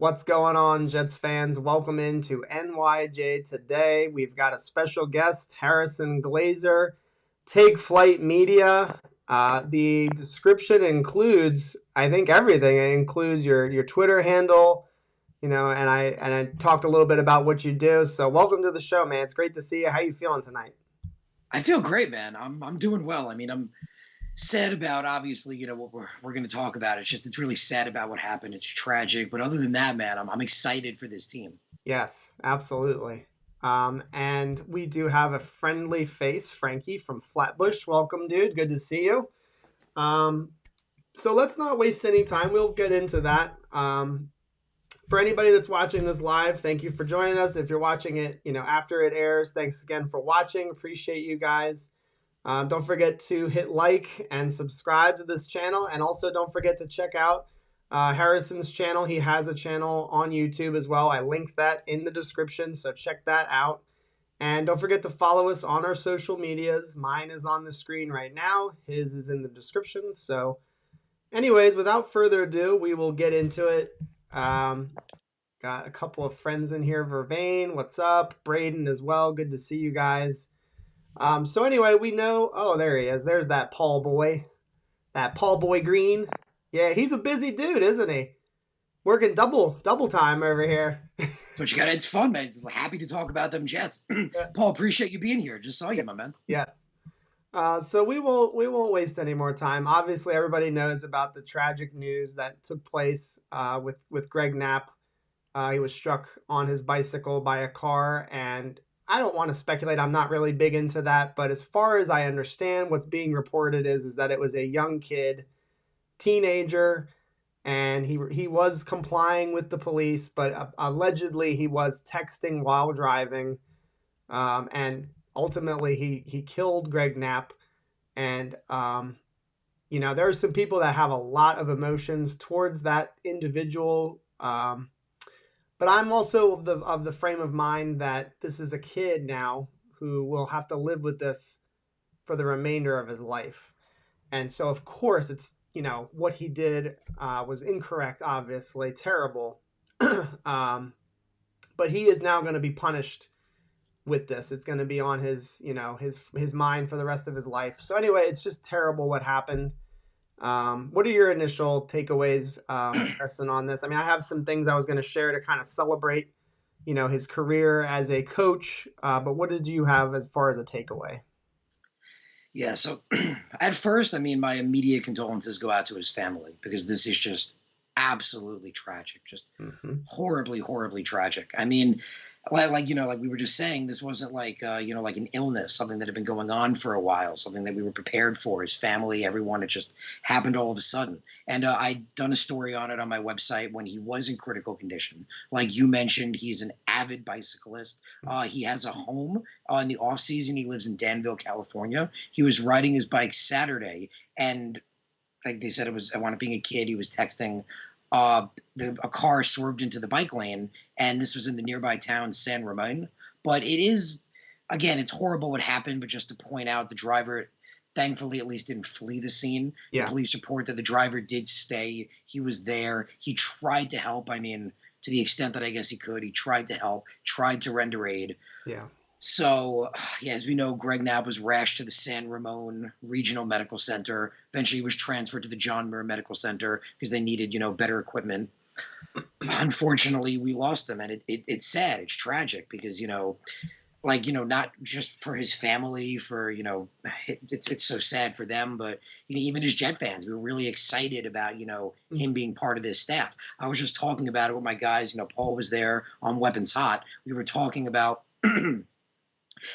What's going on, Jets fans? Welcome into NYJ today. We've got a special guest, Harrison Glaser, Take Flight Media. The description includes, I think, everything. It includes your Twitter handle, and I talked a little bit about what you do. So welcome to the show, man. It's great to see you. How you feeling tonight? I feel great, man. I'm doing well. I mean, I'm sad about obviously, what we're going to talk about. It's really sad about what happened. It's tragic, but other than that, man, I'm excited for this team. Yes, absolutely. And we do have a friendly face, Frankie from Flatbush. Welcome, dude. Good to see you. Um, so let's not waste any time. We'll get into that. For anybody that's watching this live, thank you for joining us. If you're watching it, after it airs, thanks again for watching. Appreciate you guys. Don't forget to hit like and subscribe to this channel. And also don't forget to check out Harrison's channel. He has a channel on YouTube as well. I linked that in the description, so check that out. And don't forget to follow us on our social medias. Mine is on the screen right now. His is in the description. So anyways, without further ado, we will get into it. Got a couple of friends in here. Vervain, what's up? Braden as well. Good to see you guys. So anyway, we know. Oh, there he is. There's that Paul boy. That Paul Boy Green. Yeah, he's a busy dude, isn't he? Working double time over here. But it's fun, man. Happy to talk about them Jets. Paul, appreciate you being here. Just saw you, my man. Yes. So we won't waste any more time. Obviously, everybody knows about the tragic news that took place with Greg Knapp. He was struck on his bicycle by a car, and I don't want to speculate. I'm not really big into that, but as far as I understand, what's being reported is that it was a young kid, teenager, and he was complying with the police, but allegedly he was texting while driving, and ultimately he killed Greg Knapp. And there are some people that have a lot of emotions towards that individual, but I'm also of the frame of mind that this is a kid now who will have to live with this for the remainder of his life. And so, of course, it's, what he did was incorrect, obviously, terrible. But he is now going to be punished with this. It's going to be on his mind for the rest of his life. So anyway, it's just terrible what happened. What are your initial takeaways, Harrison, on this? I mean, I have some things I was going to share to kind of celebrate, his career as a coach. But what did you have as far as a takeaway? Yeah, so at first, I mean, my immediate condolences go out to his family because this is just absolutely tragic, just horribly, horribly tragic. I mean, like we were just saying, this wasn't like like an illness, something that had been going on for a while, something that we were prepared for. His family, everyone, it just happened all of a sudden. And I'd done a story on it on my website when he was in critical condition. Like you mentioned, he's an avid bicyclist. He has a home in the off season. He lives in Danville, California. He was riding his bike Saturday, and like they said, it was, I wound up being a kid. He was texting. A car swerved into the bike lane, and this was in the nearby town San Ramon. But it is, again, it's horrible what happened, but just to point out, the driver thankfully at least didn't flee the scene. Yeah. The police report that the driver did stay. He was there. He tried to help. I mean, to the extent that I guess he could. He tried to help, tried to render aid. Yeah. So, yeah, as we know, Greg Knapp was rushed to the San Ramon Regional Medical Center. Eventually, he was transferred to the John Muir Medical Center because they needed, better equipment. Unfortunately, we lost him, and it's sad. It's tragic because, not just for his family, for, it's so sad for them, but even as Jet fans, we were really excited about, him being part of this staff. I was just talking about it with my guys. Paul was there on Weapons Hot. We were talking about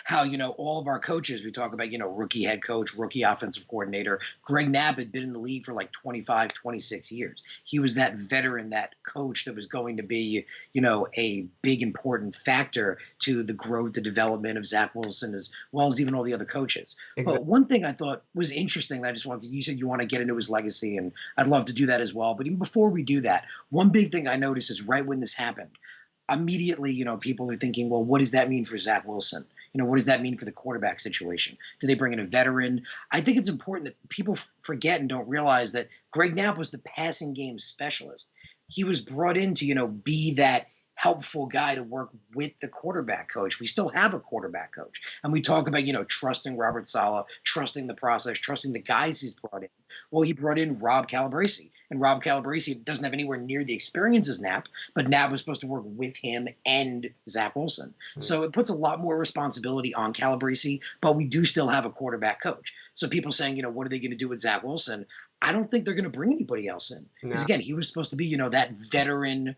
how, all of our coaches, we talk about, rookie head coach, rookie offensive coordinator. Greg Knapp had been in the league for like 25, 26 years. He was that veteran, that coach that was going to be, a big important factor to the growth, the development of Zach Wilson, as well as even all the other coaches. Exactly. But one thing I thought was interesting that I just wanted, you said you want to get into his legacy, and I'd love to do that as well. But even before we do that, one big thing I noticed is right when this happened, immediately, people are thinking, well, what does that mean for Zach Wilson? what does that mean for the quarterback situation? Do they bring in a veteran? I think it's important that people forget and don't realize that Greg Knapp was the passing game specialist. He was brought in to, be that helpful guy to work with the quarterback coach. We still have a quarterback coach. And we talk about, trusting Robert Saleh, trusting the process, trusting the guys he's brought in. Well, he brought in Rob Calabrese. And Rob Calabrese doesn't have anywhere near the experience as Knapp, but Knapp was supposed to work with him and Zach Wilson. So it puts a lot more responsibility on Calabrese, but we do still have a quarterback coach. So people saying, what are they going to do with Zach Wilson? I don't think they're going to bring anybody else in. Because, again, he was supposed to be, that veteran,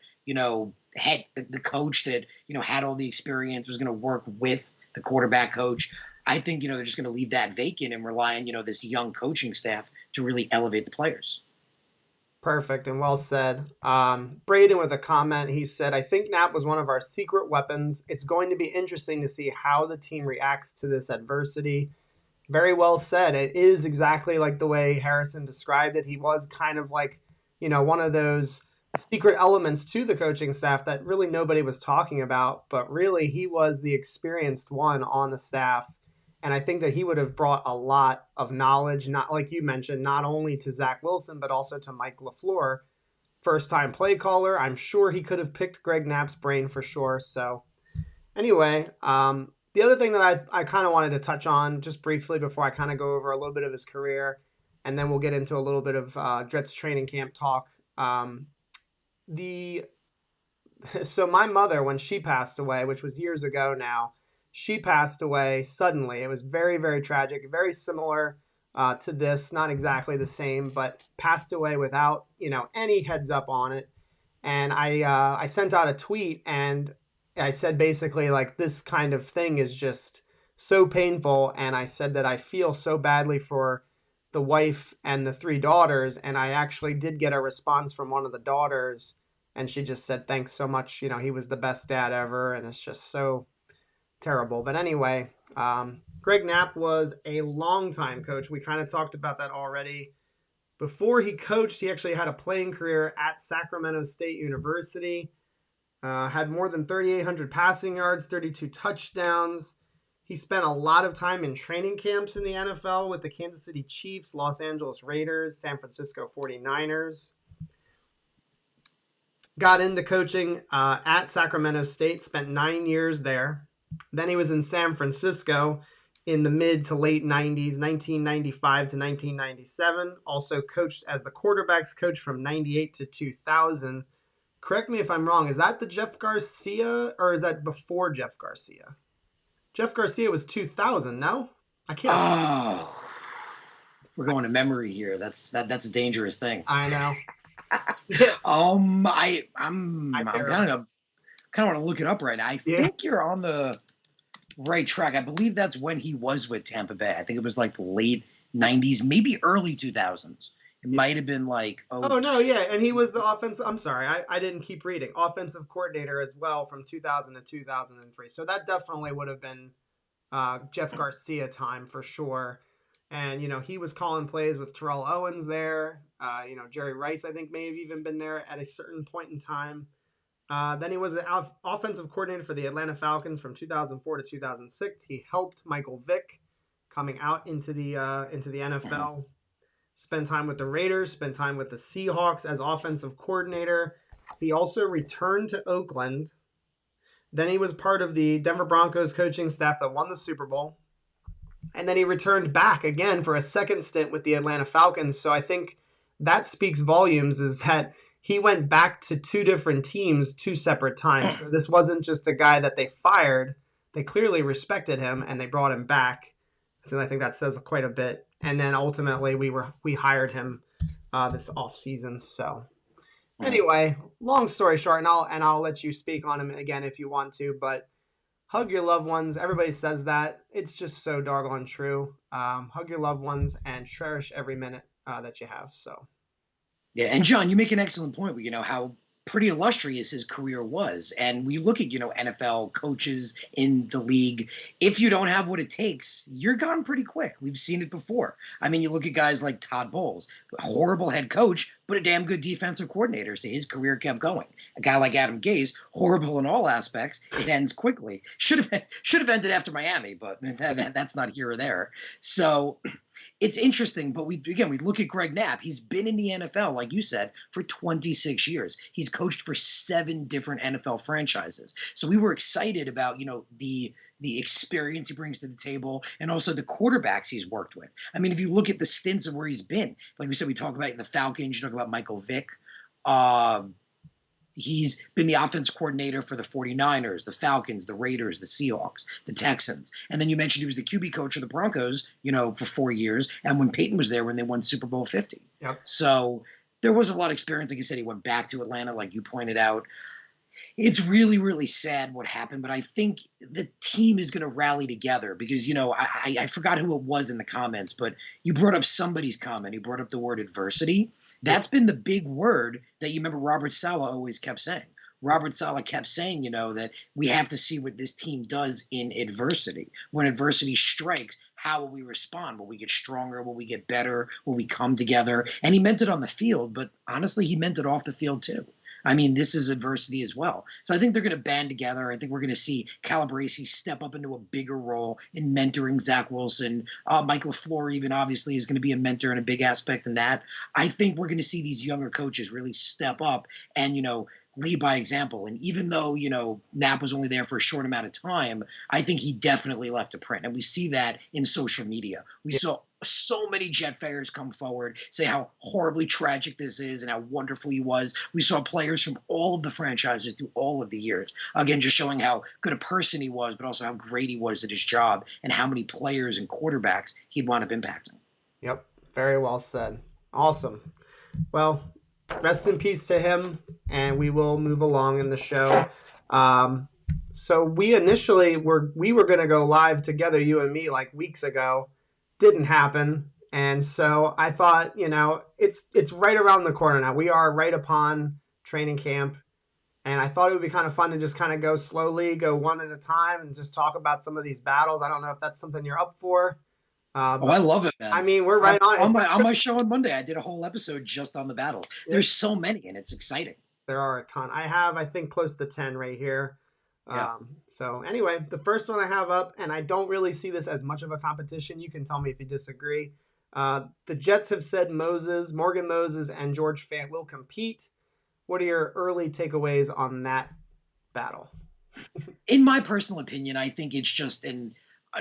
head, the coach that, had all the experience, was going to work with the quarterback coach. I think, they're just going to leave that vacant and rely on, this young coaching staff to really elevate the players. Perfect and well said. Braden with a comment, he said, I think Knapp was one of our secret weapons. It's going to be interesting to see how the team reacts to this adversity. Very well said. It is exactly like the way Harrison described it. He was kind of like, one of those secret elements to the coaching staff that really nobody was talking about, but really he was the experienced one on the staff. And I think that he would have brought a lot of knowledge, not like you mentioned, not only to Zach Wilson, but also to Mike LaFleur, first-time play caller. I'm sure he could have picked Greg Knapp's brain for sure. So anyway, the other thing that I kind of wanted to touch on just briefly before I kind of go over a little bit of his career, and then we'll get into a little bit of Jets training camp talk. So my mother, when she passed away, which was years ago now, she passed away suddenly. It was very, very tragic, very similar to this, not exactly the same, but passed away without, any heads up on it. And I sent out a tweet and I said basically like this kind of thing is just so painful. And I said that I feel so badly for the wife and the 3 daughters. And I actually did get a response from one of the daughters. And she just said, thanks so much. He was the best dad ever. And it's just so terrible. But anyway, Greg Knapp was a longtime coach. We kind of talked about that already. Before he coached, he actually had a playing career at Sacramento State University. Had more than 3,800 passing yards, 32 touchdowns. He spent a lot of time in training camps in the NFL with the Kansas City Chiefs, Los Angeles Raiders, San Francisco 49ers. Got into coaching at Sacramento State, spent 9 years there. Then he was in San Francisco in the mid to late 90s, 1995 to 1997. Also coached as the quarterbacks coach from 98 to 2000. Correct me if I'm wrong. Is that the Jeff Garcia or is that before Jeff Garcia? Jeff Garcia was 2000, no? I can't. Oh, we're going to memory here. That's a dangerous thing. I know. I'm kind of want to look it up right now. I think you're on the right track. I believe that's when he was with Tampa Bay. I think it was like the late 90s, maybe early 2000s. It might have been like, oh no, yeah. And he was the I'm sorry, I didn't keep reading. Offensive coordinator as well from 2000 to 2003. So that definitely would have been Jeff Garcia time for sure. And, he was calling plays with Terrell Owens there. Jerry Rice, I think, may have even been there at a certain point in time. Then he was an offensive coordinator for the Atlanta Falcons from 2004 to 2006. He helped Michael Vick coming out into the NFL. Spent time with the Raiders, spent time with the Seahawks as offensive coordinator. He also returned to Oakland. Then he was part of the Denver Broncos coaching staff that won the Super Bowl. And then he returned back again for a second stint with the Atlanta Falcons. So I think that speaks volumes, is that he went back to 2 different teams 2 separate times. So this wasn't just a guy that they fired. They clearly respected him and they brought him back. So I think that says quite a bit. And then ultimately we hired him this offseason. So anyway, long story short, and I'll let you speak on him again if you want to, but hug your loved ones. Everybody says that. It's just so doggone true. Hug your loved ones and cherish every minute that you have. So. Yeah, and John, you make an excellent point. How pretty illustrious his career was. And we look at, NFL coaches in the league. If you don't have what it takes, you're gone pretty quick. We've seen it before. I mean, you look at guys like Todd Bowles, horrible head coach, but a damn good defensive coordinator. So his career kept going. A guy like Adam Gase, horrible in all aspects, it ends quickly. Should have ended after Miami, but that's not here or there. So it's interesting, but we look at Greg Knapp. He's been in the NFL, like you said, for 26 years. He's coached for 7 different NFL franchises. So we were excited about, the experience he brings to the table and also the quarterbacks he's worked with. I mean, if you look at the stints of where he's been, like we said, we talk about the Falcons, you talk about Michael Vick. He's been the offensive coordinator for the 49ers, the Falcons, the Raiders, the Seahawks, the Texans. And then you mentioned he was the QB coach of the Broncos, for 4 years. And when Peyton was there, when they won Super Bowl 50. Yep. So there was a lot of experience. Like you said, he went back to Atlanta, like you pointed out. It's really, really sad what happened, but I think the team is going to rally together because, I forgot who it was in the comments, but you brought up somebody's comment. You brought up the word adversity. That's been the big word that you remember Robert Saleh always kept saying. Robert Saleh kept saying, that we have to see what this team does in adversity. When adversity strikes, how will we respond? Will we get stronger? Will we get better? Will we come together? And he meant it on the field, but honestly, he meant it off the field too. I mean, this is adversity as well. So I think they're going to band together. I think we're going to see Calabrese step up into a bigger role in mentoring Zach Wilson. Mike LaFleur even obviously is going to be a mentor and a big aspect in that. I think we're going to see these younger coaches really step up and, lead by example. And even though, Knapp was only there for a short amount of time, I think he definitely left a print. And we see that in social media. We saw so many Jet fans come forward, say how horribly tragic this is and how wonderful he was. We saw players from all of the franchises through all of the years. Again, just showing how good a person he was, but also how great he was at his job and how many players and quarterbacks he'd wind up impacting. Yep. Very well said. Awesome. Well, rest in peace to him, and we will move along in the show. So we initially were going to go live together, you and me, like weeks ago. Didn't happen, and so I thought, it's right around the corner now. We are right upon training camp, and I thought it would be kind of fun to just kind of go slowly, go one at a time, and just talk about some of these battles. I don't know if that's something you're up for. I love it, man. I mean, we're right on my show on Monday. I did a whole episode just on the battles. Yeah. There's so many, and it's exciting. There are a ton. I have, I think, close to 10 right here. Yeah. So anyway, the first one I have up, and I don't really see this as much of a competition. You can tell me if you disagree. The Jets have said Morgan Moses, and George Fant will compete. What are your early takeaways on that battle? In my personal opinion, I think it's just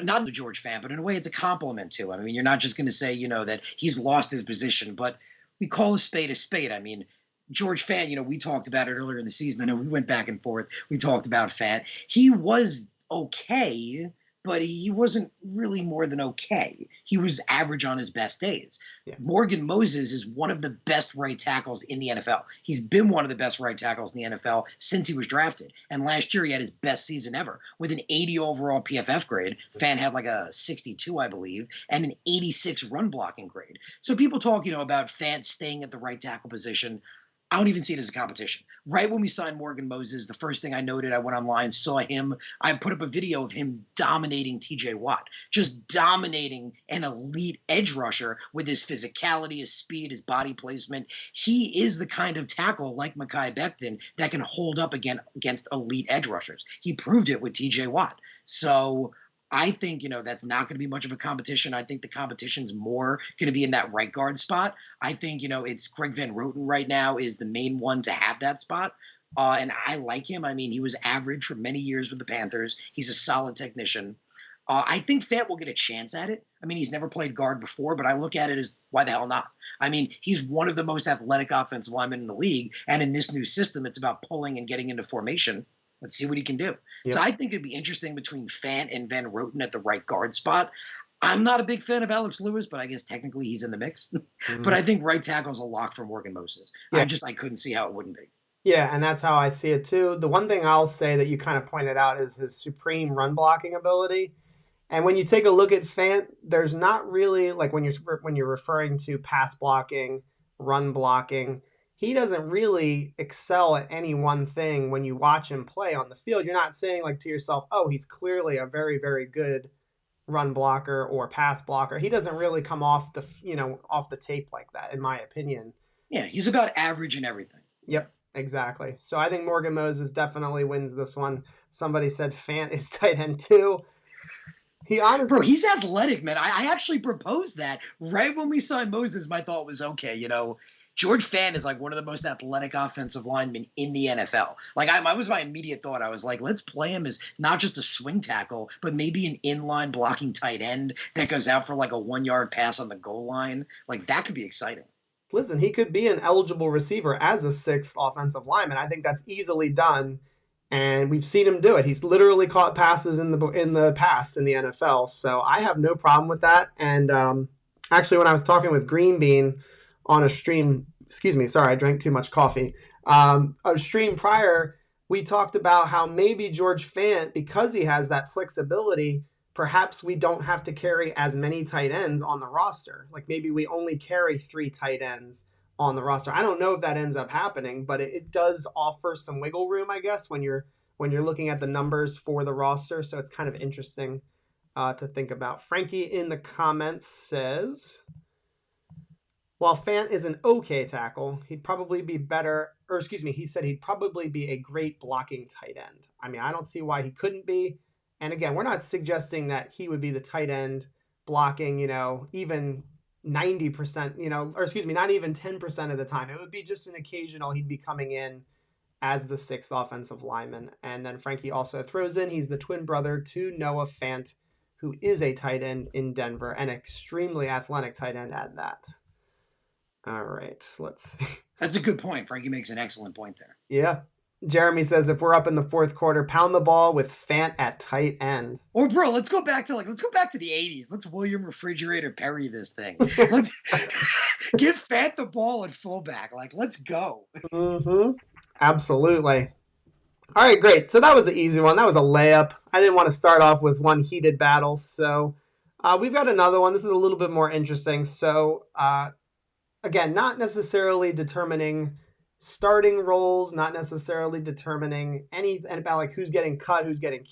not the George Fant, but in a way it's a compliment to him. I mean, you're not just going to say, that he's lost his position, but we call a spade a spade. I mean, George Fant, we talked about it earlier in the season. I know we went back and forth. We talked about Fant. He was okay, but he wasn't really more than okay. He was average on his best days. Yeah. Morgan Moses is one of the best right tackles in the NFL. He's been one of the best right tackles in the NFL since he was drafted. And last year he had his best season ever with an 80 overall PFF grade. Fant had like a 62, I believe, and an 86 run blocking grade. So people talk, about Fant staying at the right tackle position. I don't even see it as a competition. Right when we signed Morgan Moses, the first thing I noted, I went online, saw him. I put up a video of him dominating TJ Watt, just dominating an elite edge rusher with his physicality, his speed, his body placement. He is the kind of tackle like Mekhi Becton that can hold up against elite edge rushers. He proved it with TJ Watt. So I think, that's not going to be much of a competition. I think the competition's more going to be in that right guard spot. I think, it's Greg Van Roten right now is the main one to have that spot. And I like him. I mean, he was average for many years with the Panthers. He's a solid technician. I think Fant will get a chance at it. I mean, he's never played guard before, but I look at it as why the hell not? I mean, he's one of the most athletic offensive linemen in the league. And in this new system, it's about pulling and getting into formation. Let's see what he can do. Yep. So I think it'd be interesting between Fant and Van Roten at the right guard spot. I'm not a big fan of Alex Lews, but I guess technically he's in the mix. Mm-hmm. But I think right tackle's a lock for Morgan Moses. Yeah. I couldn't see how it wouldn't be. Yeah, and that's how I see it too. The one thing I'll say that you kind of pointed out is his supreme run blocking ability. And when you take a look at Fant, there's not really, like when you're referring to pass blocking, run blocking, he doesn't really excel at any one thing when you watch him play on the field. You're not saying like to yourself, oh, he's clearly a very, very good run blocker or pass blocker. He doesn't really come off the tape like that, in my opinion. Yeah, he's about average in everything. Yep, exactly. So I think Morgan Moses definitely wins this one. Somebody said Fant is tight end too. He Bro, honestly, he's athletic, man. I actually proposed that right when we signed Moses. My thought was, okay, George Fant is like one of the most athletic offensive linemen in the NFL. Like, I was my immediate thought. I was like, let's play him as not just a swing tackle, but maybe an inline blocking tight end that goes out for like a 1-yard pass on the goal line. Like, that could be exciting. listen, he could be an eligible receiver as a sixth offensive lineman. I think that's easily done, and we've seen him do it. He's literally caught passes in the past in the NFL, so I have no problem with that. And actually, when I was talking with Green Bean on a stream, excuse me, sorry, I drank too much coffee. A stream prior, we talked about how maybe George Fant, because he has that flexibility, perhaps we don't have to carry as many tight ends on the roster. Like maybe we only carry 3 tight ends on the roster. I don't know if that ends up happening, but it does offer some wiggle room, I guess, when you're looking at the numbers for the roster. So it's kind of interesting to think about. Frankie in the comments says, while Fant is an okay tackle, he'd probably be better, or excuse me, he said he'd probably be a great blocking tight end. I mean, I don't see why he couldn't be. And again, we're not suggesting that he would be the tight end blocking, even 90%, or excuse me, not even 10% of the time. It would be just an occasional, he'd be coming in as the 6th offensive lineman. And then Frankie also throws in, he's the twin brother to Noah Fant, who is a tight end in Denver, an extremely athletic tight end at that. All right, let's see. That's a good point. Frankie makes an excellent point there. Yeah. Jeremy says if we're up in the 4th quarter, pound the ball with Fant at tight end. Or bro, let's go back to the 80s. Let's William Refrigerator Perry this thing. Let's give Fant the ball at fullback. Like, let's go. Mm-hmm. Absolutely. All right, great. So that was the easy one. That was a layup. I didn't want to start off with one heated battle. So we've got another one. This is a little bit more interesting. So again, not necessarily determining starting roles, not necessarily determining anything about like who's getting cut, who's getting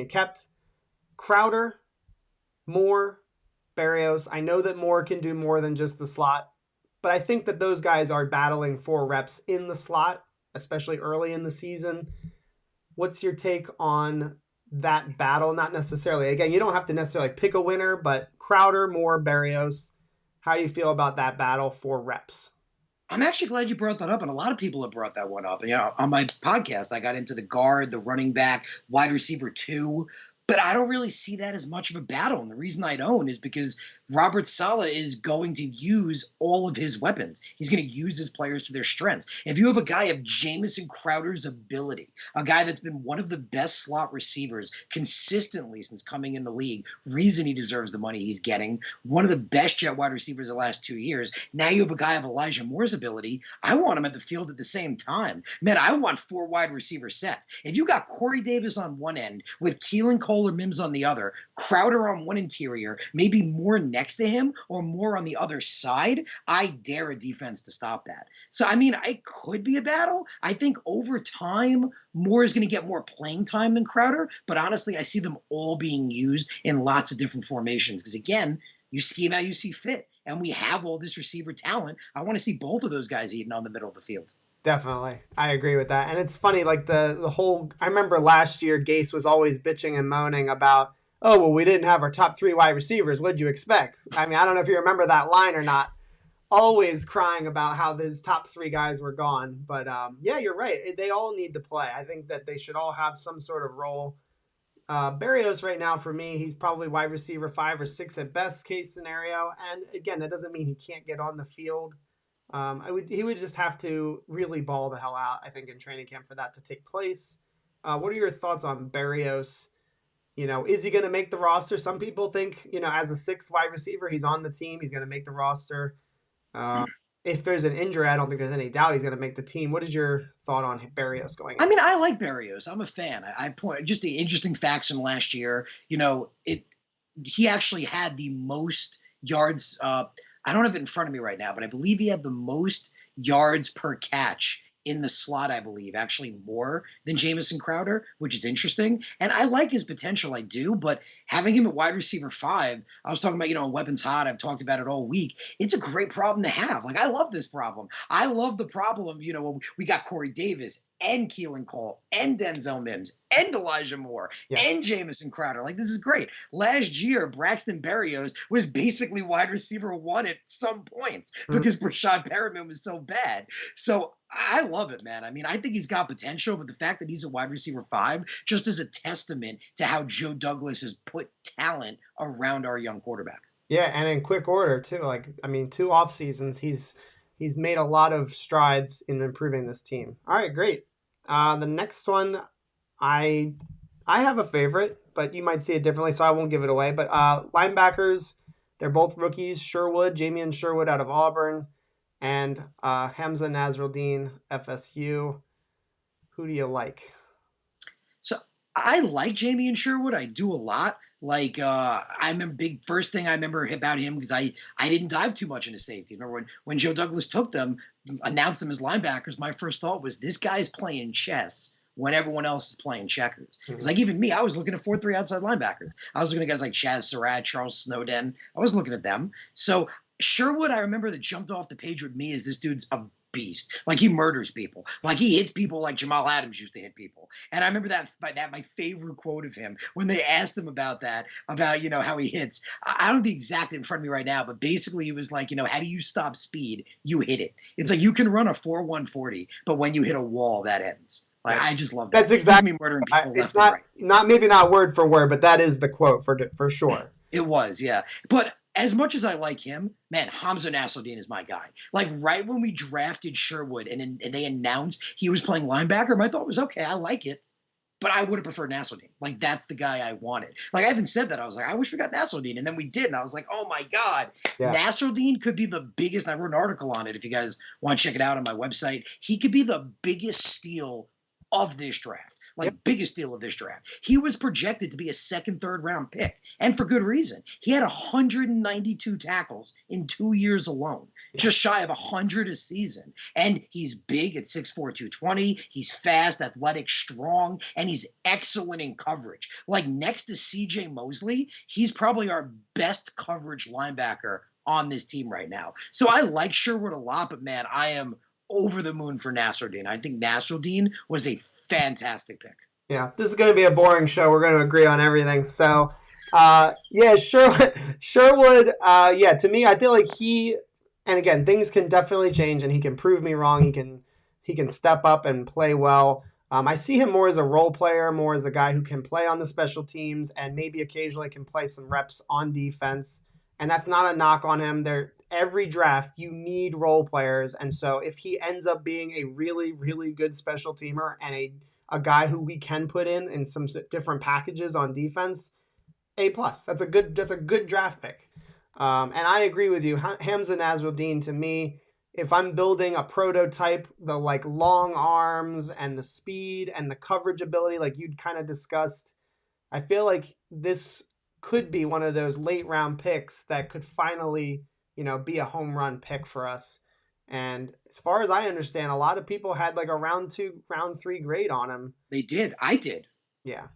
kept. Crowder, Moore, Berrios. I know that Moore can do more than just the slot, but I think that those guys are battling for reps in the slot, especially early in the season. What's your take on that battle? Not necessarily. Again, you don't have to necessarily pick a winner, but Crowder, Moore, Berrios. How do you feel about that battle for reps? I'm actually glad you brought that up, and a lot of people have brought that one up. And on my podcast, I got into the guard, the running back, wide receiver 2. But I don't really see that as much of a battle. And the reason I don't is because Robert Saleh is going to use all of his weapons. He's going to use his players to their strengths. If you have a guy of Jamison Crowder's ability, a guy that's been one of the best slot receivers consistently since coming in the league, reason he deserves the money he's getting, one of the best jet wide receivers the last 2 years, now you have a guy of Elijah Moore's ability, I want him at the field at the same time. Man, I want 4 wide receiver sets. If you got Corey Davis on one end with Keelan Cole or Mims on the other, Crowder on one interior, maybe Moore next to him or Moore on the other side, I dare a defense to stop that. So, I mean, it could be a battle. I think over time, Moore is going to get more playing time than Crowder, but honestly, I see them all being used in lots of different formations because, again, you scheme how you see fit, and we have all this receiver talent. I want to see both of those guys eating on the middle of the field. Definitely. I agree with that. And it's funny, like the whole, I remember last year, Gase was always bitching and moaning about, oh, well, we didn't have our top 3 wide receivers. What'd you expect? I mean, I don't know if you remember that line or not. Always crying about how his top 3 guys were gone. But yeah, you're right. They all need to play. I think that they should all have some sort of role. Berrios right now, for me, he's probably wide receiver 5 or 6 at best case scenario. And again, that doesn't mean he can't get on the field. He would just have to really ball the hell out, I think, in training camp for that to take place. What are your thoughts on Berrios? Is he going to make the roster? Some people think, as a 6th wide receiver, he's on the team. He's going to make the roster. If there's an injury, I don't think there's any doubt he's going to make the team. What is your thought on Berrios going in? I mean, I like Berrios. I'm a fan. I point just the interesting facts from last year. He actually had the most yards. I don't have it in front of me right now, but I believe he had the most yards per catch in the slot, I believe, actually more than Jamison Crowder, which is interesting. And I like his potential, I do, but having him at wide receiver 5, I was talking about, weapons hot. I've talked about it all week. It's a great problem to have. Like, I love this problem. I love the problem of, we got Corey Davis and Keelan Cole and Denzel Mims and Elijah Moore Yeah. and Jamison Crowder. Like, this is great. Last year, Braxton Berrios was basically wide receiver 1 at some points because Brashad Perriman was so bad. So I love it, man. I mean, I think he's got potential, but the fact that he's a wide receiver 5 just is a testament to how Joe Douglas has put talent around our young quarterback. Yeah, and in quick order too. Like, I mean, 2 off seasons, he's made a lot of strides in improving this team. All right, great. The next one, I have a favorite, but you might see it differently, so I won't give it away. But linebackers, they're both rookies. Jamie Sherwood out of Auburn, and Hamza Nasirildeen, FSU. Who do you like? So I like Jamie and Sherwood. I do a lot. Like I'm a big first thing I remember about him because I didn't dive too much into safety. Remember when Joe Douglas took them, announced them as linebackers, my first thought was this guy's playing chess when everyone else is playing checkers. Because like even me, I was looking at 4-3 outside linebackers. I was looking at guys like Chaz Surratt, Charles Snowden. I was looking at them. So Sherwood, I remember that jumped off the page with me is this dude's a beast. Like he murders people. Like he hits people like Jamal Adams used to hit people. And I remember that my favorite quote of him when they asked him about that, about how he hits. I don't have the exact in front of me right now, but basically it was like, how do you stop speed? You hit it. It's like you can run a 4.140, but when you hit a wall, that ends. Like I just love that. That's exactly me murdering people left not, and right. Maybe not word for word, but that is the quote for sure. It was, yeah. But as much as I like him, man, Hamza Nasirildeen is my guy. Like right when we drafted Sherwood and they announced he was playing linebacker, my thought was, okay, I like it. But I would have preferred Nasirildeen. Like that's the guy I wanted. Like I even said that. I was like, I wish we got Nasirildeen. And then we did. And I was like, oh my God. Yeah. Nasirildeen could be the biggest, and I wrote an article on it if you guys want to check it out on my website. He could be the biggest steal of this draft. Like biggest deal of this draft. He was projected to be a second, third round pick, and for good reason. He had 192 tackles in 2 years alone, just shy of 100 a season. And he's big at 6'4", 220. He's fast, athletic, strong, and he's excellent in coverage. Like next to C.J. Mosley, he's probably our best coverage linebacker on this team right now. So I like Sherwood a lot, but man, I am over the moon for Nasirildeen. I think Nasirildeen was a fantastic pick. Yeah, this is going to be a boring show. We're going to agree on everything. So, Sherwood, to me, I feel like and again, things can definitely change and he can prove me wrong. He can step up and play well. I see him more as a role player, more as a guy who can play on the special teams and maybe occasionally can play some reps on defense. And that's not a knock on him. Every draft, you need role players. And so if he ends up being a really, really good special teamer and a guy who we can put in some different packages on defense, A+. That's a good draft pick. And I agree with you. Hamza Nasirildeen, to me, if I'm building a prototype, the like long arms and the speed and the coverage ability like you'd kind of discussed, I feel like this could be one of those late round picks that could finally be a home run pick for us. And as far as I understand, a lot of people had like a round 2, round 3 grade on him. They did. I did. Yeah.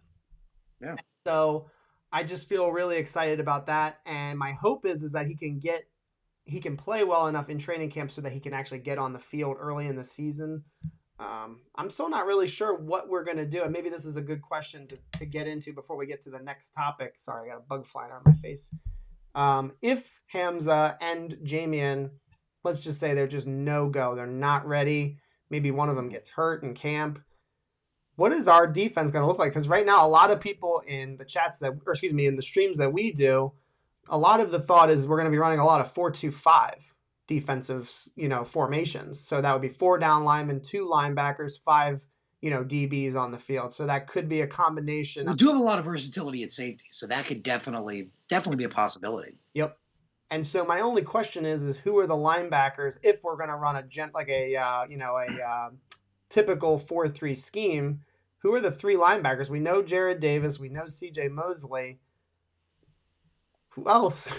Yeah. So I just feel really excited about that. And my hope is that he can play well enough in training camp so that he can actually get on the field early in the season. I'm still not really sure what we're going to do. And maybe this is a good question to get into before we get to the next topic. Sorry, I got a bug flying on my face. If Hamza and Jamian, let's just say they're just no-go, they're not ready, maybe one of them gets hurt in camp, what is our defense going to look like? Because right now, a lot of people in the in the streams that we do, a lot of the thought is we're going to be running a lot of 4-2-5 defensive, formations. So that would be 4 down linemen, 2 linebackers, 5 DBs on the field. So that could be a combination. We do have a lot of versatility at safety, so that could definitely be a possibility. Yep. And so my only question is who are the linebackers if we're going to run a typical 4-3 scheme? Who are the 3 linebackers? We know Jared Davis. We know C.J. Mosley. Who else?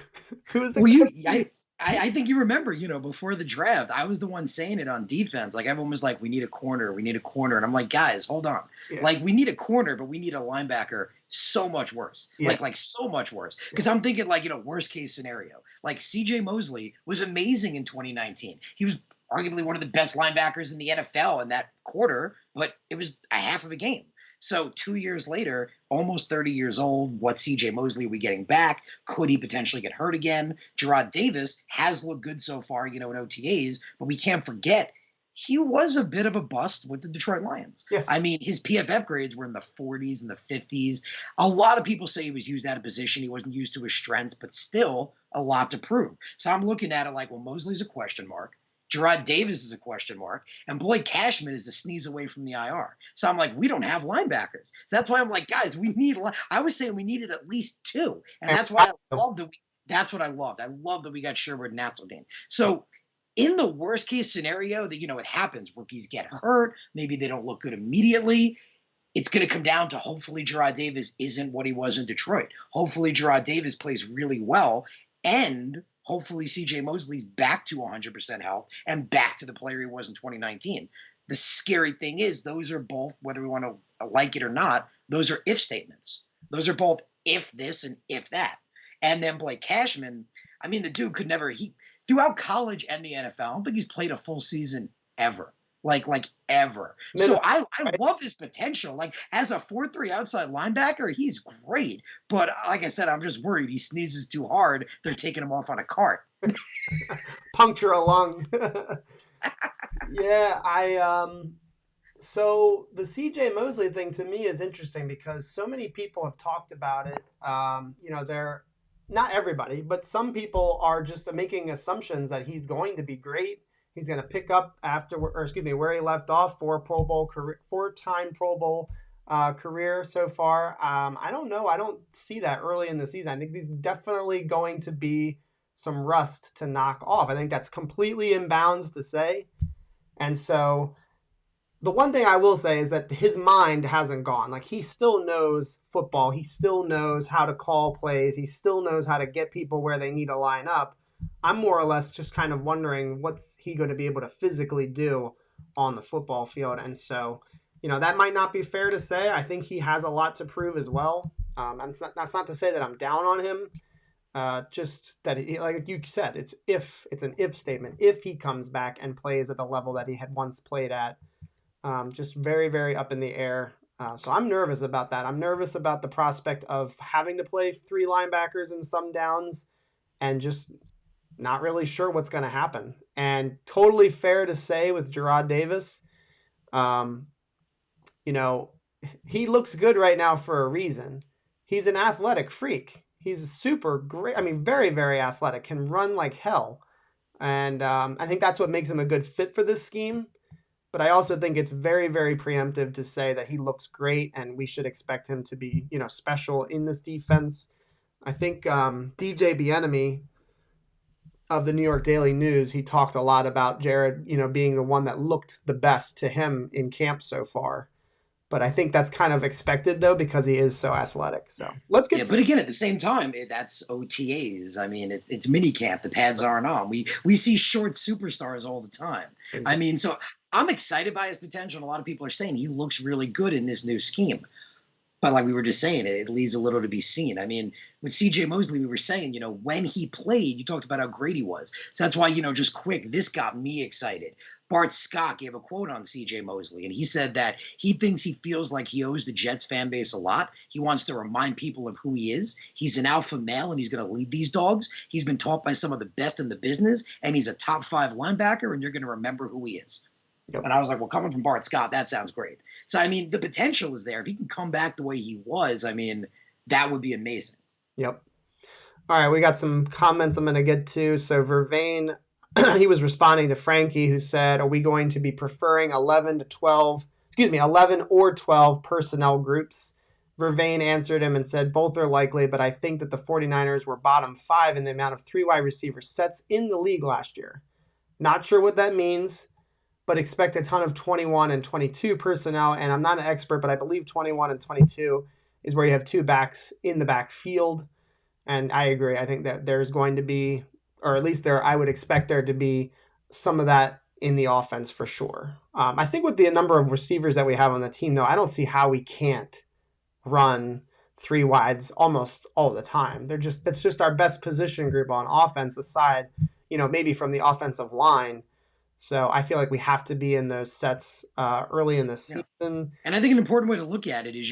Who is it? I think you remember, before the draft, I was the one saying it on defense. Like everyone was like, we need a corner, we need a corner. And I'm like, guys, hold on. Yeah, Like we need a corner, but we need a linebacker so much worse. yeah, Like so much worse. yeah. Because I'm thinking like, worst case scenario. Like CJ Mosley was amazing in 2019. He was arguably one of the best linebackers in the NFL in that quarter, but it was a half of a game. So 2 years later, almost 30 years old, what CJ Mosley are we getting back? Could he potentially get hurt again? Gerard Davis has looked good so far, in OTAs, but we can't forget he was a bit of a bust with the Detroit Lions. I Yes. mean, his PFF grades were in the 40s and the 50s. A lot of people say he was used out of position. He wasn't used to his strengths, but still a lot to prove. So I'm looking at it like, well, Mosley's a question mark. Gerard Davis is a question mark, and Blake Cashman is a sneeze away from the IR. So I'm like, we don't have linebackers. So that's why I'm like, guys, we need. I was saying we needed at least two, and And that's why I love that. That's what I loved. I love that we got Sherwood and Nasirildeen. So in the worst case scenario that it happens, rookies get hurt, maybe they don't look good immediately. It's going to come down to hopefully Gerard Davis isn't what he was in Detroit. Hopefully Gerard Davis plays really well, and hopefully CJ Mosley's back to 100% health and back to the player he was in 2019. The scary thing is those are both, whether we want to like it or not, those are if statements. Those are both if this and if that. And then Blake Cashman, I mean, the dude could never, throughout college and the NFL, I don't think he's played a full season ever. Like ever. So I love his potential. Like as a 4-3 outside linebacker, he's great. But like I said, I'm just worried he sneezes too hard. They're taking him off on a cart. puncture a lung. Yeah, so the CJ Mosley thing to me is interesting because so many people have talked about it. They're not everybody, but some people are just making assumptions that he's going to be great. He's going to pick up where he left off, four-time Pro Bowl career so far. I don't know. I don't see that early in the season. I think he's definitely going to be some rust to knock off. I think that's completely in bounds to say. And so the one thing I will say is that his mind hasn't gone. Like he still knows football. He still knows how to call plays. He still knows how to get people where they need to line up. I'm more or less just kind of wondering what's he going to be able to physically do on the football field. And so, that might not be fair to say. I think he has a lot to prove as well. That's not to say that I'm down on him. Just that, like you said, it's an if statement. If he comes back and plays at the level that he had once played at, just very, very up in the air. So I'm nervous about that. I'm nervous about the prospect of having to play three linebackers in some downs and just not really sure what's going to happen. And totally fair to say with Gerard Davis, he looks good right now for a reason. He's an athletic freak. He's super great. I mean, very, very athletic, can run like hell. And I think that's what makes him a good fit for this scheme. But I also think it's very, very preemptive to say that he looks great and we should expect him to be, special in this defense. I think DJ Bieniemy of the New York Daily News, he talked a lot about Jared, being the one that looked the best to him in camp so far. But I think that's kind of expected, though, because he is so athletic. So let's get. But again, at the same time, that's OTAs. I mean, it's mini camp. The pads aren't on. We see short superstars all the time. Exactly. I mean, so I'm excited by his potential, and a lot of people are saying he looks really good in this new scheme. But like we were just saying, it leaves a little to be seen. I mean, with CJ Mosley, we were saying, when he played, you talked about how great he was. So that's why, just quick, this got me excited. Bart Scott gave a quote on CJ Mosley, and he said that he thinks he feels like he owes the Jets fan base a lot. He wants to remind people of who he is. He's an alpha male, and he's going to lead these dogs. He's been taught by some of the best in the business, and he's a top 5 linebacker, and you're going to remember who he is. Yep. And I was like, well, coming from Bart Scott, that sounds great. So, I mean, the potential is there. If he can come back the way he was, I mean, that would be amazing. Yep. All right, we got some comments I'm going to get to. So, Vervain, he was responding to Frankie, who said, are we going to be preferring 11 or 12 personnel groups? Vervain answered him and said, both are likely, but I think that the 49ers were bottom 5 in the amount of 3 wide receiver sets in the league last year. Not sure what that means, but expect a ton of 21 and 22 personnel. And I'm not an expert, but I believe 21 and 22 is where you have 2 backs in the backfield. And I agree. I think that there's going to be or at least there, I would expect there to be some of that in the offense for sure. I think with the number of receivers that we have on the team, though, I don't see how we can't run three wides almost all the time. It's just our best position group on offense aside, maybe from the offensive line. So I feel like we have to be in those sets early in the Yeah. season. And I think an important way to look at it is,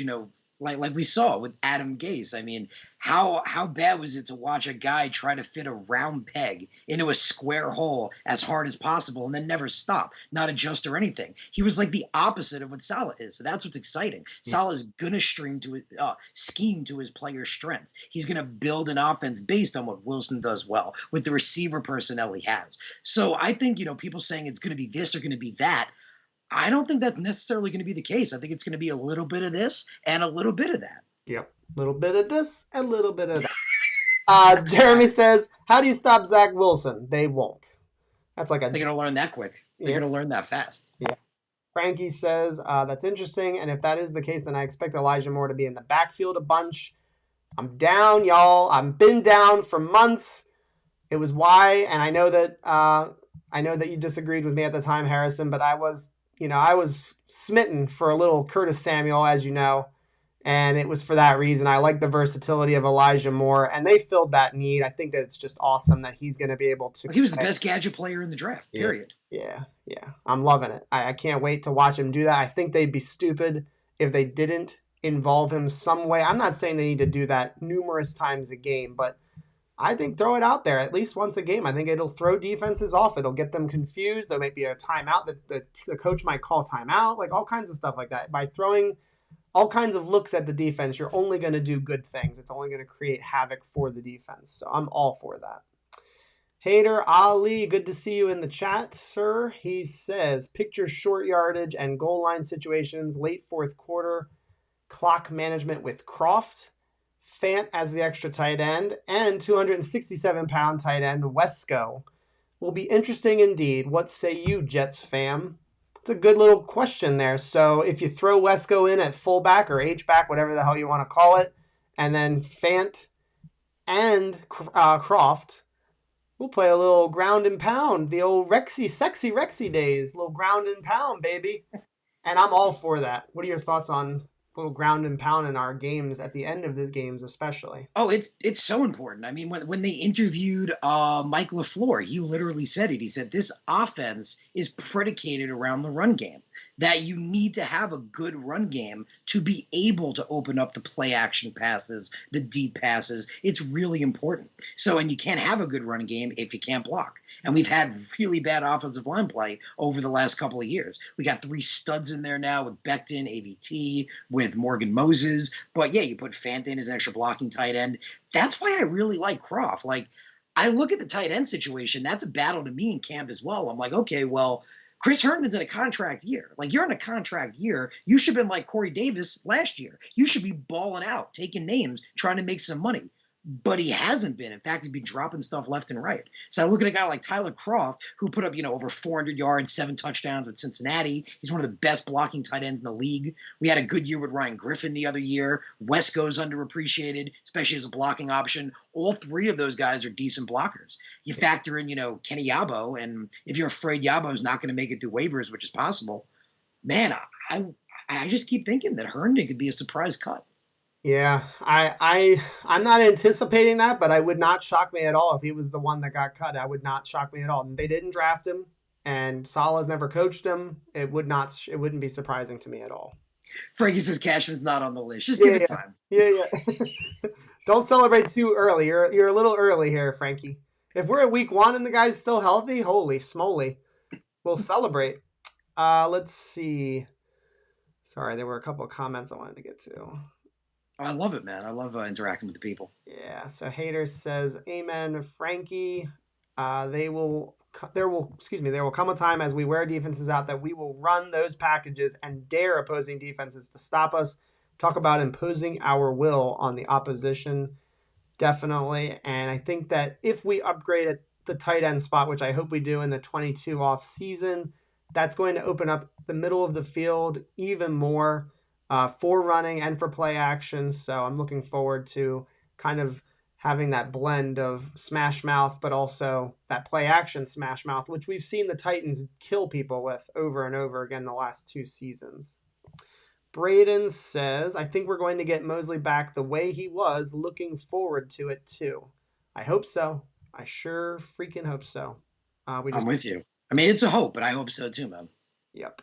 like we saw with Adam Gase. I mean, how bad was it to watch a guy try to fit a round peg into a square hole as hard as possible and then never stop, not adjust or anything? He was like the opposite of what Saleh is. So that's what's exciting. Saleh's gonna scheme to his players' strengths. He's gonna build an offense based on what Wilson does well with the receiver personnel he has. So I think people saying it's gonna be this or gonna be that. I don't think that's necessarily going to be the case. I think it's going to be a little bit of this and a little bit of that. Yep. A little bit of this and a little bit of that. Jeremy says, how do you stop Zach Wilson? They won't. That's like They're going to learn that quick. They're going to learn that fast. Yeah. Frankie says, that's interesting. And if that is the case, then I expect Elijah Moore to be in the backfield a bunch. I'm down, y'all. I've been down for months. It was why, and I know that you disagreed with me at the time, Harrison, but I was smitten for a little Curtis Samuel, as you know, and it was for that reason. I like the versatility of Elijah Moore, and they filled that need. I think that it's just awesome that he's going to be able to. He was the best gadget player in the draft, period. Yeah. I'm loving it. I can't wait to watch him do that. I think they'd be stupid if they didn't involve him some way. I'm not saying they need to do that numerous times a game, but I think throw it out there at least once a game. I think it'll throw defenses off. It'll get them confused. There might be a timeout that the coach might call timeout, like all kinds of stuff like that. By throwing all kinds of looks at the defense, you're only going to do good things. It's only going to create havoc for the defense. So I'm all for that. Hader Ali, good to see you in the chat, sir. He says, picture short yardage and goal line situations, late fourth quarter, clock management with Kroft, Fant as the extra tight end, and 267-pound tight end Wesco. Will be interesting indeed. What say you, Jets fam? It's a good little question there. So if you throw Wesco in at fullback or H-back, whatever the hell you want to call it, and then Fant and Kroft, we'll play a little ground and pound, the old sexy Rexy days, little ground and pound, baby. And I'm all for that. What are your thoughts on little ground and pound in our games at the end of the games, especially? Oh, it's so important. I mean, when they interviewed Mike LaFleur, he literally said it. He said this offense is predicated around the run game, that you need to have a good run game to be able to open up the play action passes, the deep passes. It's really important. So, and you can't have a good run game if you can't block. And we've had really bad offensive line play over the last couple of years. We got 3 studs in there now with Becton, AVT, with Morgan Moses. But yeah, you put Fant in as an extra blocking tight end. That's why I really like Kroft. Like, I look at the tight end situation. That's a battle to me in camp as well. I'm like, okay, well, Chris Herndon's in a contract year. Like, you're in a contract year. You should have been like Corey Davis last year. You should be balling out, taking names, trying to make some money. But he hasn't been. In fact, he's been dropping stuff left and right. So I look at a guy like Tyler Kroft, who put up, over 400 yards, 7 touchdowns with Cincinnati. He's one of the best blocking tight ends in the league. We had a good year with Ryan Griffin the other year. Wesco's underappreciated, especially as a blocking option. All 3 of those guys are decent blockers. You factor in, Kenny Yeboah, and if you're afraid Yeboah's not going to make it through waivers, which is possible, man, I just keep thinking that Herndon could be a surprise cut. Yeah, I'm not anticipating that, but I would not shock me at all if he was the one that got cut. I would not shock me at all. They didn't draft him, and Saleh's never coached him. It wouldn't be surprising to me at all. Frankie says Cashman's not on the list. Just give it time. Yeah. Don't celebrate too early. You're a little early here, Frankie. If we're at week 1 and the guy's still healthy, holy smoly, we'll celebrate. Let's see. Sorry, there were a couple of comments I wanted to get to. I love it, man. I love interacting with the people. Yeah. So Hader says, "Amen, Frankie. There will come a time as we wear defenses out that we will run those packages and dare opposing defenses to stop us. Talk about imposing our will on the opposition. Definitely. And I think that if we upgrade at the tight end spot, which I hope we do in the 22 off season, that's going to open up the middle of the field even more for running and for play action. So I'm looking forward to kind of having that blend of smash mouth, but also that play action smash mouth, which we've seen the Titans kill people with over and over again the last 2 seasons. Braden says, I think we're going to get Mosley back the way he was. Looking forward to it too. I hope so. I sure freaking hope so. I'm with you. I mean, it's a hope, but I hope so too, man. Yep.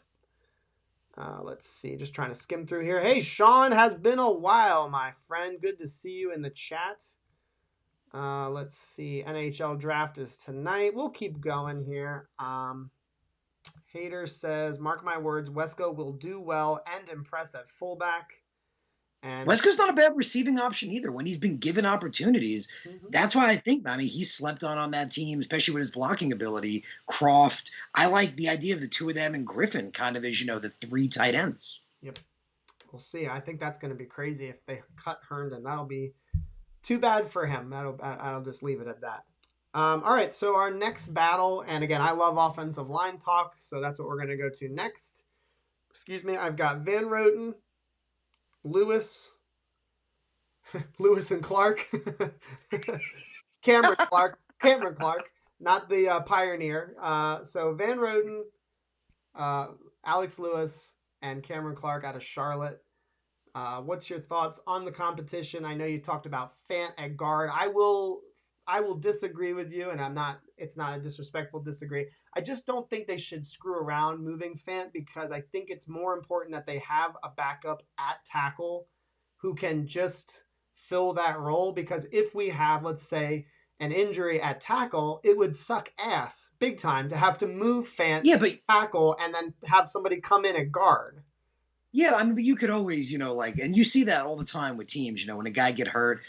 Let's see. Just trying to skim through here. Hey, Sean, has been a while, my friend. Good to see you in the chat. Let's see. NHL draft is tonight. We'll keep going here. Hater says, mark my words, Wesco will do well and impress at fullback. And Wesco's not a bad receiving option either when he's been given opportunities. That's why I think, I mean, he slept on that team, especially with his blocking ability. Kroft. I like the idea of the two of them and Griffin kind of as, the 3 tight ends. Yep. We'll see. I think that's going to be crazy if they cut Herndon. That'll be too bad for him. I'll just leave it at that. All right, so our next battle, and again, I love offensive line talk, so that's what we're going to go to next. Excuse me, I've got Van Roten, Lewis and Clark, Cameron Clark, not the Pioneer. So Van Roten, Alex Lewis, and Cameron Clark out of Charlotte. What's your thoughts on the competition? I know you talked about Fant at guard. I will disagree with you, and it's not a disrespectful disagree. I just don't think they should screw around moving Fant because I think it's more important that they have a backup at tackle who can just fill that role, because if we have, let's say, an injury at tackle, it would suck ass big time to have to move Fant to tackle and then have somebody come in at guard. Yeah, I mean, but you could always, and you see that all the time with teams, when a guy gets hurt,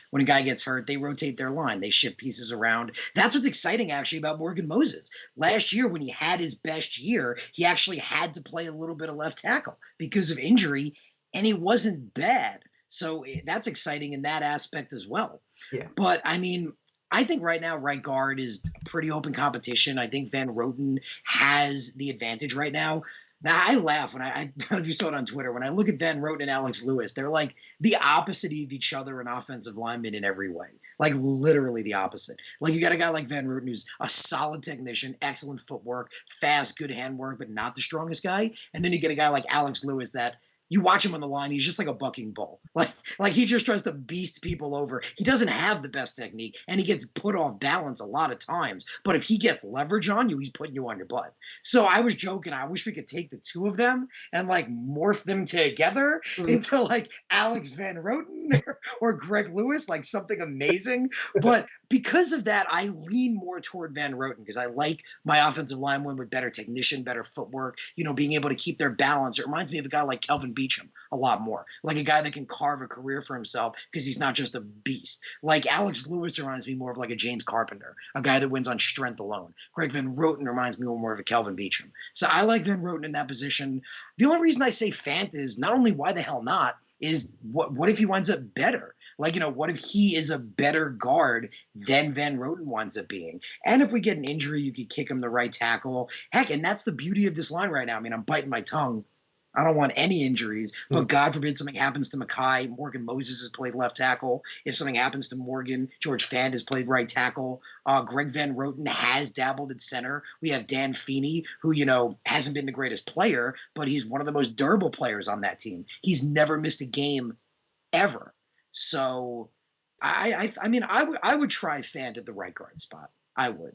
they rotate their line. They shift pieces around. That's what's exciting, actually, about Morgan Moses. Last year, when he had his best year, he actually had to play a little bit of left tackle because of injury, and he wasn't bad. So that's exciting in that aspect as well. Yeah. But, I mean, I think right now right guard is pretty open competition. I think Van Roten has the advantage right now. Now, I laugh when I don't know if you saw it on Twitter, when I look at Van Roten and Alex Lewis, they're like the opposite of each other in offensive linemen in every way. Like literally the opposite. Like you got a guy like Van Roten who's a solid technician, excellent footwork, fast, good handwork, but not the strongest guy. And then you get a guy like Alex Lewis that you watch him on the line, he's just like a bucking bull. Like he just tries to beast people over. He doesn't have the best technique, and he gets put off balance a lot of times. But if he gets leverage on you, he's putting you on your butt. So I was joking. I wish we could take the two of them and like morph them together into like Alex Van Roten or Greg Lewis, like something amazing. But because of that, I lean more toward Van Roten because I like my offensive lineman with better technician, better footwork, being able to keep their balance. It reminds me of a guy like Kelvin Beachum a lot more, like a guy that can carve a career for himself because he's not just a beast. Like Alex Lewis reminds me more of like a James Carpenter, a guy that wins on strength alone. Greg Van Roten reminds me more of a Kelvin Beachum. So I like Van Roten in that position. The only reason I say Fant is not only why the hell not, is what if he winds up better? Like, what if he is a better guard than Van Roten winds up being? And if we get an injury, you could kick him the right tackle. Heck, and that's the beauty of this line right now. I mean, I'm biting my tongue. I don't want any injuries, but God forbid something happens to Mackay. Morgan Moses has played left tackle. If something happens to Morgan, George Fant has played right tackle. Greg Van Roten has dabbled at center. We have Dan Feeney, who, hasn't been the greatest player, but he's one of the most durable players on that team. He's never missed a game ever. So, I mean, I would try Fant at the right guard spot. I would.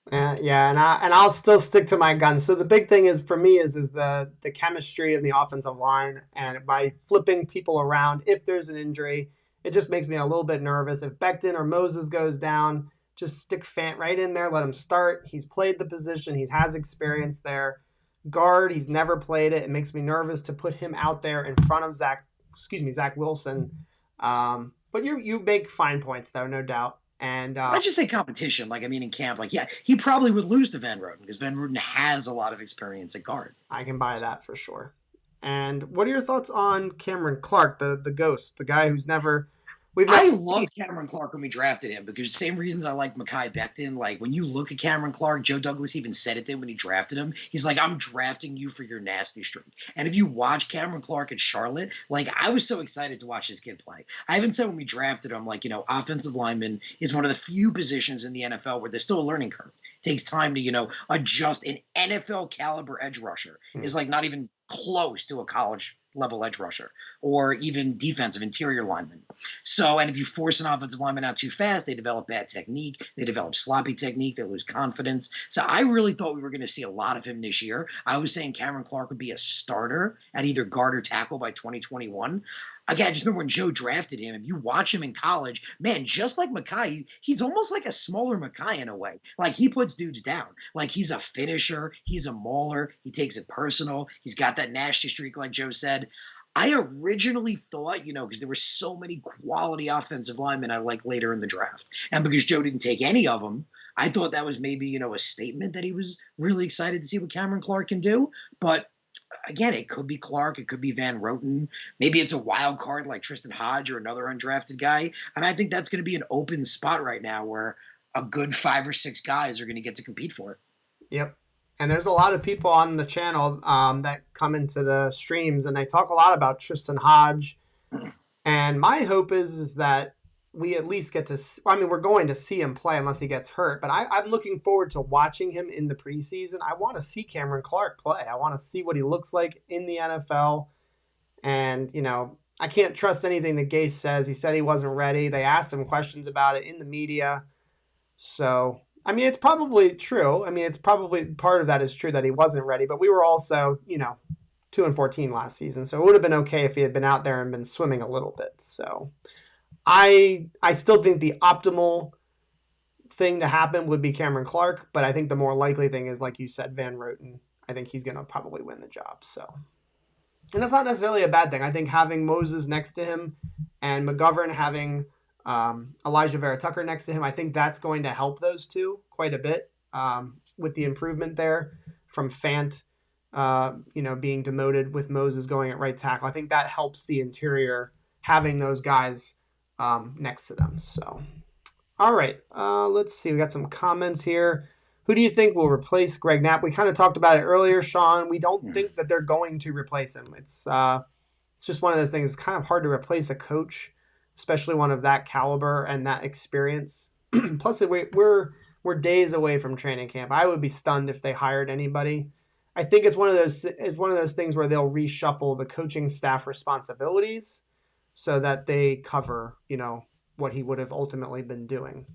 Yeah, and I'll still stick to my guns. So the big thing is for me is the chemistry of the offensive line, and by flipping people around, if there's an injury, it just makes me a little bit nervous. If Becton or Moses goes down, just stick Fant right in there, let him start. He's played the position, he has experience there. Guard, he's never played it. It makes me nervous to put him out there in front of Zach Wilson. But you make fine points though, no doubt. And let's just say competition. Like, I mean, in camp, like, yeah, he probably would lose to Van Roten because Van Roten has a lot of experience at guard. I can buy that for sure. And what are your thoughts on Cameron Clark, the ghost, the guy who's never we've never I seen. loved Cameron Clark when we drafted him because the same reasons I like Mekhi Becton. Like when you look at Cameron Clark, Joe Douglas even said it to him when he drafted him. He's like, I'm drafting you for your nasty streak. And if you watch Cameron Clark at Charlotte, like I was so excited to watch this kid play. I even said when we drafted him, like, offensive lineman is one of the few positions in the NFL where there's still a learning curve. It takes time to, adjust. An NFL caliber edge rusher is like not even close to a college level edge rusher or even defensive interior lineman. So, and if you force an offensive lineman out too fast, they develop bad technique. They develop sloppy technique. They lose confidence. So I really thought we were going to see a lot of him this year. I was saying Cameron Clark would be a starter at either guard or tackle by 2021. Again, I just remember when Joe drafted him, if you watch him in college, man, just like Mekhi, he's almost like a smaller Mekhi in a way. Like he puts dudes down. Like he's a finisher. He's a mauler. He takes it personal. He's got that nasty streak, like Joe said. I originally thought, because there were so many quality offensive linemen I liked later in the draft. And because Joe didn't take any of them, I thought that was maybe, a statement that he was really excited to see what Cameron Clark can do. But again, it could be Clark. It could be Van Roten. Maybe it's a wild card like Tristan Hodge or another undrafted guy. And I think that's going to be an open spot right now where a good 5 or 6 guys are going to get to compete for it. Yep. And there's a lot of people on the channel that come into the streams, and they talk a lot about Tristan Hodge. And my hope is that we at least get to – we're going to see him play unless he gets hurt. But I'm looking forward to watching him in the preseason. I want to see Cameron Clark play. I want to see what he looks like in the NFL. And, I can't trust anything that Gase says. He said he wasn't ready. They asked him questions about it in the media. So – it's probably true. It's probably part of that is true that he wasn't ready, but we were also, 2-14 last season. So it would have been okay if he had been out there and been swimming a little bit. So I still think the optimal thing to happen would be Cameron Clark, but I think the more likely thing is, like you said, Van Roten. I think he's going to probably win the job. So, and that's not necessarily a bad thing. I think having Moses next to him and McGovern having Elijah Vera-Tucker next to him, I think that's going to help those two quite a bit with the improvement there from Fant, being demoted with Moses going at right tackle. I think that helps the interior having those guys next to them. So, all right, let's see. We got some comments here. Who do you think will replace Greg Knapp? We kind of talked about it earlier, Sean. We don't think that they're going to replace him. It's just one of those things. It's kind of hard to replace a coach, especially one of that caliber and that experience. Plus, we're days away from training camp. I would be stunned if they hired anybody. I think it's one of those things where they'll reshuffle the coaching staff responsibilities so that they cover, what he would have ultimately been doing.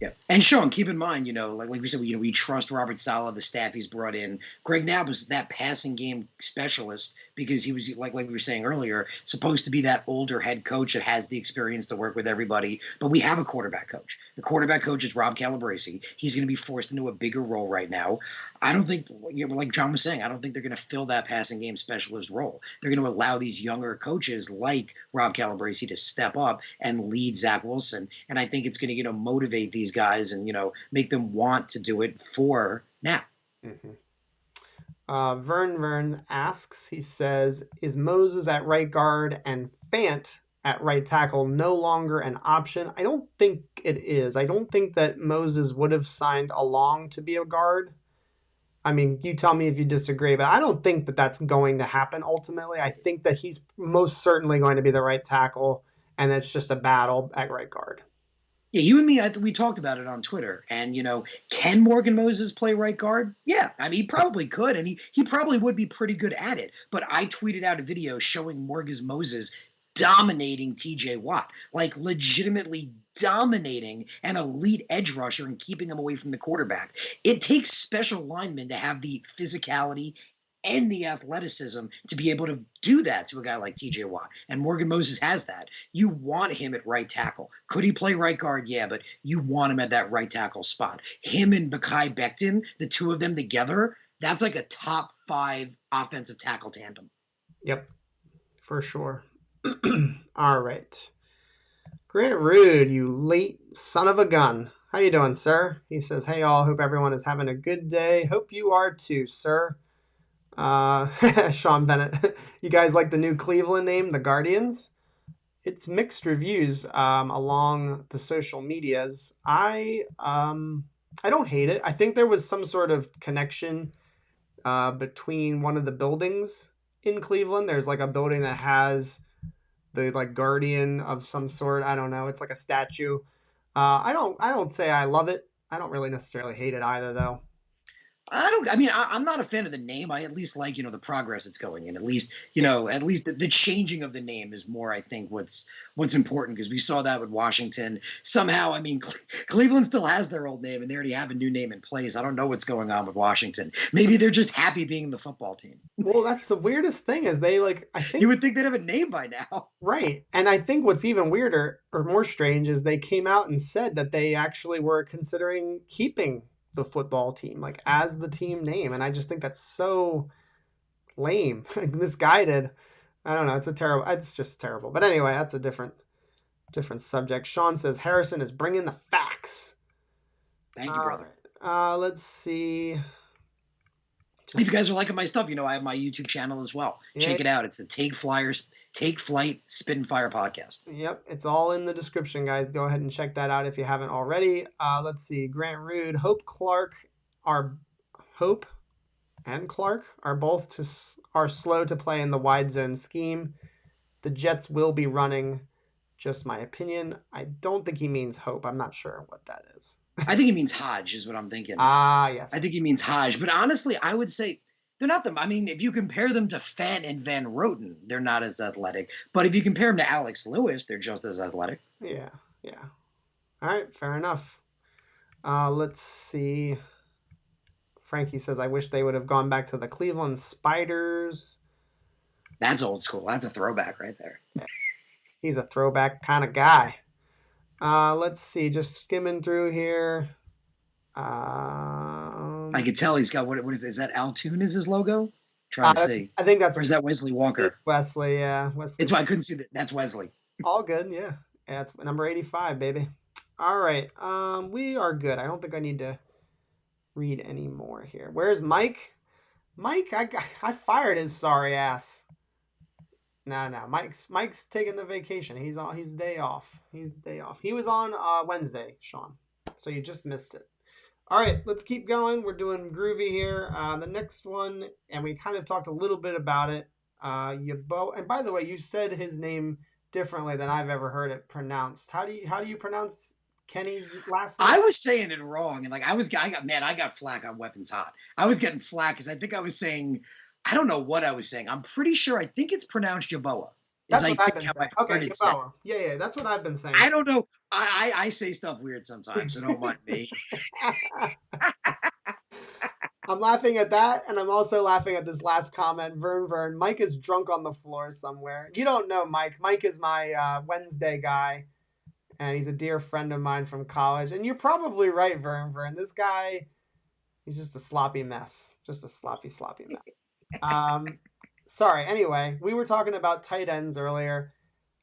Yeah. And Sean, keep in mind, like we said, we trust Robert Saleh, the staff he's brought in. Greg Knapp was that passing game specialist because he was, like we were saying earlier, supposed to be that older head coach that has the experience to work with everybody. But we have a quarterback coach. The quarterback coach is Rob Calabrese. He's going to be forced into a bigger role right now. I don't think, like John was saying, I don't think they're going to fill that passing game specialist role. They're going to allow these younger coaches like Rob Calabrese to step up and lead Zach Wilson. And I think it's going to, motivate these guys and, make them want to do it for Knapp. Mm-hmm. Vern asks, he says, is Moses at right guard and Fant at right tackle no longer an option? I don't think it is. I don't think that Moses would have signed along to be a guard. You tell me if you disagree, but I don't think that that's going to happen ultimately. I think that he's most certainly going to be the right tackle, and it's just a battle at right guard. Yeah, you and me, we talked about it on Twitter. And, can Morgan Moses play right guard? Yeah, he probably could, and he probably would be pretty good at it. But I tweeted out a video showing Morgan Moses dominating TJ Watt, like legitimately dominating an elite edge rusher and keeping him away from the quarterback. It takes special linemen to have the physicality and the athleticism to be able to do that to a guy like TJ Watt. And Morgan Moses has that. You want him at right tackle. Could he play right guard? Yeah, but you want him at that right tackle spot. Him and Mekhi Becton, the two of them together, that's like a top 5 offensive tackle tandem. Yep, for sure. All right. Grant Rude, you late son of a gun. How you doing, sir? He says, hey, all. Hope everyone is having a good day. Hope you are too, sir. Sean Bennett, you guys like the new Cleveland name, the Guardians? it's mixed reviews along the social medias. I don't hate it. I think there was some sort of connection between one of the buildings in Cleveland. There's like a building that has the like guardian of some sort. I don't know. It's like a statue. I don't say I love it. I don't really necessarily hate it either, though. I'm not a fan of the name. I at least like, the progress it's going in. At least, Yeah. at least the changing of the name is more, I think, what's important, because we saw that with Washington. Somehow, I mean, Cleveland still has their old name and they already have a new name in place. I don't know what's going on with Washington. Maybe they're just happy being the football team. Well, that's the weirdest thing is they like I You think would think they'd have a name by now. right. And I think what's even weirder or more strange is they came out and said that they actually were considering keeping the football team like as the team name. And I just think that's so lame, misguided. I don't know. It's just terrible. But anyway, that's a different subject. Sean says Harrison is bringing the facts. Thank you, All brother. right. Let's see. If you guys are liking my stuff, I have my YouTube channel as well. Yeah, Check it out. It's the Take Flight Spit and Fire podcast. yep, it's all in the description, guys. Go ahead and check that out if you haven't already. Let's see. Grant Rude, Hope and Clark are are slow to play in the wide zone scheme. The Jets will be running. Just my opinion. I don't think he means Hope. I'm not sure what that is. I think he means Hodge, is what I'm thinking. Yes. I think he means Hodge. But honestly, I would say they're not them. I mean, if you compare them to Fant and Van Roten, they're not as athletic. But if you compare them to Alex Lewis, they're just as athletic. Yeah. All right, fair enough. Let's see. Frankie says, I wish they would have gone back to the Cleveland Spiders. That's old school. That's a throwback right there. He's a throwback kind of guy. Let's see. Just skimming through here. I could tell he's got what is that? Altoon is his logo? Trying to see. I think that's Or is that Wesley Walker? Wesley. Yeah, Wesley. It's why I couldn't see that. That's Wesley. All good. Yeah, it's number 85, baby. All right. We are good. I don't think I need to read any more here. Where's Mike? Mike, I fired his sorry ass. No. Mike's taking the vacation. He's day off. He was on Wednesday, Sean. So you just missed it. All right, let's keep going. We're doing groovy here. The next one, and we kind of talked a little bit about it. Yeboah. And by the way, you said his name differently than I've ever heard it pronounced. How do you pronounce Kenny's last name? I was saying it wrong, and I got flack on Weapons Hot. I was getting flack because I think I was saying, I don't know what I was saying. I'm pretty sure I think it's pronounced Yeboah. That's what I've been saying. Okay, Yeboah. Yeah, that's what I've been saying. I don't know. I say stuff weird sometimes, so don't mind me. I'm laughing at that, and I'm also laughing at this last comment. Vern. Mike is drunk on the floor somewhere. You don't know Mike. Mike is my Wednesday guy, and he's a dear friend of mine from college. And you're probably right, Vern. This guy, he's just a sloppy mess. Just a sloppy mess. Sorry. Anyway, we were talking about tight ends earlier.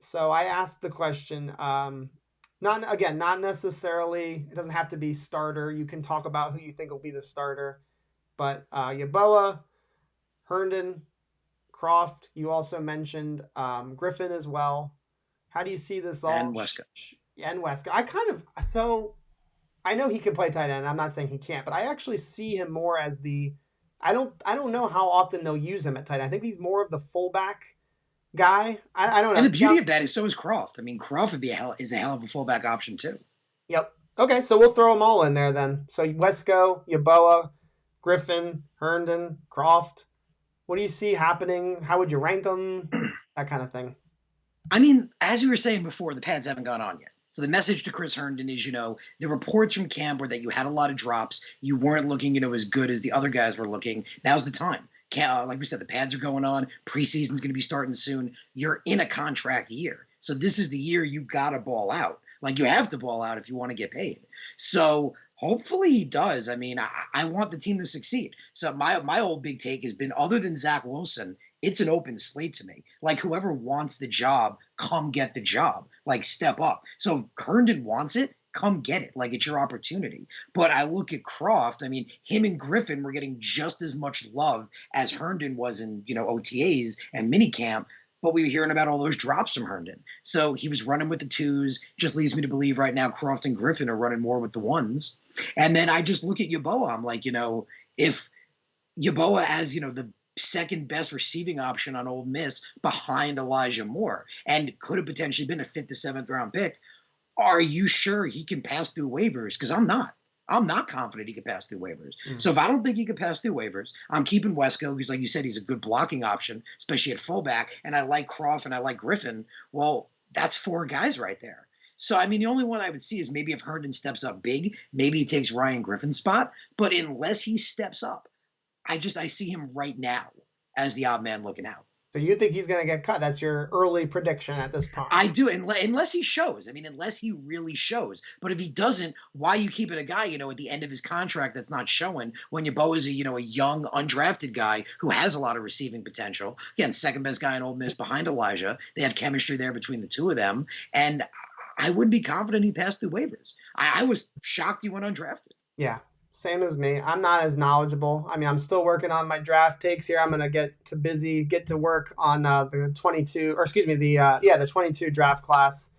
So I asked the question, not necessarily, it doesn't have to be starter. You can talk about who you think will be the starter. But Yeboah, Herndon, Kroft, you also mentioned Griffin as well. How do you see this all? And Wesco. I know he can play tight end. I'm not saying he can't, but I actually see him more as I don't know how often they'll use him at tight end. I think he's more of the fullback guy. I don't know. And the beauty of that is so is Kroft. I mean, Kroft is a hell of a fullback option too. Yep. Okay, so we'll throw them all in there then. So Wesco, Yeboah, Griffin, Herndon, Kroft. What do you see happening? How would you rank them? That kind of thing. I mean, as you were saying before, the pads haven't gone on yet. So the message to Chris Herndon is, the reports from camp were that you had a lot of drops. You weren't looking, as good as the other guys were looking. Now's the time. Like we said, the pads are going on. Preseason's going to be starting soon. You're in a contract year. So this is the year you got to ball out. Like, you have to ball out if you want to get paid. So hopefully he does. I mean, I want the team to succeed. So my old big take has been, other than Zach Wilson, it's an open slate to me. Like, whoever wants the job, come get the job. Like, step up. So if Herndon wants it, come get it. Like, it's your opportunity. But I look at Kroft. I mean, him and Griffin were getting just as much love as Herndon was in, OTAs and minicamp. but we were hearing about all those drops from Herndon. So he was running with the twos. Just leads me to believe right now Kroft and Griffin are running more with the ones. And then I just look at Yeboah. I'm like, if Yeboah as, the second best receiving option on Ole Miss behind Elijah Moore and could have potentially been a 5th to 7th round pick, are you sure he can pass through waivers? Because I'm not. I'm not confident he could pass through waivers. So if I don't think he could pass through waivers, I'm keeping Wesco because, like you said, he's a good blocking option, especially at fullback. And I like Kroft and I like Griffin. Well, that's 4 guys right there. So, I mean, the only one I would see is maybe if Herndon steps up big, maybe he takes Ryan Griffin's spot. But unless he steps up, I see him right now as the odd man looking out. So you think he's going to get cut? That's your early prediction at this point. I do, unless he shows. I mean, unless he really shows. But if he doesn't, why are you keeping a guy, at the end of his contract that's not showing when Yeboah is a young, undrafted guy who has a lot of receiving potential? Again, second best guy in Ole Miss behind Elijah. They have chemistry there between the two of them. And I wouldn't be confident he passed through waivers. I was shocked he went undrafted. Yeah. Same as me. I'm not as knowledgeable. I mean, I'm still working on my draft takes here. I'm going to get to work on the 22 draft class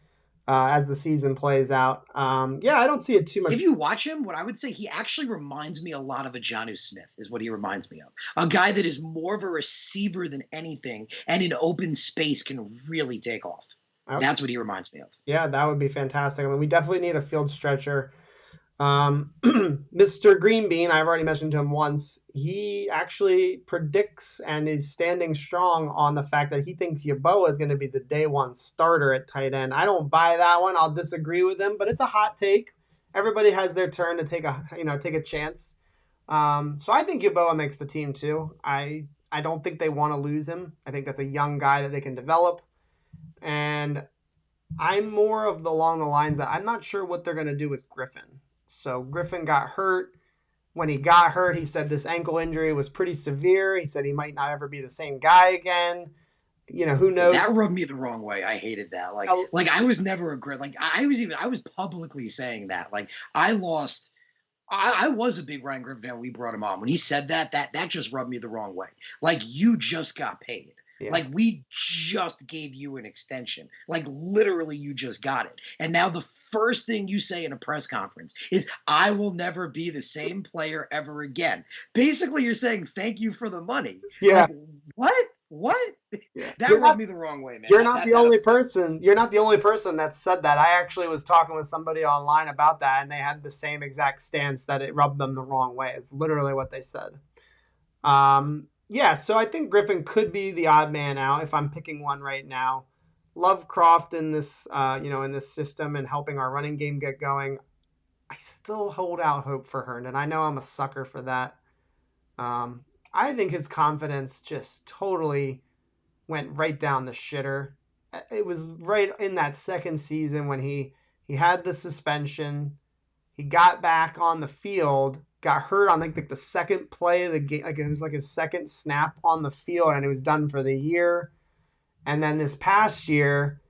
as the season plays out. I don't see it too much. If you watch him, what I would say, he actually reminds me a lot of a Jonnu Smith is what he reminds me of. A guy that is more of a receiver than anything and in open space can really take off. Okay. That's what he reminds me of. Yeah, that would be fantastic. I mean, we definitely need a field stretcher. Mr. Greenbean, I've already mentioned to him once, he actually predicts and is standing strong on the fact that he thinks Yeboah is going to be the day one starter at tight end. I don't buy that one. I'll disagree with him, but it's a hot take. Everybody has their turn to take a chance. So I think Yeboah makes the team too. I don't think they want to lose him. I think that's a young guy that they can develop. And I'm more of along the lines that I'm not sure what they're going to do with Griffin. So Griffin got hurt. When he got hurt, he said this ankle injury was pretty severe. He said he might not ever be the same guy again. Who knows? That rubbed me the wrong way. I hated that. Like I was never a great, I was publicly saying that. Like I was a big Ryan Griffin fan when we brought him on. When he said that just rubbed me the wrong way. Like you just got paid. Yeah. Like we just gave you an extension. Like literally you just got it. And now the first thing you say in a press conference is, I will never be the same player ever again. Basically you're saying thank you for the money. Yeah. Like, what? Yeah. That rubbed me the wrong way, man. You're not the only person. You're not the only person that said that. I actually was talking with somebody online about that, and they had the same exact stance that it rubbed them the wrong way. It's literally what they said. Yeah, so I think Griffin could be the odd man out if I'm picking one right now. Love Kroft in this, in this system and helping our running game get going. I still hold out hope for Herndon. I know I'm a sucker for that. I think his confidence just totally went right down the shitter. It was right in that second season when he had the suspension. He got back on the field. Got hurt on like the second play of the game. Like it was like his second snap on the field, and he was done for the year. And then this past year,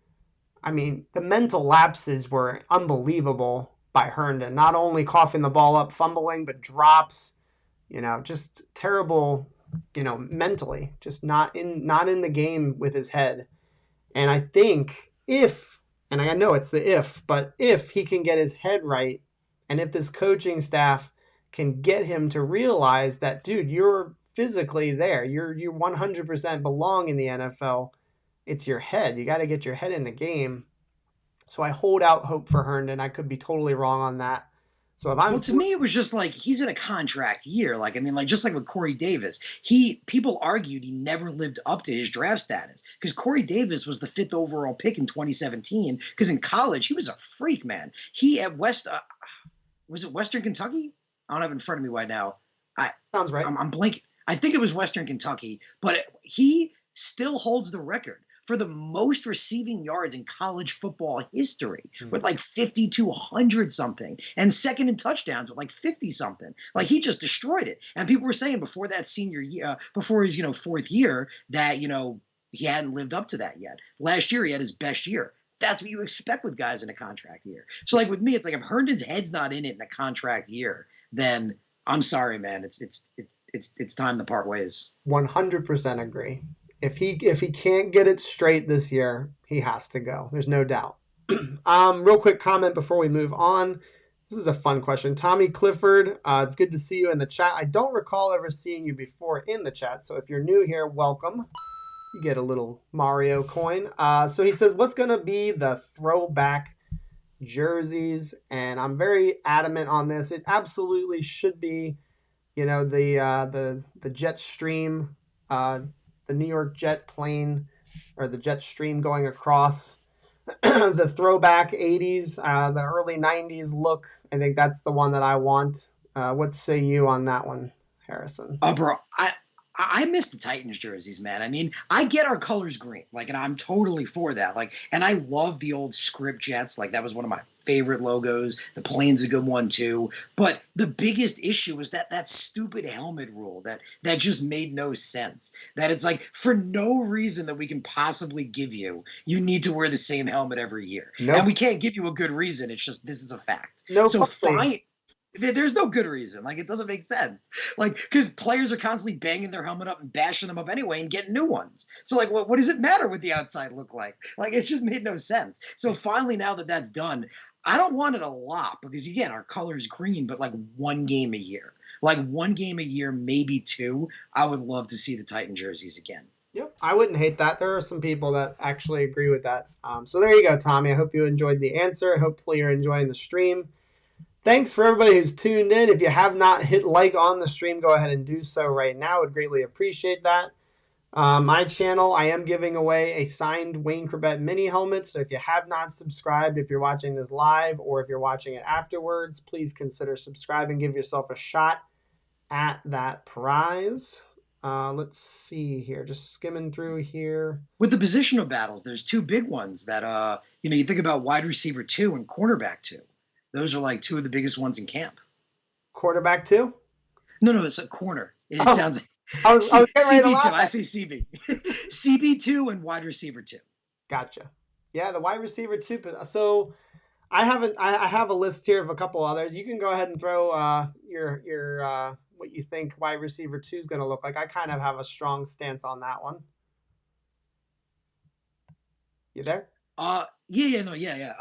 I mean, the mental lapses were unbelievable by Herndon. Not only coughing the ball up, fumbling, but drops. Just terrible. Mentally, just not in the game with his head. And I think and I know it's the but if he can get his head right, and if this coaching staff can get him to realize that, dude, you're physically there. You 100% belong in the NFL. It's your head. You got to get your head in the game. So I hold out hope for Herndon. I could be totally wrong on that. So if to me, it was just like he's in a contract year. Just like with Corey Davis, people argued he never lived up to his draft status because Corey Davis was the 5th overall pick in 2017. Because in college, he was a freak, man. He at was it Western Kentucky? I don't have it in front of me right now. Sounds right. I'm blanking. I think it was Western Kentucky, but he still holds the record for the most receiving yards in college football history with like 5,200 something, and second in touchdowns with like 50 something. Like he just destroyed it. And people were saying before that senior year, before his 4th year, that he hadn't lived up to that yet. Last year he had his best year. That's what you expect with guys in a contract year. So like with me, it's like if Herndon's head's not in it in a contract year, then I'm sorry, man. It's time to part ways. 100% agree. if he can't get it straight this year, he has to go. There's no doubt. Real quick comment before we move on. This is a fun question. Tommy Clifford, it's good to see you in the chat. I don't recall ever seeing you before in the chat, so if you're new here, welcome. You get a little Mario coin. So he says, what's going to be the throwback jerseys? And I'm very adamant on this. It absolutely should be, the jet stream, the New York jet plane, or the jet stream going across. The throwback 80s, the early 90s look. I think that's the one that I want. What say you on that one, Harrison? Bro, I miss the Titans jerseys, man. I mean, I get our colors green, and I'm totally for that. And I love the old script jets. That was one of my favorite logos. The plane's a good one too. But the biggest issue was that stupid helmet rule that just made no sense. That it's for no reason that we can possibly give you, you need to wear the same helmet every year. Nope. And we can't give you a good reason. It's just, this is a fact. No, so fine. There's no good reason. It doesn't make sense. Because players are constantly banging their helmet up and bashing them up anyway and getting new ones. So, what does it matter what the outside look like? It just made no sense. So finally, now that that's done, I don't want it a lot because, again, our color is green, but one game a year. One game a year, maybe two. I would love to see the Titan jerseys again. Yep, I wouldn't hate that. There are some people that actually agree with that. So there you go, Tommy. I hope you enjoyed the answer. Hopefully you're enjoying the stream. Thanks for everybody who's tuned in. If you have not hit like on the stream, go ahead and do so right now. Would greatly appreciate that. My channel, I am giving away a signed Wayne Chrebet mini helmet. So if you have not subscribed, if you're watching this live or if you're watching it afterwards, please consider subscribing. Give yourself a shot at that prize. Let's see here. Just skimming through here. With the positional battles, there's two big ones that, you think about wide receiver 2 and cornerback 2. Those are two of the biggest ones in camp. Quarterback 2? No, it's a corner. It sounds like I was CB2. I say CB. CB2 and wide receiver 2. Gotcha. Yeah, the wide receiver 2. So I have a list here of a couple others. You can go ahead and throw your what you think wide receiver 2 is going to look like. I kind of have a strong stance on that one. You there? Yeah.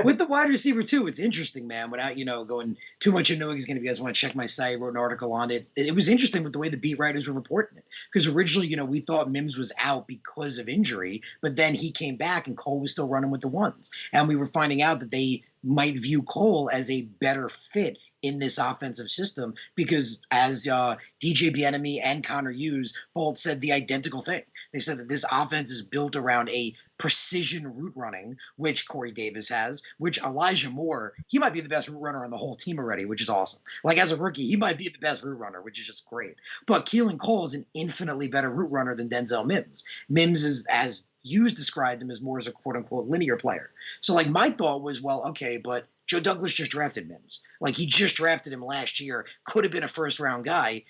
With the wide receiver too, it's interesting, man. Without going too much into it, because if you guys want to check my site, I wrote an article on it. It was interesting with the way the beat writers were reporting it, because originally, we thought Mims was out because of injury, but then he came back and Cole was still running with the ones, and we were finding out that they might view Cole as a better fit in this offensive system, because as DJ Bieniemy and Connor Hughes both said the identical thing. They said that this offense is built around a precision route running, which Corey Davis has, which Elijah Moore, he might be the best route runner on the whole team already, which is awesome. As a rookie, he might be the best route runner, which is just great. But Keelan Cole is an infinitely better route runner than Denzel Mims. Mims is, as Hughes described him, as more as a quote-unquote linear player. So, my thought was, well, okay, but Joe Douglas just drafted Mims. He just drafted him last year, could have been a first-round guy.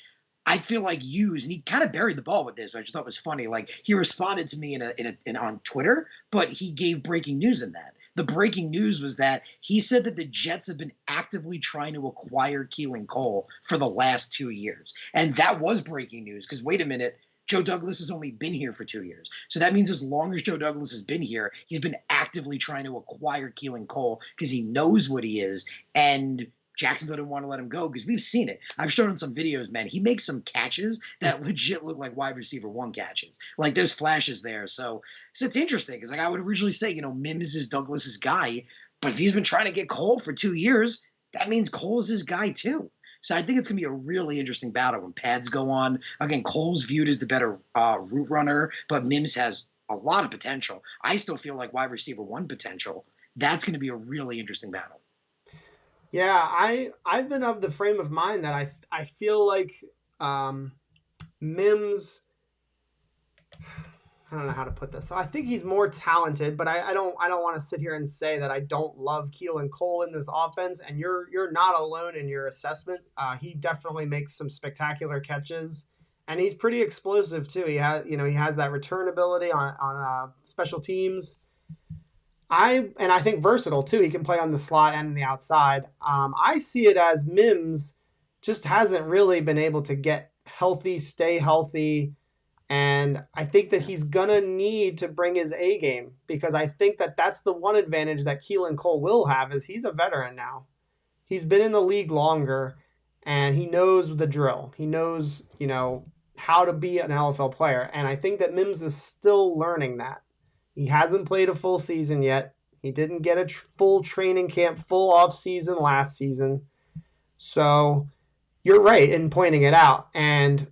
I feel like Hughes, and he kind of buried the ball with this, but I just thought it was funny. He responded to me on Twitter, but he gave breaking news in that. The breaking news was that he said that the Jets have been actively trying to acquire Keelan Cole for the last 2 years. And that was breaking news, because wait a minute, Joe Douglas has only been here for 2 years. So that means as long as Joe Douglas has been here, he's been actively trying to acquire Keelan Cole because he knows what he is. And Jacksonville didn't want to let him go because we've seen it. I've shown him some videos, man. He makes some catches that legit look like wide receiver 1 catches. There's flashes there. So it's interesting because I would originally say, Mims is Douglas's guy. But if he's been trying to get Cole for 2 years, that means Cole's his guy too. So I think it's going to be a really interesting battle when pads go on. Again, Cole's viewed as the better route runner, but Mims has a lot of potential. I still feel like wide receiver 1 potential. That's going to be a really interesting battle. Yeah, I've been of the frame of mind that I feel like Mims, I don't know how to put this. So I think he's more talented, but I don't want to sit here and say that I don't love Keelan Cole in this offense. And you're not alone in your assessment. He definitely makes some spectacular catches, and he's pretty explosive too. He has that return ability on special teams. I think versatile too. He can play on the slot and the outside. I see it as Mims just hasn't really been able to get healthy, stay healthy, And I think that he's going to need to bring his A game, because I think that that's the one advantage that Keelan Cole will have is he's a veteran now. He's been in the league longer and he knows the drill. He knows, how to be an LFL player. And I think that Mims is still learning that. He hasn't played a full season yet. He didn't get a full training camp, full off season last season. So you're right in pointing it out. And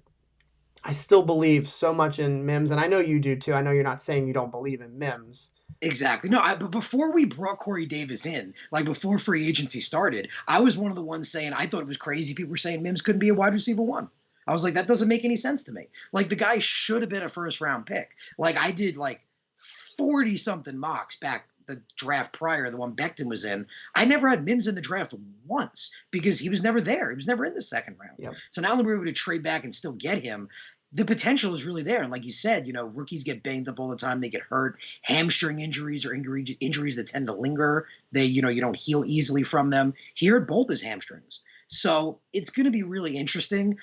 I still believe so much in Mims, and I know you do too. I know you're not saying you don't believe in Mims. Exactly. No, but before we brought Corey Davis in, like before free agency started, I was one of the ones saying I thought it was crazy. People were saying Mims couldn't be a wide receiver one. I was like, that doesn't make any sense to me. Like the guy should have been a first round pick. Like I did like 40 something mocks back the draft prior, the one Becton was in. I never had Mims in the draft once because he was never there. He was never in the second round. Yep. So now that we're able to trade back and still get him, the potential is really there. And like you said, rookies get banged up all the time. They get hurt. Hamstring injuries or injuries that tend to linger. They, you don't heal easily from them. He hurt both his hamstrings. So it's going to be really interesting.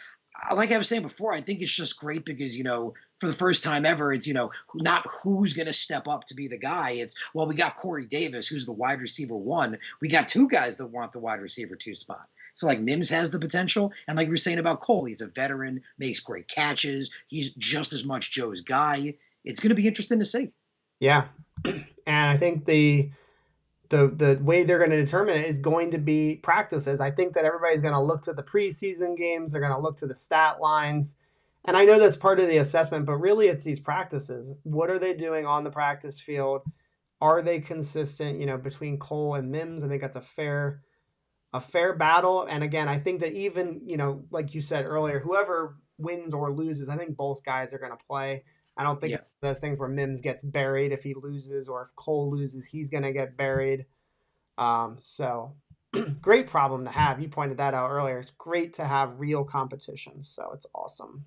Like I was saying before, I think it's just great because, for the first time ever, it's, not who's going to step up to be the guy. It's, well, we got Corey Davis, who's the wide receiver one. We got two guys that want the wide receiver two spot. So like Mims has the potential. And like we were saying about Cole, he's a veteran, makes great catches. He's just as much Joe's guy. It's going to be interesting to see. Yeah. And I think the way they're going to determine it is going to be practices. I think that everybody's going to look to the preseason games. They're going to look to the stat lines. And I know that's part of the assessment, but really it's these practices. What are they doing on the practice field? Are they consistent, between Cole and Mims? I think that's a fair battle. And again, I think that even, like you said earlier, whoever wins or loses, I think both guys are going to play. I don't think those things where Mims gets buried if he loses, or if Cole loses, he's going to get buried. So great problem to have. You pointed that out earlier. It's great to have real competition. So it's awesome.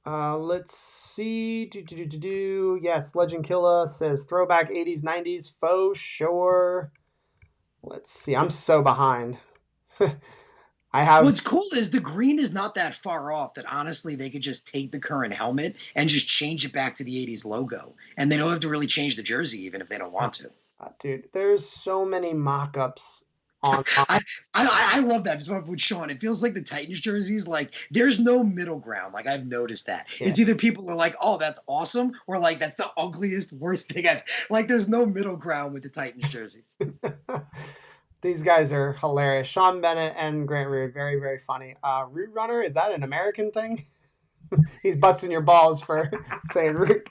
Let's see. Yes, Legend Killa says throwback 80s, 90s, faux sure. Let's see. I'm so behind. What's cool is the green is not that far off that honestly they could just take the current helmet and just change it back to the 80s logo. And they don't have to really change the jersey even if they don't want to. Dude, there's so many mock-ups on. I love that. Just with Sean, it feels like the Titans jerseys, like there's no middle ground. Like I've noticed that. Yeah. It's either people are like, oh, that's awesome, or like that's the ugliest, worst thing I've like there's no middle ground with the Titans jerseys. These guys are hilarious. Sean Bennett and Grant Root, very, very funny. Root Runner, is that an American thing? He's busting your balls for saying Root.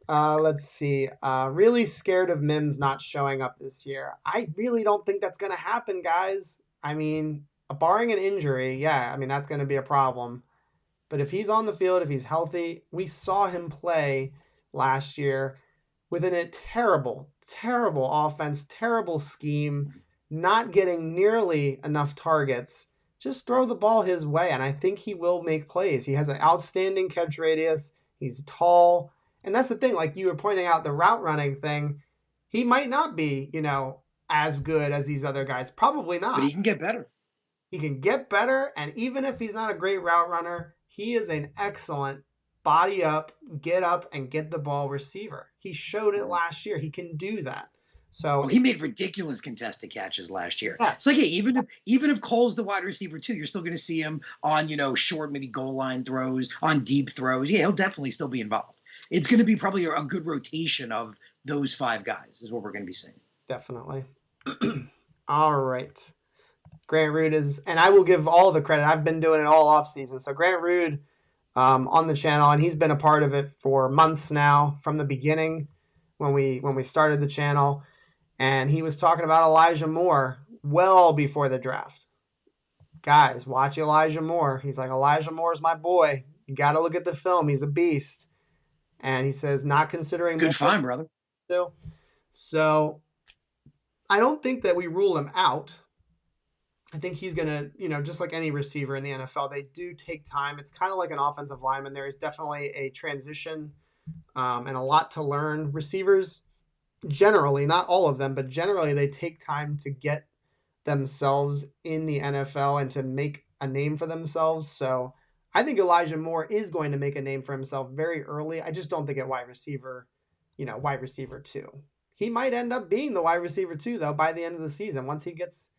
Let's see. Really scared of Mims not showing up this year. I really don't think that's going to happen, guys. I mean, barring an injury, that's going to be a problem. But if he's on the field, if he's healthy, we saw him play last year within a terrible offense, terrible scheme, not getting nearly enough targets. Just throw the ball his way, and I think he will make plays. He has an outstanding catch radius. He's tall. And that's the thing, like you were pointing out, the route running thing, he might not be, as good as these other guys. Probably not. But he can get better. He can get better, and even if he's not a great route runner, he is an excellent body up, get the ball receiver. He showed it last year. He can do that. So he made ridiculous contested catches last year. Yeah. So even if Cole's the wide receiver too, you're still going to see him on, short, maybe goal line throws, on deep throws. Yeah, he'll definitely still be involved. It's going to be probably a good rotation of those five guys is what we're going to be seeing. Definitely. All right. Grant Root is, and I will give all the credit. I've been doing it all off season. So Grant Root on the channel, and he's been a part of it for months now from the beginning when we started the channel. And he was talking about Elijah Moore well before the draft. Guys, watch Elijah Moore. He's like, Elijah Moore's my boy. You got to look at the film. He's a beast. And he says, not considering... Good find, brother. So I don't think that we rule him out. I think he's going to, just like any receiver in the NFL, they do take time. It's kind of like an offensive lineman. There is definitely a transition and a lot to learn. Receivers, generally, not all of them, but generally they take time to get themselves in the NFL and to make a name for themselves. So I think Elijah Moore is going to make a name for himself very early. I just don't think at wide receiver, wide receiver 2. He might end up being the wide receiver 2 though by the end of the season. Once he gets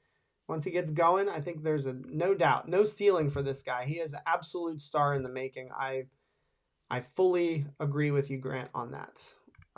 going, I think there's no doubt, no ceiling for this guy. He is an absolute star in the making. I fully agree with you, Grant, on that.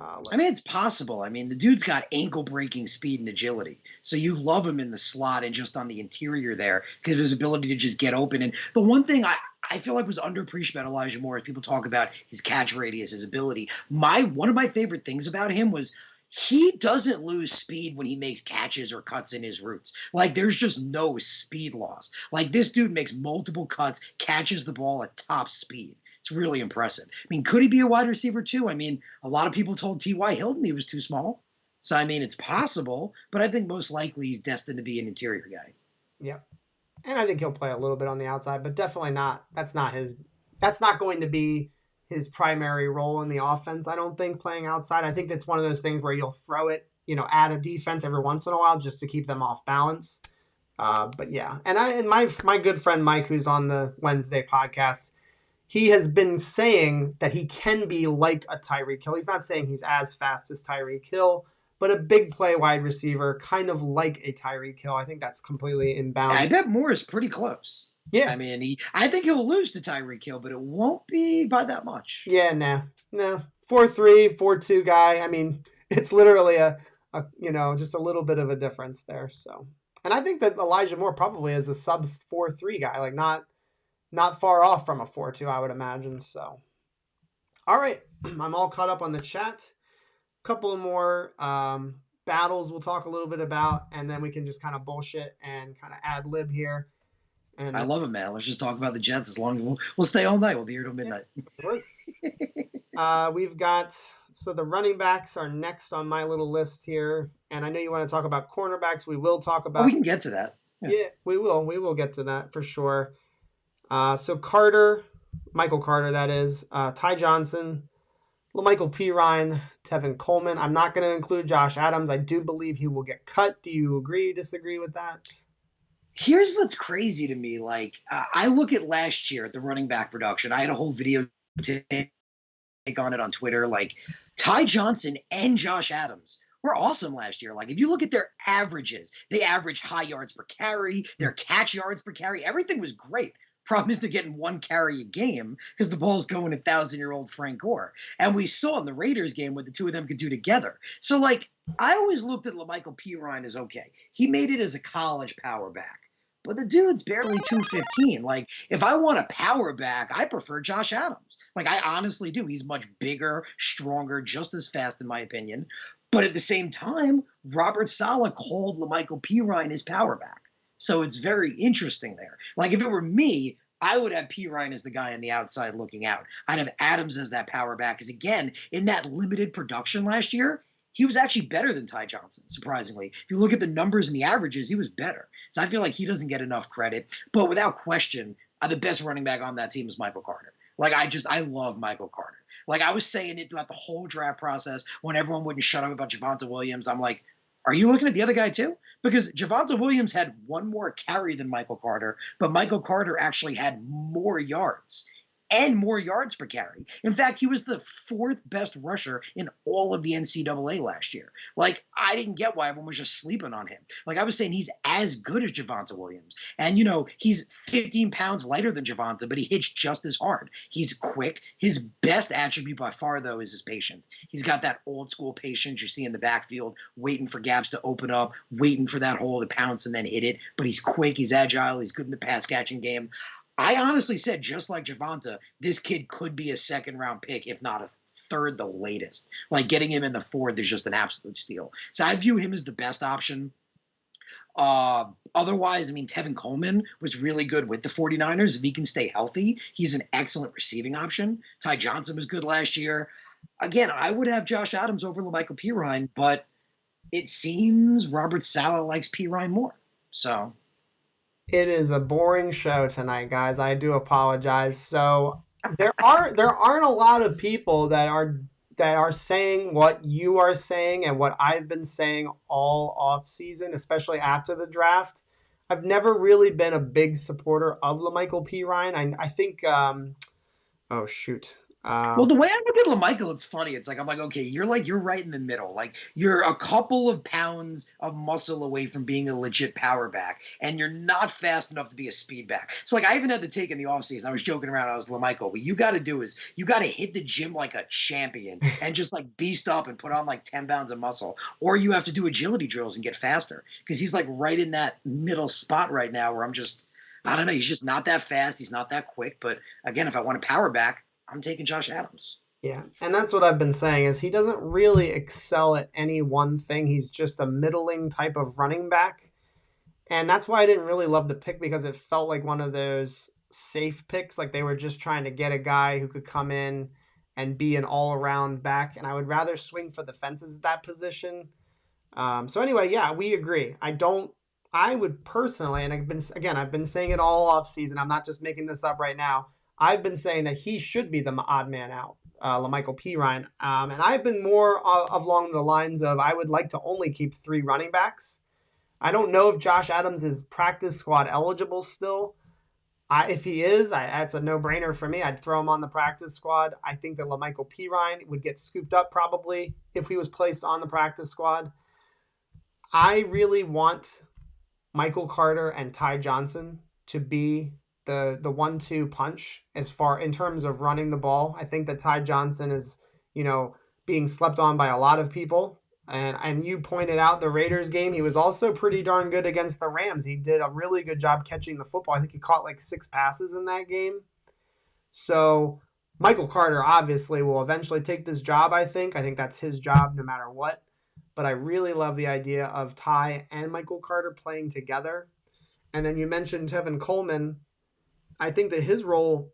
I mean, it's possible. I mean, the dude's got ankle-breaking speed and agility. So you love him in the slot and just on the interior there because of his ability to just get open. And the one thing I feel like was underappreciated about Elijah Moore as people talk about his catch radius, his ability. One of my favorite things about him was he doesn't lose speed when he makes catches or cuts in his routes. Like, there's just no speed loss. Like, this dude makes multiple cuts, catches the ball at top speed. It's really impressive. I mean, could he be a wide receiver too? I mean, a lot of people told T.Y. Hilton he was too small. So, I mean, it's possible, but I think most likely he's destined to be an interior guy. Yep. And I think he'll play a little bit on the outside, but definitely not. That's not going to be his primary role in the offense, I don't think, playing outside. I think that's one of those things where you'll throw it, at a defense every once in a while just to keep them off balance. But yeah. And my good friend Mike, who's on the Wednesday podcast, he has been saying that he can be like a Tyreek Hill. He's not saying he's as fast as Tyreek Hill, but a big play wide receiver, kind of like a Tyreek Hill. I think that's completely inbound. I bet Moore is pretty close. Yeah. I mean, I think he'll lose to Tyreek Hill, but it won't be by that much. Yeah, no. 4.3, 4.2 guy. I mean, it's literally a just a little bit of a difference there. So, and I think that Elijah Moore probably is a sub 4.3 guy, like not far off from a 4.2, I would imagine. So, all right, I'm all caught up on the chat. A couple of more battles we'll talk a little bit about, and then we can just kind of bullshit and kind of ad lib here. And I love it, man. Let's just talk about the Jets as long as we'll stay all night. We'll be here till midnight. We've got, so the running backs are next on my little list here. And I know you want to talk about cornerbacks. We will talk about. We can get to that. Yeah, we will. We will get to that for sure. So Michael Carter, that is, Ty Johnson, Michael Perine, Tevin Coleman. I'm not going to include Josh Adams. I do believe he will get cut. Do you agree, disagree with that? Here's what's crazy to me. Like, I look at last year at the running back production. I had a whole video take on it on Twitter. Like, Ty Johnson and Josh Adams were awesome last year. Like, if you look at their averages, they average high yards per carry, their catch yards per carry. Everything was great. Problem is they're getting one carry a game because the ball's going to 1,000-year-old Frank Gore. And we saw in the Raiders game what the two of them could do together. So, like, I always looked at Michael Perine as okay. He made it as a college power back. But the dude's barely 215. Like, if I want a power back, I prefer Josh Adams. Like, I honestly do. He's much bigger, stronger, just as fast, in my opinion. But at the same time, Robert Saleh called Michael Perine his power back. So it's very interesting there. Like, if it were me, I would have Perine as the guy on the outside looking out. I'd have Adams as that power back. Because, again, in that limited production last year, he was actually better than Ty Johnson, surprisingly. If you look at the numbers and the averages, he was better. So I feel like he doesn't get enough credit. But without question, the best running back on that team is Michael Carter. Like, I love Michael Carter. Like, I was saying it throughout the whole draft process when everyone wouldn't shut up about Javonte Williams. I'm like, are you looking at the other guy too? Because Javonte Williams had one more carry than Michael Carter, but Michael Carter actually had more yards and more yards per carry. In fact, he was the 4th best rusher in all of the NCAA last year. Like, I didn't get why everyone was just sleeping on him. Like, I was saying he's as good as Javonte Williams. And, he's 15 pounds lighter than Javonte, but he hits just as hard. He's quick. His best attribute by far, though, is his patience. He's got that old school patience you see in the backfield, waiting for gaps to open up, waiting for that hole to pounce and then hit it. But he's quick. He's agile. He's good in the pass catching game. I honestly said, just like Javonte, this kid could be a 2nd-round pick, if not a 3rd, the latest. Like, getting him in the 4th is just an absolute steal. So I view him as the best option. Otherwise, I mean, Tevin Coleman was really good with the 49ers. If he can stay healthy, he's an excellent receiving option. Ty Johnson was good last year. Again, I would have Josh Adams over Michael Perine, but it seems Robert Saleh likes Perine more. So it is a boring show tonight, guys. I do apologize. So there aren't a lot of people that are saying what you are saying and what I've been saying all off season, especially after the draft. I've never really been a big supporter of LaMichael Perine. I think oh shoot. Well, the way I look at LaMichael, it's funny. It's like I'm like, okay, you're right in the middle. Like you're a couple of pounds of muscle away from being a legit power back, and you're not fast enough to be a speed back. So like I even had to take in the offseason. I was joking around. I was LaMichael. What you got to do is you got to hit the gym like a champion and just like beast up and put on like 10 pounds of muscle, or you have to do agility drills and get faster because he's like right in that middle spot right now where I don't know. He's just not that fast. He's not that quick. But again, if I want a power back, I'm taking Josh Adams. Yeah, and that's what I've been saying is he doesn't really excel at any one thing. He's just a middling type of running back. And that's why I didn't really love the pick because it felt like one of those safe picks. Like they were just trying to get a guy who could come in and be an all-around back. And I would rather swing for the fences at that position. So anyway, yeah, we agree. I would personally, and I've been saying it all off season. I'm not just making this up right now. I've been saying that he should be the odd man out, LaMichael Perine. And I've been more along the lines of I would like to only keep 3 running backs. I don't know if Josh Adams is practice squad eligible still. If he is, that's a no-brainer for me. I'd throw him on the practice squad. I think that LaMichael Perine would get scooped up probably if he was placed on the practice squad. I really want Michael Carter and Ty Johnson to be the 1-2 punch as far in terms of running the ball. I think that Ty Johnson is, being slept on by a lot of people. And you pointed out the Raiders game. He was also pretty darn good against the Rams. He did a really good job catching the football. I think he caught like 6 passes in that game. So Michael Carter obviously will eventually take this job, I think. I think that's his job no matter what. But I really love the idea of Ty and Michael Carter playing together. And then you mentioned Tevin Coleman. I think that his role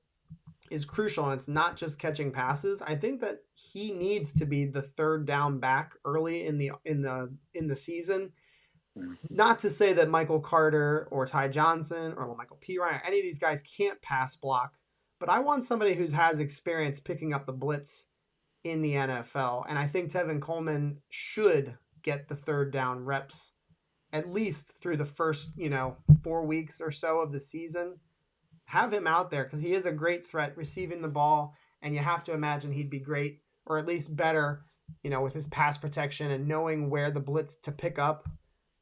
is crucial, and it's not just catching passes. I think that he needs to be the third down back early in the season. Not to say that Michael Carter or Ty Johnson or Michael Perine or any of these guys can't pass block, but I want somebody who has experience picking up the blitz in the NFL. And I think Tevin Coleman should get the third down reps at least through the first, 4 weeks or so of the season. Have him out there because he is a great threat receiving the ball, and you have to imagine he'd be great or at least better, with his pass protection and knowing where the blitz to pick up.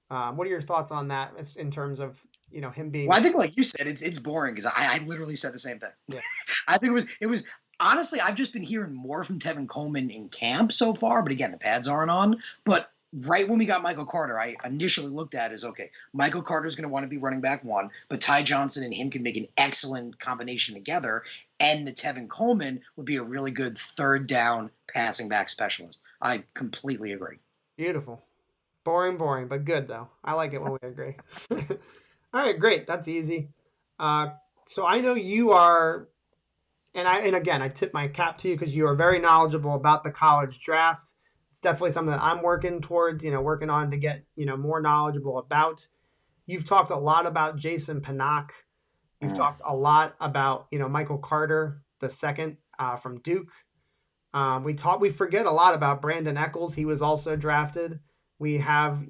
What are your thoughts on that in terms of, him being? Well, I think like you said, it's boring because I literally said the same thing. Yeah. I think it was honestly, I've just been hearing more from Tevin Coleman in camp so far, but again, the pads aren't on. But right when we got Michael Carter, I initially looked at it as, okay, Michael Carter's going to want to be running back 1, but Ty Johnson and him can make an excellent combination together, and the Tevin Coleman would be a really good third down passing back specialist. I completely agree. Beautiful. Boring, but good, though. I like it when we agree. All right, great. That's easy. So I know you are, and again, I tip my cap to you because you are very knowledgeable about the college draft. It's definitely something that I'm working towards, working on to get, more knowledgeable about. You've talked a lot about Jason Pinnock. You've talked a lot about, Michael Carter, the second from Duke. We forget a lot about Brandon Eccles. He was also drafted. We have,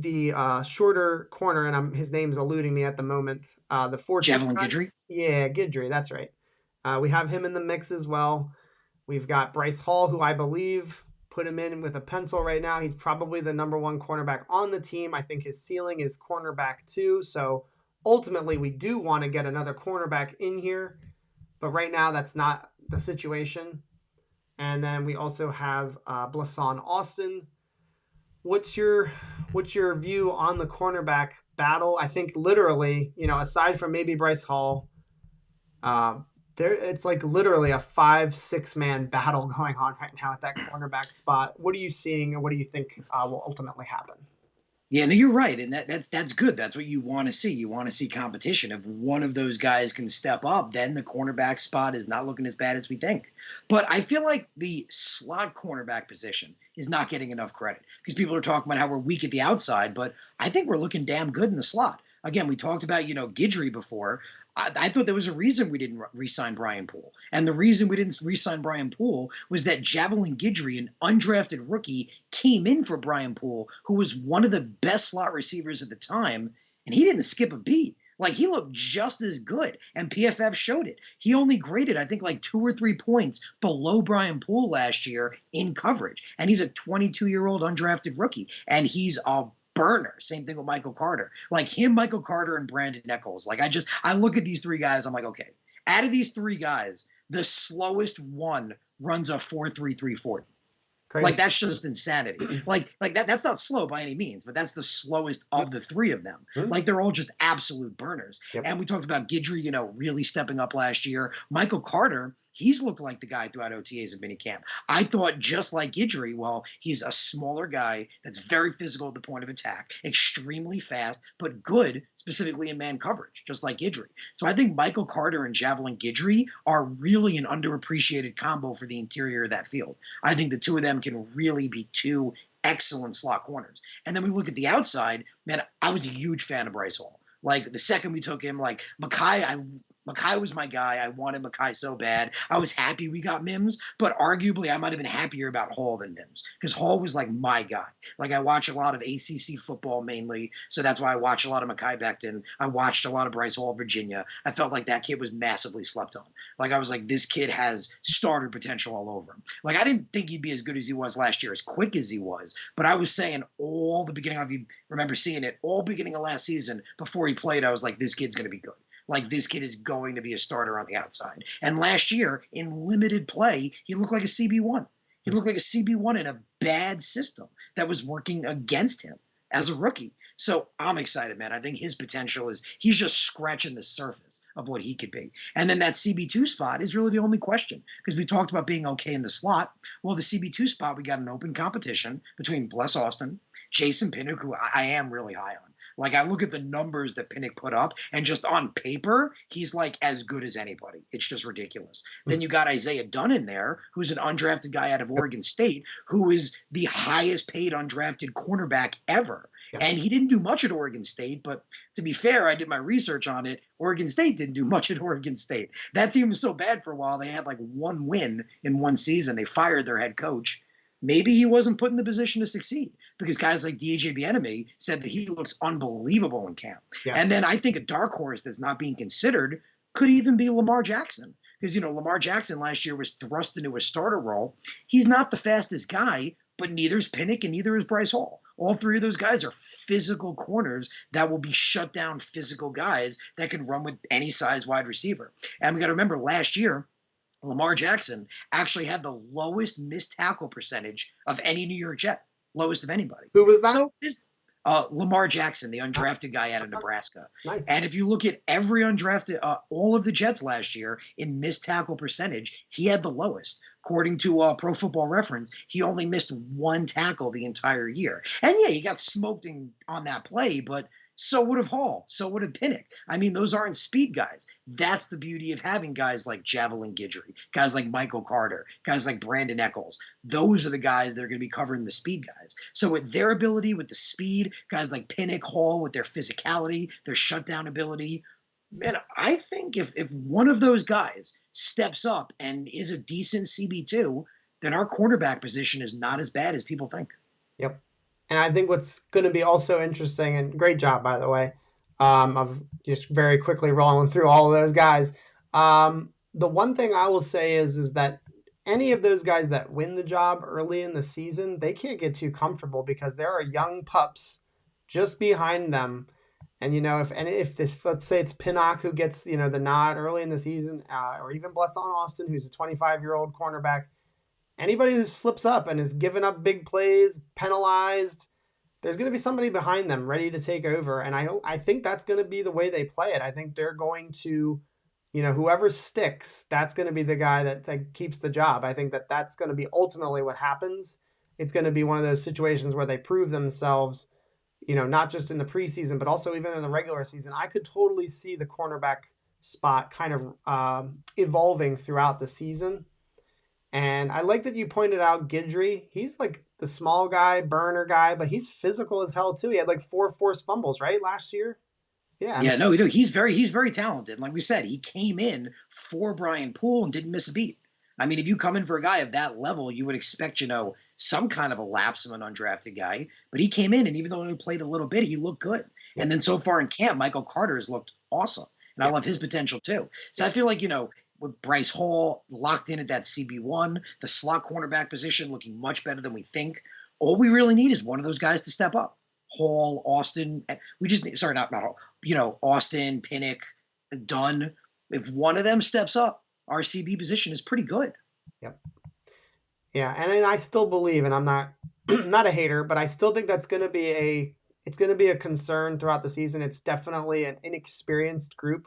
the shorter corner, and his name's eluding me at the moment. The 14th Javelin Guidry? Yeah, Guidry, that's right. We have him in the mix as well. We've got Bryce Hall, who I believe put him in with a pencil right now. He's probably the number 1 cornerback on the team. I think his ceiling is cornerback 2. So ultimately, we do want to get another cornerback in here. But right now, that's not the situation. And then we also have Blasson Austin. What's your view on the cornerback battle? I think literally, aside from maybe Bryce Hall, it's like literally a 5-6 man battle going on right now at that cornerback spot. What are you seeing, and what do you think will ultimately happen? Yeah, no, you're right, and that's good. That's what you want to see. You want to see competition. If one of those guys can step up, then the cornerback spot is not looking as bad as we think. But I feel like the slot cornerback position is not getting enough credit because people are talking about how we're weak at the outside, but I think we're looking damn good in the slot. Again, we talked about, Guidry before. I thought there was a reason we didn't re-sign Brian Poole. And the reason we didn't re-sign Brian Poole was that Javelin Guidry, an undrafted rookie, came in for Brian Poole, who was one of the best slot receivers at the time, and he didn't skip a beat. Like, he looked just as good, and PFF showed it. He only graded, I think, like 2 or 3 points below Brian Poole last year in coverage. And he's a 22-year-old undrafted rookie, and he's a burner. Same thing with Michael Carter. Like him, Michael Carter, and Brandon Nichols. Like, I look at these three guys, I'm like, okay, out of these three guys, the slowest one runs a 4.3340. Crazy. Like, that's just insanity. Like that's not slow by any means, but that's the slowest of the three of them. Like, they're all just absolute burners. Yep. And we talked about Guidry, really stepping up last year. Michael Carter, he's looked like the guy throughout OTAs and minicamp. I thought, just like Guidry, well, he's a smaller guy that's very physical at the point of attack, extremely fast, but good specifically in man coverage, just like Guidry. So I think Michael Carter and Javelin Guidry are really an underappreciated combo for the interior of that field. I think the two of them can really be two excellent slot corners. And then we look at the outside, man, I was a huge fan of Bryce Hall. Like, the second we took him, like, Mackay was my guy. I wanted Mackay so bad. I was happy we got Mims, but arguably I might have been happier about Hall than Mims, because Hall was like my guy. Like, I watch a lot of ACC football mainly, so that's why I watch a lot of Mackay Becton. I watched a lot of Bryce Hall, Virginia. I felt like that kid was massively slept on. Like, I was like, this kid has starter potential all over him. Like, I didn't think he'd be as good as he was last year, as quick as he was, but I was saying all the beginning of, you remember seeing it, all beginning of last season before he played, I was like, this kid's going to be good. Like, this kid is going to be a starter on the outside. And last year, in limited play, he looked like a CB1. He looked like a CB1 in a bad system that was working against him as a rookie. So I'm excited, man. I think his potential he's just scratching the surface of what he could be. And then that CB2 spot is really the only question, because we talked about being okay in the slot. Well, the CB2 spot, we got an open competition between Bless Austin, Jason Pinnock, who I am really high on. Like, I look at the numbers that Pinnock put up, and just on paper, he's like as good as anybody. It's just ridiculous. Then you got Isaiah Dunn in there, who's an undrafted guy out of Oregon State, who is the highest paid undrafted cornerback ever. Yes. And he didn't do much at Oregon State, but to be fair, I did my research on it. Oregon State didn't do much at Oregon State. That team was so bad for a while, they had like one win in one season. They fired their head coach. Maybe he wasn't put in the position to succeed, because guys like D.J. Bieniemy said that he looks unbelievable in camp. Yeah. And then I think a dark horse that's not being considered could even be Lamar Jackson, because, Lamar Jackson last year was thrust into a starter role. He's not the fastest guy, but neither is Pinnock and neither is Bryce Hall. All three of those guys are physical corners that will be shut down physical guys that can run with any size wide receiver. And we got to remember, last year, Lamar Jackson actually had the lowest missed tackle percentage of any New York Jet, lowest of anybody. Who was that? So Lamar Jackson, the undrafted guy out of Nebraska. Nice. And if you look at every undrafted, all of the Jets last year in missed tackle percentage, he had the lowest. According to Pro Football Reference, he only missed one tackle the entire year. And yeah, he got smoked on that play, but so would have Hall. So would have Pinnock. I mean, those aren't speed guys. That's the beauty of having guys like Javelin Guidry, guys like Michael Carter, guys like Brandon Echols. Those are the guys that are going to be covering the speed guys. So with their ability, with the speed, guys like Pinnock, Hall, with their physicality, their shutdown ability, man, I think if one of those guys steps up and is a decent CB2, then our cornerback position is not as bad as people think. Yep. And I think what's going to be also interesting, and great job, by the way, of just very quickly rolling through all of those guys. The one thing I will say is that any of those guys that win the job early in the season, they can't get too comfortable, because there are young pups just behind them. And, if this, let's say it's Pinnock who gets, the nod early in the season, or even Blesson Austin, who's a 25-year-old cornerback, anybody who slips up and is giving up big plays, penalized, there's going to be somebody behind them ready to take over. And I think that's going to be the way they play it. I think they're going to, whoever sticks, that's going to be the guy that keeps the job. I think that's going to be ultimately what happens. It's going to be one of those situations where they prove themselves, not just in the preseason, but also even in the regular season. I could totally see the cornerback spot kind of evolving throughout the season. And I like that you pointed out Guidry. He's like the small guy, burner guy, but he's physical as hell too. He had like 4 forced fumbles, right, last year? Yeah, I mean, Yeah, no, he's very talented. Like we said, he came in for Brian Poole and didn't miss a beat. I mean, if you come in for a guy of that level, you would expect, some kind of a lapse of an undrafted guy. But he came in, and even though he played a little bit, he looked good. yeah, And then so far in camp, Michael Carter has looked awesome, and I yeah, love his potential too. So yeah. I feel like, with Bryce Hall locked in at that CB1, the slot cornerback position looking much better than we think. All we really need is one of those guys to step up. Hall, Austin. We just need, sorry, not Hall, Austin, Pinnock, Dunn. If one of them steps up, our CB position is pretty good. Yep. Yeah, and then I still believe, and I'm not not a hater, but I still think that's going to be a concern throughout the season. It's definitely an inexperienced group,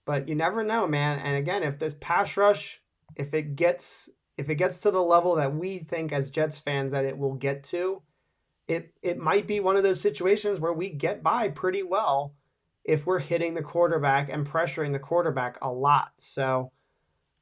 but you never know, man. And again, if this pass rush, if it gets if it gets to the level that we think as Jets fans that it will get to, it might be one of those situations where we get by pretty well if we're hitting the quarterback and pressuring the quarterback a lot. So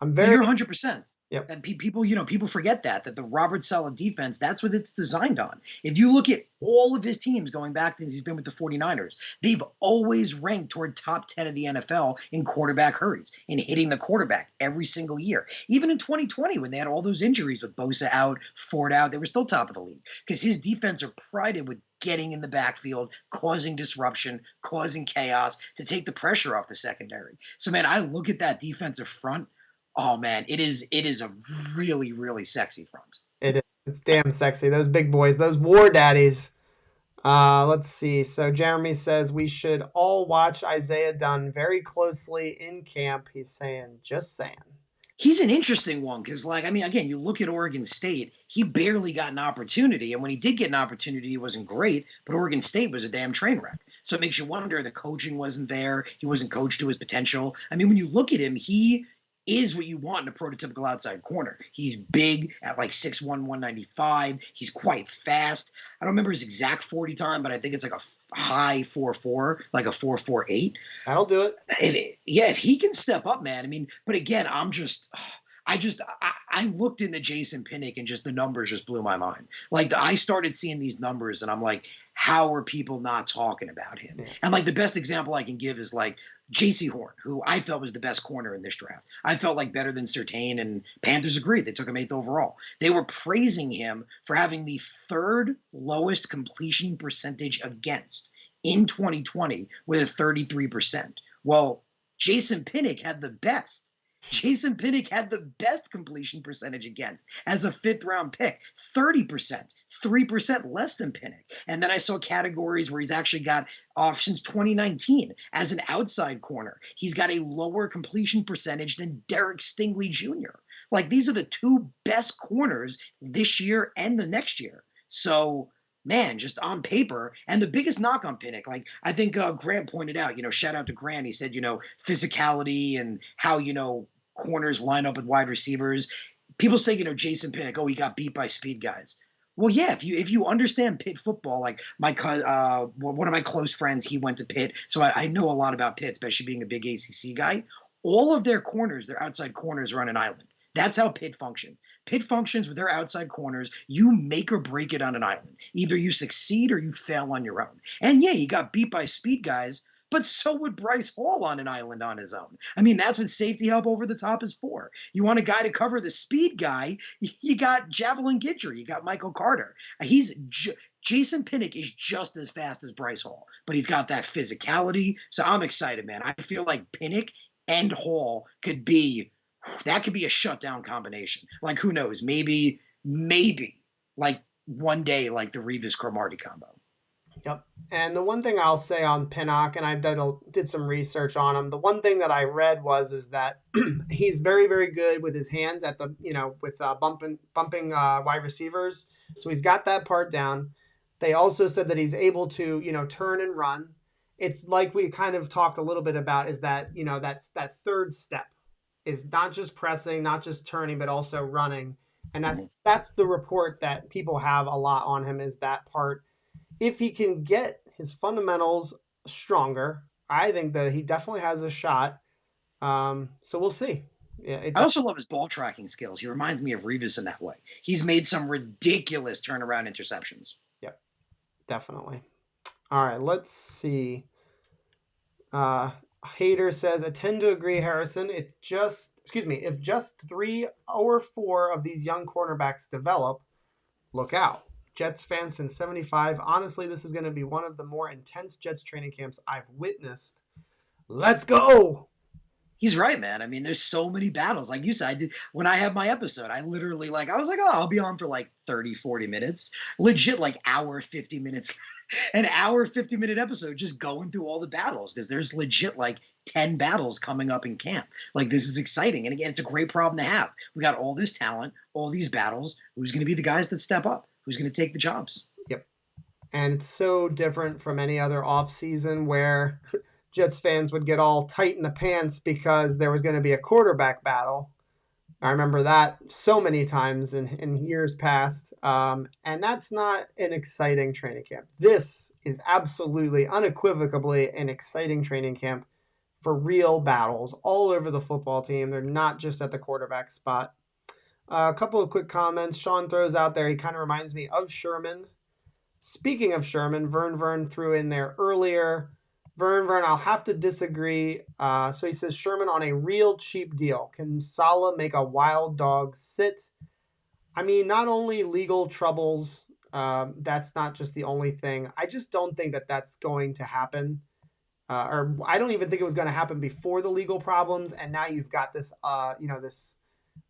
I'm very You're 100%. yep. And people forget that the Robert Saleh defense, that's what it's designed on. If you look at all of his teams going back to he's been with the 49ers, they've always ranked toward top 10 of the NFL in quarterback hurries, in hitting the quarterback every single year. Even in 2020, when they had all those injuries with Bosa out, Ford out, they were still top of the league because his defense are prided with getting in the backfield, causing disruption, causing chaos to take the pressure off the secondary. So, man, I look at that defensive front. Oh man, it is a really really sexy front. It is. It's damn sexy. Those big boys, those war daddies. Let's see. So Jeremy says we should all watch Isaiah Dunn very closely in camp. He's saying, just saying. He's an interesting one because, like, I mean, again, you look at Oregon State, he barely got an opportunity, and when he did get an opportunity, he wasn't great. But Oregon State was a damn train wreck. So it makes you wonder the coaching wasn't there. He wasn't coached to his potential. I mean, when you look at him, he is what you want in a prototypical outside corner. He's big at like 6'1", 195. He's quite fast. I don't remember his exact 40 time, but I think it's like a high 4.4, like a 4.48. That'll do it. If he can step up, man. I mean, but again, I looked into Jason Pinnock and just the numbers just blew my mind. Like I started seeing these numbers and I'm like, how are people not talking about him? Yeah. And like the best example I can give is like J.C. Horn, who I felt was the best corner in this draft. I felt like better than Surtain, and Panthers agreed. They took him 8th overall. They were praising him for having the 3rd lowest completion percentage against in 2020 with a 33%. Well, Jason Pinnock had the best. Jason Pinnock had the best completion percentage against as a 5th round pick, 30%, 3% less than Pinnock. And then I saw categories where he's actually got since 2019 as an outside corner. He's got a lower completion percentage than Derek Stingley Jr. Like these are the 2 best corners this year and the next year. So man, just on paper. And the biggest knock on Pinnock, like I think Grant pointed out, shout out to Grant. He said, physicality and how, corners line up with wide receivers. People say, Jason Pinnock, oh, he got beat by speed guys. Well, yeah, if you understand Pitt football, like one of my close friends, he went to Pitt, so I know a lot about Pitt, especially being a big ACC guy. All of their corners, their outside corners, are on an island. That's how Pitt functions. Pitt functions with their outside corners. You make or break it on an island. Either you succeed or you fail on your own. And yeah, he got beat by speed guys, but so would Bryce Hall on an island on his own. I mean, that's what safety help over the top is for. You want a guy to cover the speed guy, you got Javelin Guidry, you got Michael Carter. Jason Pinnock is just as fast as Bryce Hall, but he's got that physicality. So I'm excited, man. I feel like Pinnock and Hall could be a shutdown combination. Like, who knows? Maybe, like one day, like the Revis Cromartie combo. Yep. And the one thing I'll say on Pinnock, and I did some research on him. The one thing that I read is that he's very, very good with his hands at the, with bumping wide receivers. So he's got that part down. They also said that he's able to, turn and run. It's like we kind of talked a little bit about is that, that's that third step is not just pressing, not just turning, but also running. And that's the report that people have a lot on him is that part. If he can get his fundamentals stronger, I think that he definitely has a shot. So we'll see. Yeah, I also love his ball tracking skills. He reminds me of Revis in that way. He's made some ridiculous turnaround interceptions. Yep, definitely. All right, let's see. Hater says, I tend to agree, Harrison. If just 3 or 4 of these young cornerbacks develop, look out. Jets fans since 75. Honestly, this is going to be one of the more intense Jets training camps I've witnessed. Let's go. He's right, man. I mean, there's so many battles. Like you said, I did when I had my episode, I literally I was like, oh, I'll be on for like 30, 40 minutes. Legit like hour, 50 minutes, an hour, 50-minute episode just going through all the battles because there's legit like 10 battles coming up in camp. Like this is exciting. And again, it's a great problem to have. We got all this talent, all these battles. Who's going to be the guys that step up? Who's going to take the jobs? Yep. And it's so different from any other offseason where Jets fans would get all tight in the pants because there was going to be a quarterback battle. I remember that so many times in years past. And that's not an exciting training camp. This is absolutely, unequivocally an exciting training camp for real battles all over the football team. They're not just at the quarterback spot. A couple of quick comments. Sean throws out there, he kind of reminds me of Sherman. Speaking of Sherman, Vern threw in there earlier. Vern, I'll have to disagree. So he says Sherman on a real cheap deal. Can Saleh make a wild dog sit? I mean, not only legal troubles, that's not just the only thing. I just don't think that that's going to happen. Or I don't even think it was going to happen before the legal problems. And now you've got this,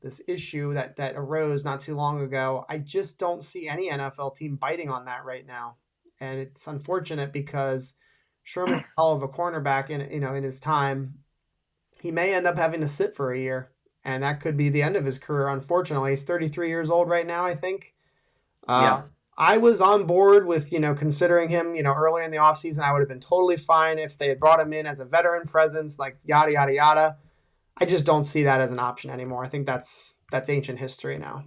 this issue that arose not too long ago. I just don't see any NFL team biting on that right now. And it's unfortunate because Sherman's a hell of a cornerback in his time. He may end up having to sit for a year, and that could be the end of his career, unfortunately. He's 33 years old right now, I think. Yeah. I was on board with, considering him, earlier in the offseason. I would have been totally fine if they had brought him in as a veteran presence, like yada, yada, yada. I just don't see that as an option anymore. I think that's ancient history now.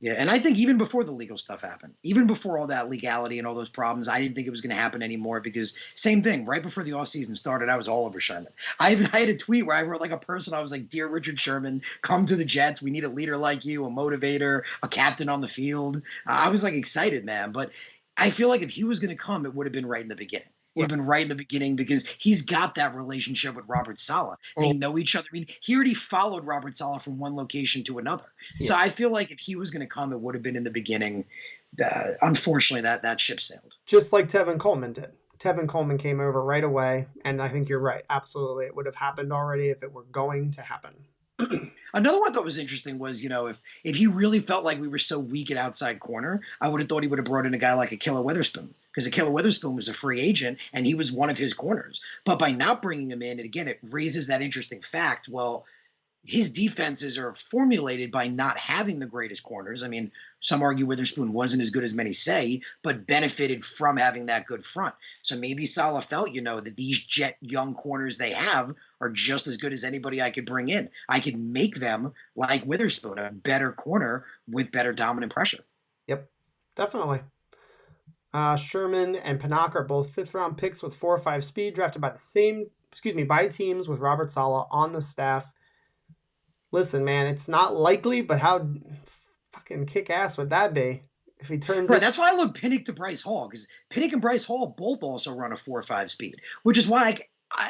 Yeah, and I think even before the legal stuff happened, even before all that legality and all those problems, I didn't think it was going to happen anymore because same thing, right before the offseason started, I was all over Sherman. I had a tweet where I wrote like a person, I was like, Dear Richard Sherman, come to the Jets. We need a leader like you, a motivator, a captain on the field. I was like excited, man. But I feel like if he was going to come, it would have been right in the beginning. Would have been right in the beginning because he's got that relationship with Robert Saleh. They know each other. I mean, he already followed Robert Saleh from one location to another. Yeah. So I feel like if he was going to come, it would have been in the beginning. Unfortunately, that ship sailed. Just like Tevin Coleman did. Tevin Coleman came over right away, and I think you're right. Absolutely. It would have happened already if it were going to happen. Another one that was interesting was, if he really felt like we were so weak at outside corner, I would have thought he would have brought in a guy like Ahkello Witherspoon because Ahkello Witherspoon was a free agent and he was one of his corners. But by not bringing him in, and again, it raises that interesting fact. Well, his defenses are formulated by not having the greatest corners. I mean, some argue Witherspoon wasn't as good as many say, but benefited from having that good front. So maybe Saleh felt, that these Jet young corners they have are just as good as anybody I could bring in. I could make them like Witherspoon, a better corner with better dominant pressure. Yep, definitely. Sherman and Pinnock are both 5th-round picks with 4.5 speed, drafted by teams with Robert Saleh on the staff. Listen, man, it's not likely, but how fucking kick-ass would that be if he turns right? That's why I love Pinnock to Bryce Hall, because Pinnock and Bryce Hall both also run a 4.5 speed, which is why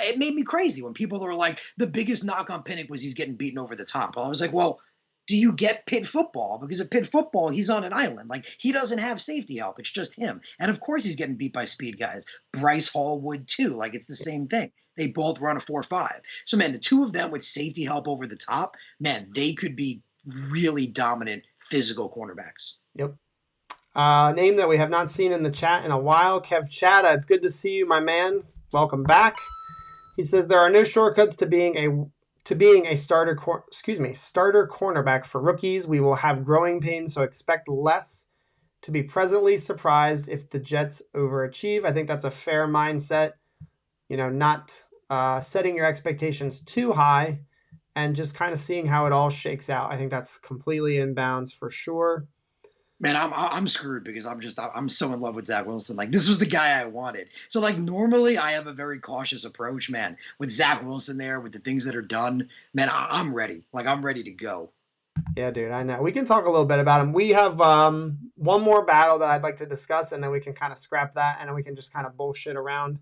it made me crazy when people were like, the biggest knock on Pinnock was he's getting beaten over the top. Well, I was like, well, do you get Pitt football? Because at Pitt football, he's on an island. Like, he doesn't have safety help. It's just him. And, of course, he's getting beat by speed guys. Bryce Hall would, too. Like, it's the same thing. They both run a 4.5. So, man, the two of them with safety help over the top, man, they could be really dominant physical cornerbacks. Yep. Name that we have not seen in the chat in a while, Kev Chata. It's good to see you, my man. Welcome back. He says there are no shortcuts to being a starter cornerback for rookies. We will have growing pains, so expect less. To be pleasantly surprised if the Jets overachieve. I think that's a fair mindset. Not setting your expectations too high and just kind of seeing how it all shakes out. I think that's completely in bounds for sure. Man, I'm screwed because I'm so in love with Zach Wilson. Like, this was the guy I wanted. So, like, normally I have a very cautious approach, man. With Zach Wilson there, with the things that are done, man, I'm ready. Like, I'm ready to go. Yeah, dude, I know. We can talk a little bit about him. We have one more battle that I'd like to discuss, and then we can kind of scrap that, and then we can just kind of bullshit around.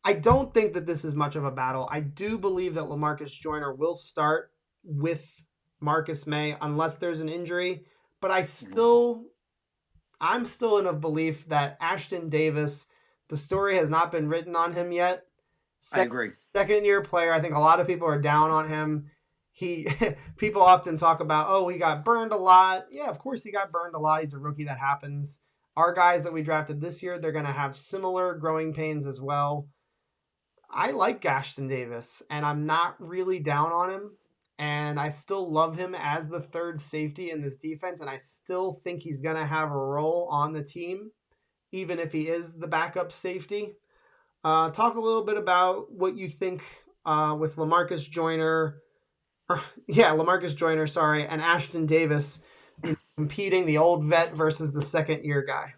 I don't think that this is much of a battle. I do believe that Lamarcus Joyner will start with Marcus May unless there's an injury, but Mhm. I'm still in a belief that Ashton Davis, the story has not been written on him yet. I Second, agree. second year player. I think a lot of people are down on him. He people often talk about, oh, he got burned a lot. Yeah, of course he got burned a lot. He's a rookie. That happens. Our guys that we drafted this year, they're going to have similar growing pains as well. I like Ashton Davis, and I'm not really down on him. And I still love him as the third safety in this defense, and I still think he's going to have a role on the team, even if he is the backup safety. Talk a little bit about what you think with Lamarcus Joyner, Lamarcus Joyner, sorry, and Ashton Davis, competing the old vet versus the second year guy.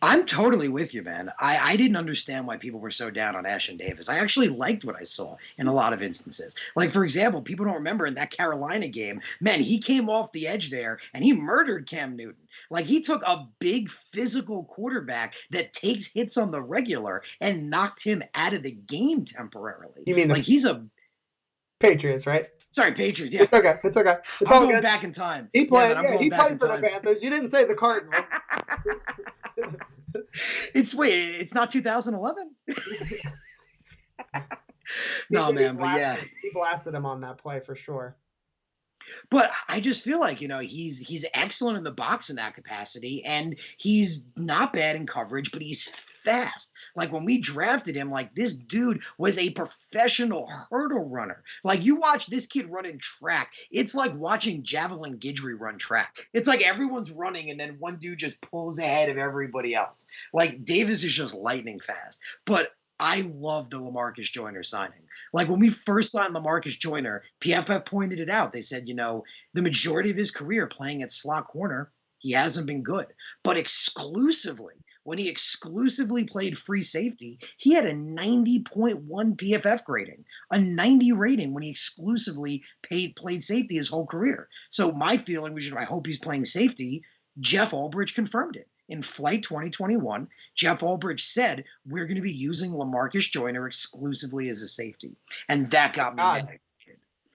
I'm totally with you, man. I didn't understand why people were so down on Ashton Davis. I actually liked what I saw in a lot of instances. Like, for example, people don't remember in that Carolina game, man, he came off the edge there and he murdered Cam Newton. Like, he took a big physical quarterback that takes hits on the regular and knocked him out of the game temporarily. You mean Like, the he's a Patriots, right? sorry, Patriots. Yeah, It's okay. It's okay. It's I'm all going good. back in time. He Yeah, man, played. I'm Yeah, going he back played in for the time. Panthers. You didn't say the Cardinals. It's not 2011. No, He man, but yeah. blasted. He blasted him on that play for sure. But I just feel like, he's excellent in the box in that capacity, and he's not bad in coverage, but he's fast. Like, when we drafted him, like, this dude was a professional hurdle runner. Like, you watch this kid run in track, it's like watching Javelin Guidry run track. It's like everyone's running and then one dude just pulls ahead of everybody else. Like, Davis is just lightning fast. But I love the Lamarcus Joyner signing. Like, when we first signed Lamarcus Joyner, PFF pointed it out. They said, the majority of his career playing at slot corner, he hasn't been good. But when he exclusively played free safety, he had a 90.1 PFF grading, a 90 rating when he exclusively played safety his whole career. So my feeling was, I hope he's playing safety. Jeff Ulbrich confirmed it. In Flight 2021, Jeff Ulbrich said, we're going to be using Lamarcus Joyner exclusively as a safety. And that got me mad.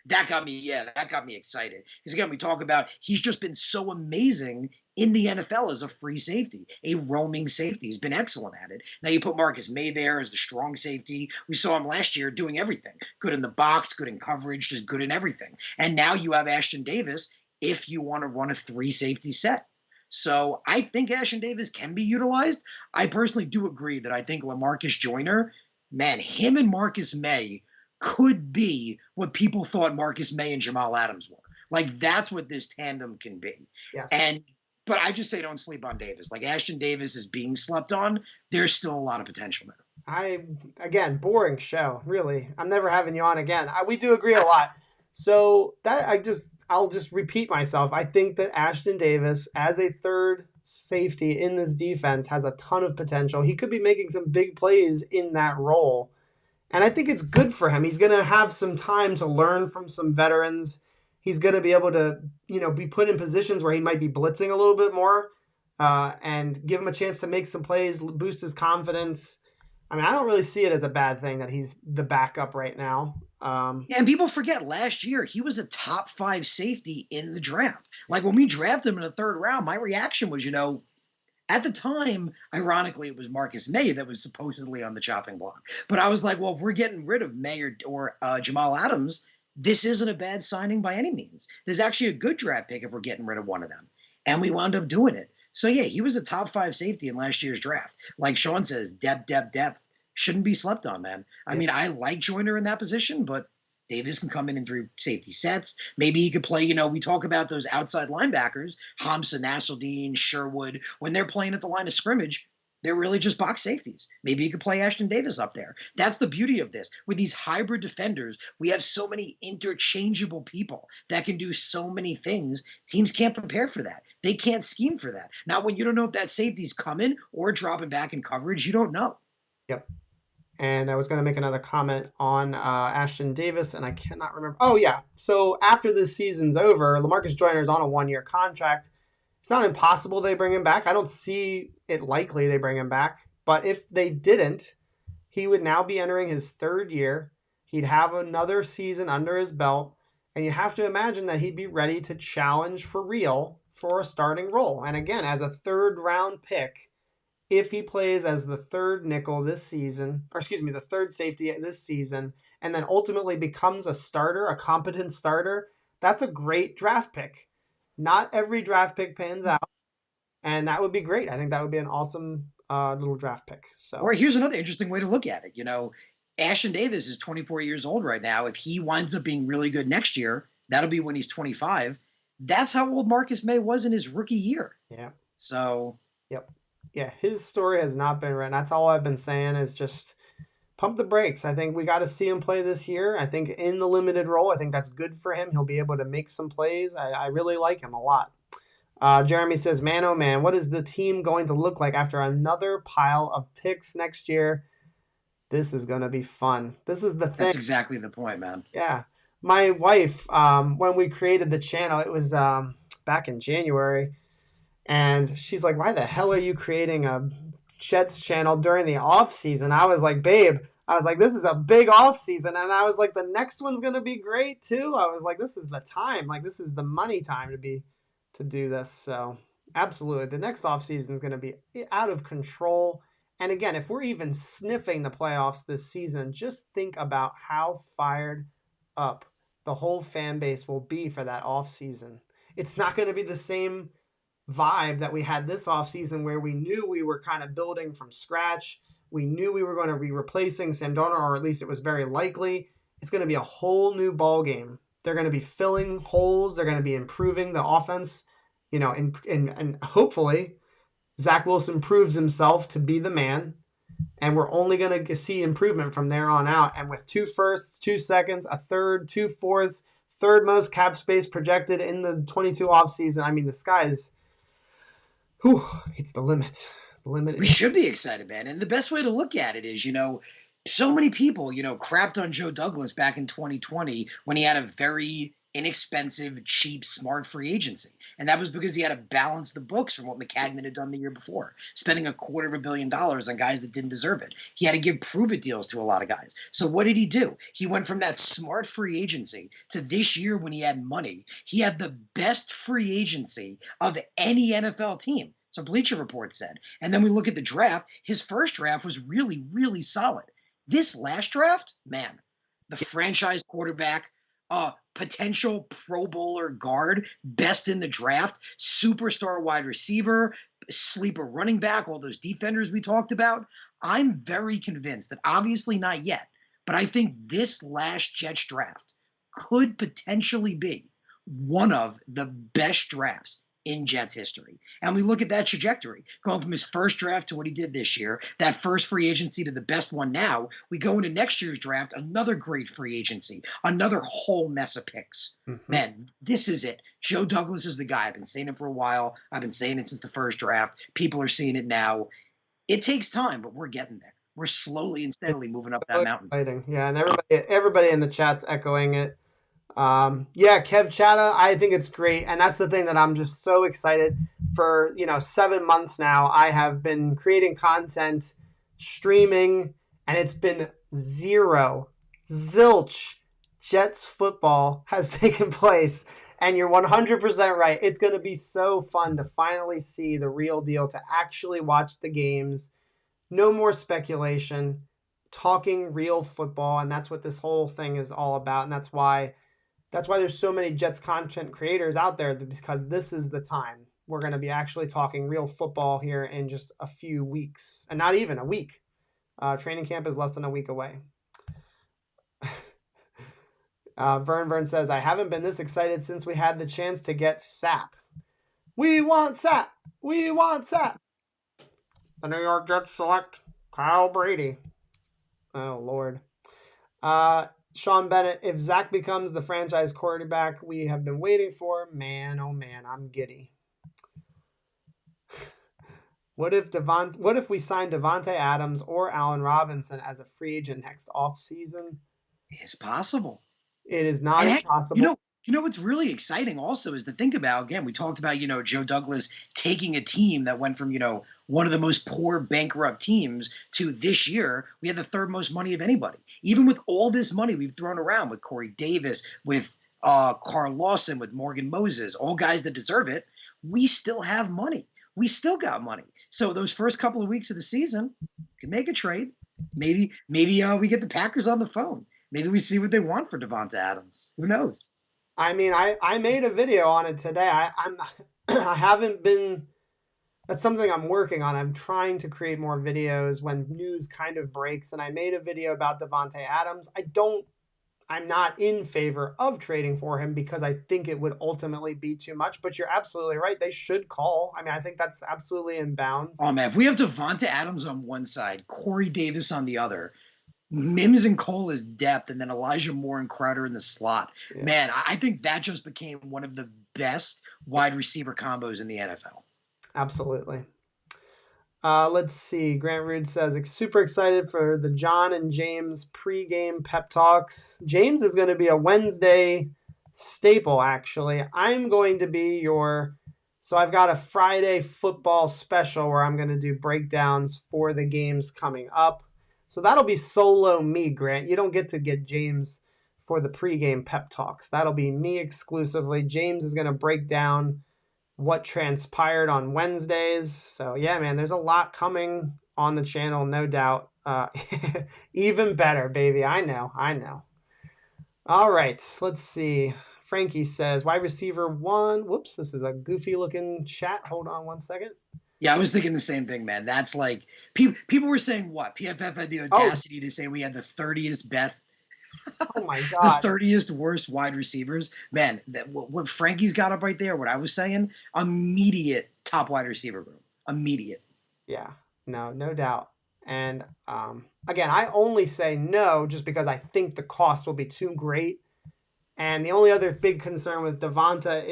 That got me excited. Because again, we talk about he's just been so amazing in the NFL as a free safety, a roaming safety. He's been excellent at it. Now you put Marcus May there as the strong safety. We saw him last year doing everything. Good in the box, good in coverage, just good in everything. And now you have Ashton Davis if you want to run a three safety set. So I think Ashton Davis can be utilized. I personally do agree that I think Lamarcus Joyner, man, him and Marcus May could be what people thought Marcus May and Jamal Adams were. Like, that's what this tandem can be. Yes. But I just say don't sleep on Davis. Like, Ashton Davis is being slept on. There's still a lot of potential there. Again, boring show. Really, I'm never having you on again. We do agree a lot. So I'll just repeat myself. I think that Ashton Davis, as a third safety in this defense, has a ton of potential. He could be making some big plays in that role. And I think it's good for him. He's going to have some time to learn from some veterans. He's going to be able to, be put in positions where he might be blitzing a little bit more and give him a chance to make some plays, boost his confidence. I mean, I don't really see it as a bad thing that he's the backup right now. And people forget last year he was a top 5 safety in the draft. Like, when we drafted him in the third round, my reaction was, at the time, ironically, it was Marcus May that was supposedly on the chopping block. But I was like, well, if we're getting rid of May or Jamal Adams, this isn't a bad signing by any means. There's actually a good draft pick if we're getting rid of one of them. And we wound up doing it. So, yeah, he was a top 5 safety in last year's draft. Like Sean says, depth. Shouldn't be slept on, man. I mean, I like Joyner in that position, but Davis can come in 3 safety sets. Maybe he could play, we talk about those outside linebackers, Hamza, Nasirildeen, Sherwood. When they're playing at the line of scrimmage, they're really just box safeties. Maybe you could play Ashton Davis up there. That's the beauty of this. With these hybrid defenders, we have so many interchangeable people that can do so many things. Teams can't prepare for that. They can't scheme for that. Now, when you don't know if that safety's coming or dropping back in coverage, you don't know. Yep. And I was going to make another comment on Ashton Davis, and I cannot remember. Oh, yeah. So after this season's over, Lamarcus Joyner is on a 1-year contract. It's not impossible they bring him back. I don't see it likely they bring him back. But if they didn't, He would now be entering his third year. He'd have another season under his belt. And you have to imagine that he'd be ready to challenge for real for a starting role. And again, as a third round pick, if he plays as the third nickel this season, or excuse me, the third safety this season, and then ultimately becomes a starter, a competent starter, that's a great draft pick. Not every draft pick pans out, and that would be great. I think that would be an awesome little draft pick. Or So here's another interesting way to look at it. Ashton Davis is 24 years old right now. If he winds up being really good next year, that'll be when he's 25. That's how old Marcus May was in his rookie year. yeah, So, yep, yeah. His story has not been written. That's all I've been saying is just pump the brakes. I think we got to see him play this year. I think in the limited role, I think that's good for him. He'll be able to make some plays. I really like him a lot. Jeremy says, man, oh man, what is the team going to look like after another pile of picks next year? This is going to be fun. This is the thing. that's exactly the point, man. Yeah. My wife, when we created the channel, it was back in January, and she's like, why the hell are you creating a Jets channel during the off season? I was like, babe, I was like, this is a big off season. And I was like, the next one's going to be great too. I was like, this is the time. Like, this is the money time to do this. So absolutely. The next off season is going to be out of control. And again, if we're even sniffing the playoffs this season, just think about how fired up the whole fan base will be for that off season. It's not going to be the same vibe that we had this offseason where we knew we were kind of building from scratch. We knew we were going to be replacing Sam Darnold, or at least it was very likely. It's going to be a whole new ball game. They're going to be filling holes. They're going to be improving the offense, and hopefully Zach Wilson proves himself to be the man. And we're only going to see improvement from there on out. And with 2 firsts, 2 seconds, a third, 2 fourths, third most cap space projected in the 22 offseason, I mean, the sky is, it's the limit. The limit. We should be excited, man. And the best way to look at it is, so many people, crapped on Joe Douglas back in 2020 when he had a very inexpensive, cheap, smart free agency. And that was because he had to balance the books from what McCagnon had done the year before, spending $250 million on guys that didn't deserve it. He had to give prove-it deals to a lot of guys. So what did he do? He went from that smart free agency to this year when he had money. He had the best free agency of any NFL team. So Bleacher Report said. And then we look at the draft. His first draft was really, really solid. This last draft, man, the franchise quarterback, potential Pro Bowler guard, best in the draft, superstar wide receiver, sleeper running back, all those defenders we talked about. I'm very convinced that, obviously not yet, but I think this last Jets draft could potentially be one of the best drafts in Jets history. And we look at that trajectory, going from his first draft to what he did this year, that first free agency to the best one now. We go into next year's draft, another great free agency, another whole mess of picks. Mm-hmm. Man, this is it. Joe Douglas is the guy. I've been saying it for a while. I've been saying it since the first draft. People are seeing it now. It takes time, but we're getting there. We're slowly and steadily moving up that mountain. Exciting. Yeah, and everybody in the chat's echoing it. Yeah, Kev Chatta, I think it's great. And that's the thing that I'm just so excited for. 7 months now, I have been creating content, streaming, and it's been zilch Jets football has taken place. And you're 100% right. It's going to be so fun to finally see the real deal, to actually watch the games. No more speculation, talking real football. And that's what this whole thing is all about. And that's why there's so many Jets content creators out there, because this is the time. We're going to be actually talking real football here in just a few weeks, and not even a week. Training camp is less than a week away. Vern says, I haven't been this excited since we had the chance to get Sap. We want Sap. We want Sap. The New York Jets select Kyle Brady. Oh, Lord. Sean Bennett, if Zach becomes the franchise quarterback we have been waiting for, man, oh man, I'm giddy. What if we sign Devontae Adams or Allen Robinson as a free agent next offseason? It's possible. It is not impossible. What's really exciting also is to think about, again, we talked about, Joe Douglas taking a team that went from, one of the most poor bankrupt teams to this year, we had the third most money of anybody. Even with all this money we've thrown around with Corey Davis, with Carl Lawson, with Morgan Moses, all guys that deserve it, we still have money. We still got money. So those first couple of weeks of the season, can make a trade. Maybe we get the Packers on the phone. Maybe we see what they want for Devonta Adams. Who knows? I mean, I made a video on it today. I'm I haven't been. That's something I'm working on. I'm trying to create more videos when news kind of breaks. And I made a video about Devonta Adams. I'm not in favor of trading for him because I think it would ultimately be too much. But you're absolutely right. They should call. I mean, I think that's absolutely in bounds. Oh man, if we have Devonta Adams on one side, Corey Davis on the other, Mims and Cole as depth, and then Elijah Moore and Crowder in the slot. Yeah. Man, I think that just became one of the best wide receiver combos in the NFL. Absolutely. Let's see. Grant Rude says, super excited for the John and James pregame pep talks. James is going to be a Wednesday staple, actually. I'm going to be so I've got a Friday football special where I'm going to do breakdowns for the games coming up. So that'll be solo me, Grant. You don't get to get James for the pregame pep talks. That'll be me exclusively. James is going to break down what transpired on Wednesdays. So yeah, man, there's a lot coming on the channel, no doubt. Even better, baby. I know. All right, let's see. Frankie says, wide receiver 1. Whoops, this is a goofy looking chat. Hold on one second. Yeah, I was thinking the same thing, man. That's like, people were saying what? PFF had the audacity to say we had the 30th best. Oh my God. The 30th worst wide receivers. Man, what Frankie's got up right there, what I was saying, immediate top wide receiver room. Immediate. Yeah, no doubt. And again, I only say no just because I think the cost will be too great. And the only other big concern with Devonta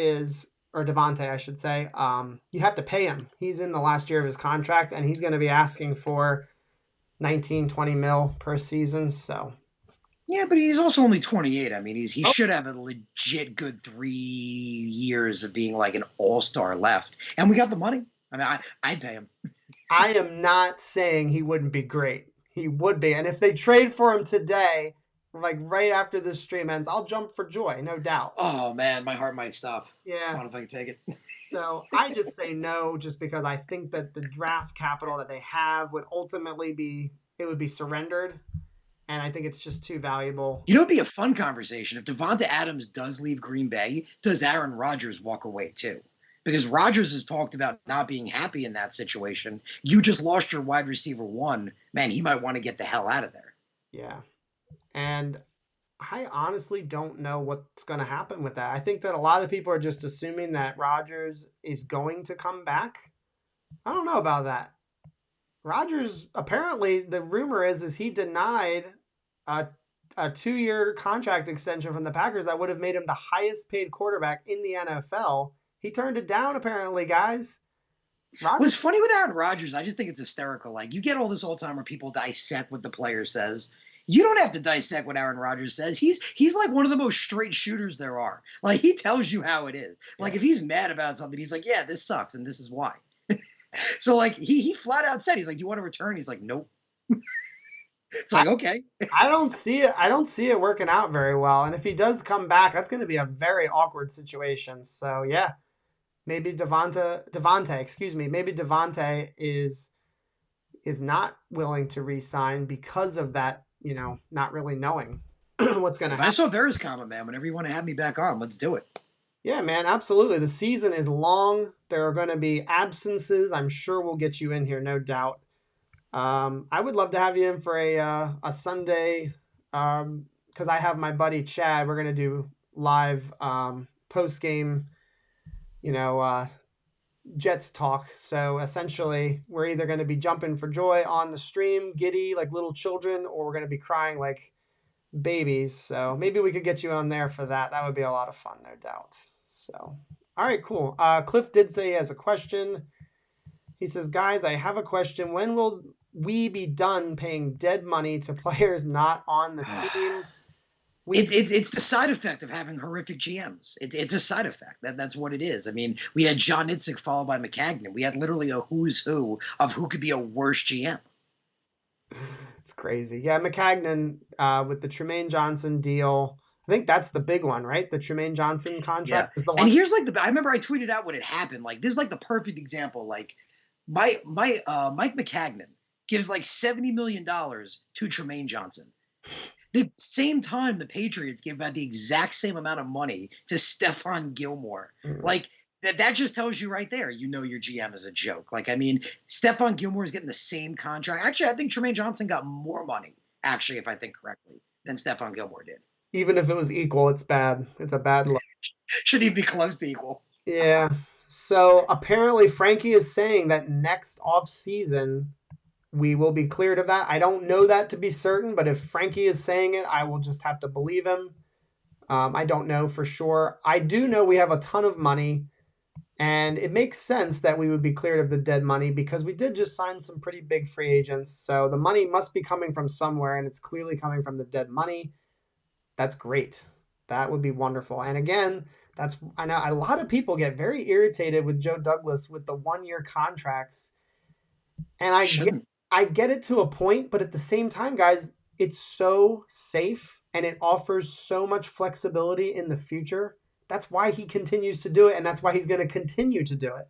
I should say, you have to pay him. He's in the last year of his contract, and he's going to be asking for 19-20 mil per season. So, yeah, but he's also only 28. I mean, he should have a legit good 3 years of being like an all-star left, and we got the money. I mean, I'd pay him. I am not saying he wouldn't be great. He would be, and if they trade for him today, like right after this stream ends, I'll jump for joy, no doubt. Oh man, my heart might stop. Yeah. I don't know if I can take it. So I just say no, just because I think that the draft capital that they have would ultimately be surrendered. And I think it's just too valuable. It'd be a fun conversation. If Devonta Adams does leave Green Bay, does Aaron Rodgers walk away too? Because Rodgers has talked about not being happy in that situation. You just lost your wide receiver 1. Man, he might want to get the hell out of there. Yeah. And I honestly don't know what's going to happen with that. I think that a lot of people are just assuming that Rodgers is going to come back. I don't know about that. Rodgers, apparently, the rumor is he denied a 2-year contract extension from the Packers that would have made him the highest paid quarterback in the NFL. He turned it down, apparently, guys. What's funny with Aaron Rodgers, I just think it's hysterical. Like, you get all this all the time where people dissect what the player says. You don't have to dissect what Aaron Rodgers says. He's like one of the most straight shooters there are. Like, he tells you how it is. Like, if he's mad about something, he's like, yeah, this sucks, and this is why. So, like, he flat out said, he's like, you want to return? He's like, nope. It's like, okay. I don't see it working out very well. And if he does come back, that's going to be a very awkward situation. So, yeah, maybe Devonta is not willing to re-sign because of that, not really knowing what's going to happen. I saw Vera's comment, man. Whenever you want to have me back on, let's do it. Yeah, man, absolutely. The season is long. There are going to be absences. I'm sure we'll get you in here, no doubt. I would love to have you in for a Sunday because I have my buddy Chad. We're going to do live post-game, Jets talk. So essentially, we're either going to be jumping for joy on the stream, giddy like little children, or we're going to be crying like babies. So maybe we could get you on there for that. That would be a lot of fun, no doubt. So, all right, cool. Cliff did say he has a question. He says, guys, I have a question. When will we be done paying dead money to players not on the team? We It's the side effect of having horrific GMs. It's a side effect. That's what it is. I mean, we had John Itzik followed by McCagnon. We had literally a who's who of who could be a worse GM. It's crazy. Yeah, McCagnon with the Tremaine Johnson deal. I think that's the big one, right? The Tremaine Johnson contract Yeah. is the And one. here's like I remember I tweeted out when it happened. Like this is like the perfect example. Like Mike McCagnon gives like $70 million to Tremaine Johnson. The same time the Patriots gave about the exact same amount of money to Stephon Gilmore. Like that just tells you right there, you know your GM is a joke. Like, I mean, Stephon Gilmore is getting the same contract. Actually, I think Tremaine Johnson got more money, actually, if I think correctly, than Stephon Gilmore did. Even if it was equal, it's bad. It's a bad look. Shouldn't even be close to equal. Yeah. So apparently Frankie is saying that next off season we will be cleared of that. I don't know that to be certain, but if Frankie is saying it, I will just have to believe him. I don't know for sure. I do know we have a ton of money, and it makes sense that we would be cleared of the dead money because we did just sign some pretty big free agents. So the money must be coming from somewhere, and it's clearly coming from the dead money. That's great. That would be wonderful. And again, I know a lot of people get very irritated with Joe Douglas with the 1-year contracts. And I get it to a point, but at the same time, guys, it's so safe and it offers so much flexibility in the future. That's why he continues to do it, and that's why he's going to continue to do it.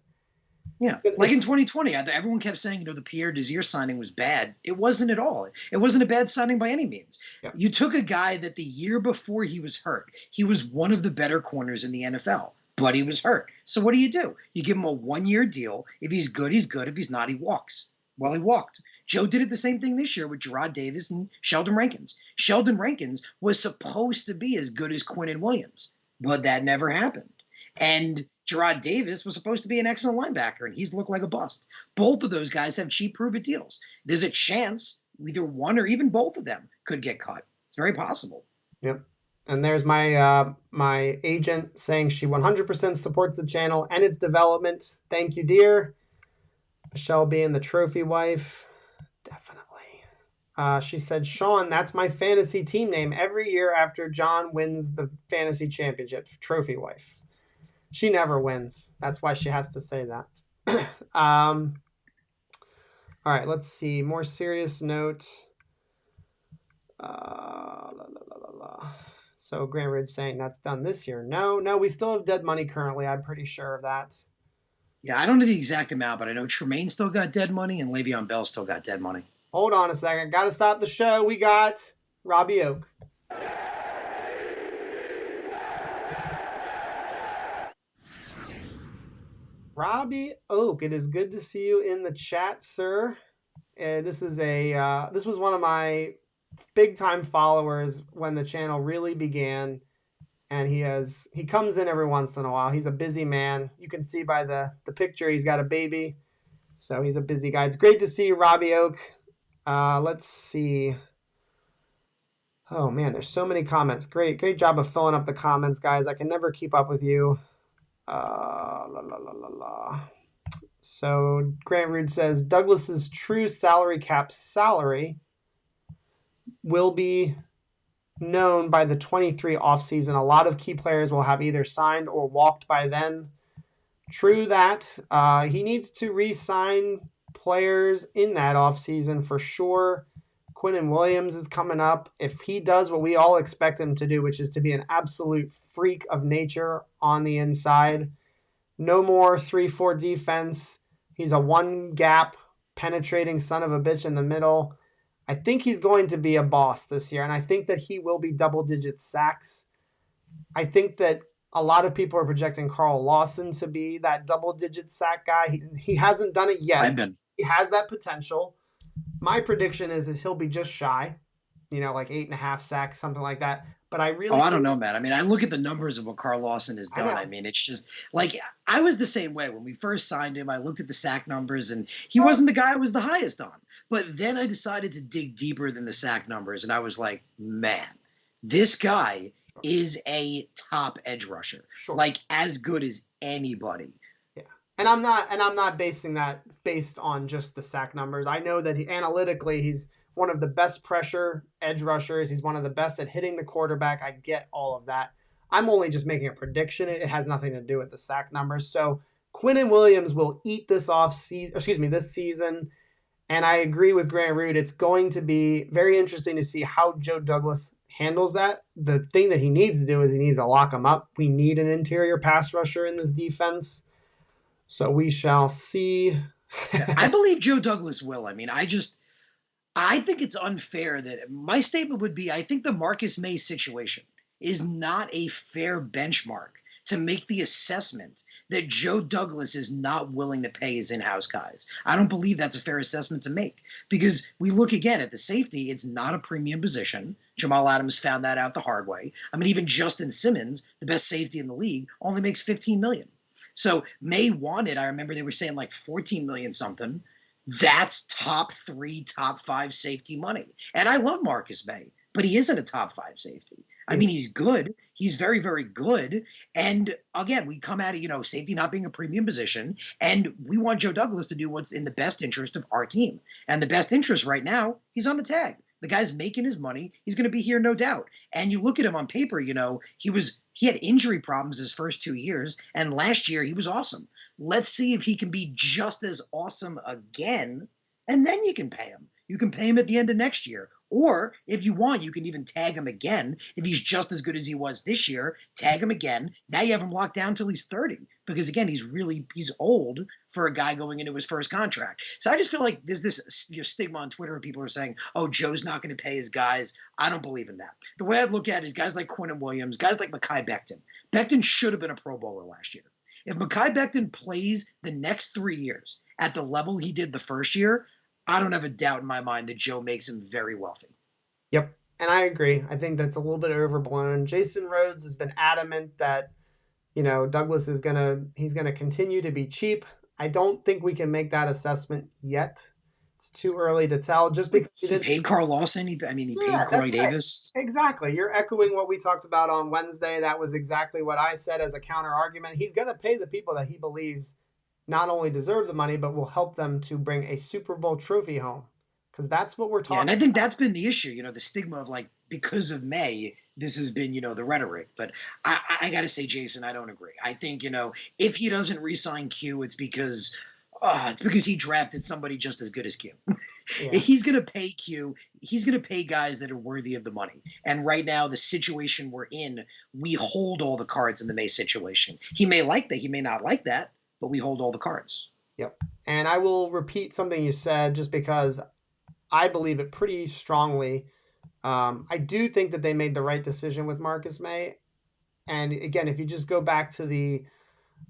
Yeah, like in 2020, everyone kept saying, the Pierre Desir signing was bad. It wasn't at all. It wasn't a bad signing by any means. Yep. You took a guy that the year before he was hurt, he was one of the better corners in the NFL, but he was hurt. So what do? You give him a 1-year deal. If he's good, he's good. If he's not, he walks. Well, he walked. Joe did it the same thing this year with Gerard Davis and Sheldon Rankins. Sheldon Rankins was supposed to be as good as Quinnen Williams, but that never happened. And Gerard Davis was supposed to be an excellent linebacker, and he's looked like a bust. Both of those guys have cheap prove-it deals. There's a chance either one or even both of them could get cut. It's very possible. Yep. And there's my my agent saying she 100% supports the channel and its development. Thank you, dear. Michelle being the trophy wife. Definitely. She said, Sean, that's my fantasy team name every year after John wins the fantasy championship. Trophy wife. She never wins. That's why she has to say that. All right, let's see. More serious note. So Grant Ridge saying that's done this year. No, we still have dead money currently. I'm pretty sure of that. Yeah, I don't know the exact amount, but I know Tremaine still got dead money and Le'Veon Bell still got dead money. Hold on a second. Got to stop the show. We got Robbie Oak. Robbie Oak, it is good to see you in the chat, sir. This was one of my big time followers when the channel really began, and he comes in every once in a while. He's a busy man. You can see by the picture he's got a baby, so he's a busy guy. It's great to see you, Robbie Oak. Let's see. Oh man, there's so many comments. Great job of filling up the comments, guys. I can never keep up with you. So Grant Rude says Douglas's true salary cap salary will be known by the 23 offseason. A lot of key players will have either signed or walked by then. True that. He needs to re-sign players in that offseason for sure. Quinnen Williams is coming up. If he does what we all expect him to do, which is to be an absolute freak of nature on the inside, no more 3-4 defense. He's a one-gap penetrating son of a bitch in the middle. I think he's going to be a boss this year, and I think that he will be double-digit sacks. I think that a lot of people are projecting Carl Lawson to be that double-digit sack guy. He hasn't done it yet. He has that potential. My prediction is he'll be just shy, like 8.5 sacks, something like that. But I don't know, man. I mean, I look at the numbers of what Carl Lawson has done. I mean, it's just like I was the same way when we first signed him. I looked at the sack numbers, and he wasn't the guy I was the highest on. But then I decided to dig deeper than the sack numbers, and I was like, man, this guy is a top edge rusher, like as good as anybody. Yeah, and I'm not basing that based on just the sack numbers. I know that analytically he's one of the best pressure edge rushers. He's one of the best at hitting the quarterback. I get all of that. I'm only just making a prediction. It has nothing to do with the sack numbers. So Quinnen Williams will eat this this season. And I agree with Grant Root. It's going to be very interesting to see how Joe Douglas handles that. The thing that he needs to do is he needs to lock him up. We need an interior pass rusher in this defense. So we shall see. I believe Joe Douglas will. I mean, I think it's unfair that my statement would be I think the Marcus May situation is not a fair benchmark to make the assessment that Joe Douglas is not willing to pay his in-house guys. I don't believe that's a fair assessment to make because we look again at the safety. It's not a premium position. Jamal Adams found that out the hard way. I mean, even Justin Simmons, the best safety in the league, only makes $15 million. So May wanted, I remember they were saying like $14 million something. That's top 3, top 5 safety money. And I love Marcus May, but he isn't a top 5 safety. I mean, he's good. He's very, very good. And again, we come at it, safety not being a premium position, and we want Joe Douglas to do what's in the best interest of our team. And the best interest right now, he's on the tag. The guy's making his money. He's going to be here, no doubt. And you look at him on paper, he had injury problems his first 2 years, and last year he was awesome. Let's see if he can be just as awesome again, and then you can pay him. You can pay him at the end of next year. Or if you want, you can even tag him again. If he's just as good as he was this year, tag him again. Now you have him locked down till he's 30. Because again, he's old for a guy going into his first contract. So I just feel like there's this stigma on Twitter where people are saying, oh, Joe's not going to pay his guys. I don't believe in that. The way I'd look at it is guys like Quinnen Williams, guys like Mekhi Becton. Becton should have been a Pro Bowler last year. If Mekhi Becton plays the next 3 years at the level he did the first year, I don't have a doubt in my mind that Joe makes him very wealthy. Yep. And I agree. I think that's a little bit overblown. Jason Rhodes has been adamant that, Douglas he's going to continue to be cheap. I don't think we can make that assessment yet. It's too early to tell just because he paid Carl Lawson. He paid Corey Davis. Exactly. You're echoing what we talked about on Wednesday. That was exactly what I said as a counter argument. He's going to pay the people that he believes not only deserve the money, but will help them to bring a Super Bowl trophy home. Because that's what we're talking about. And I think that's been the issue, the stigma of because of May, this has been, the rhetoric. But I got to say, Jason, I don't agree. I think, if he doesn't re-sign Q, it's because he drafted somebody just as good as Q. Yeah. He's going to pay Q. He's going to pay guys that are worthy of the money. And right now, the situation we're in, we hold all the cards in the May situation. He may like that. He may not like that. But we hold all the cards. Yep. And I will repeat something you said just because I believe it pretty strongly. I do think that they made the right decision with Marcus May. And again, if you just go back to the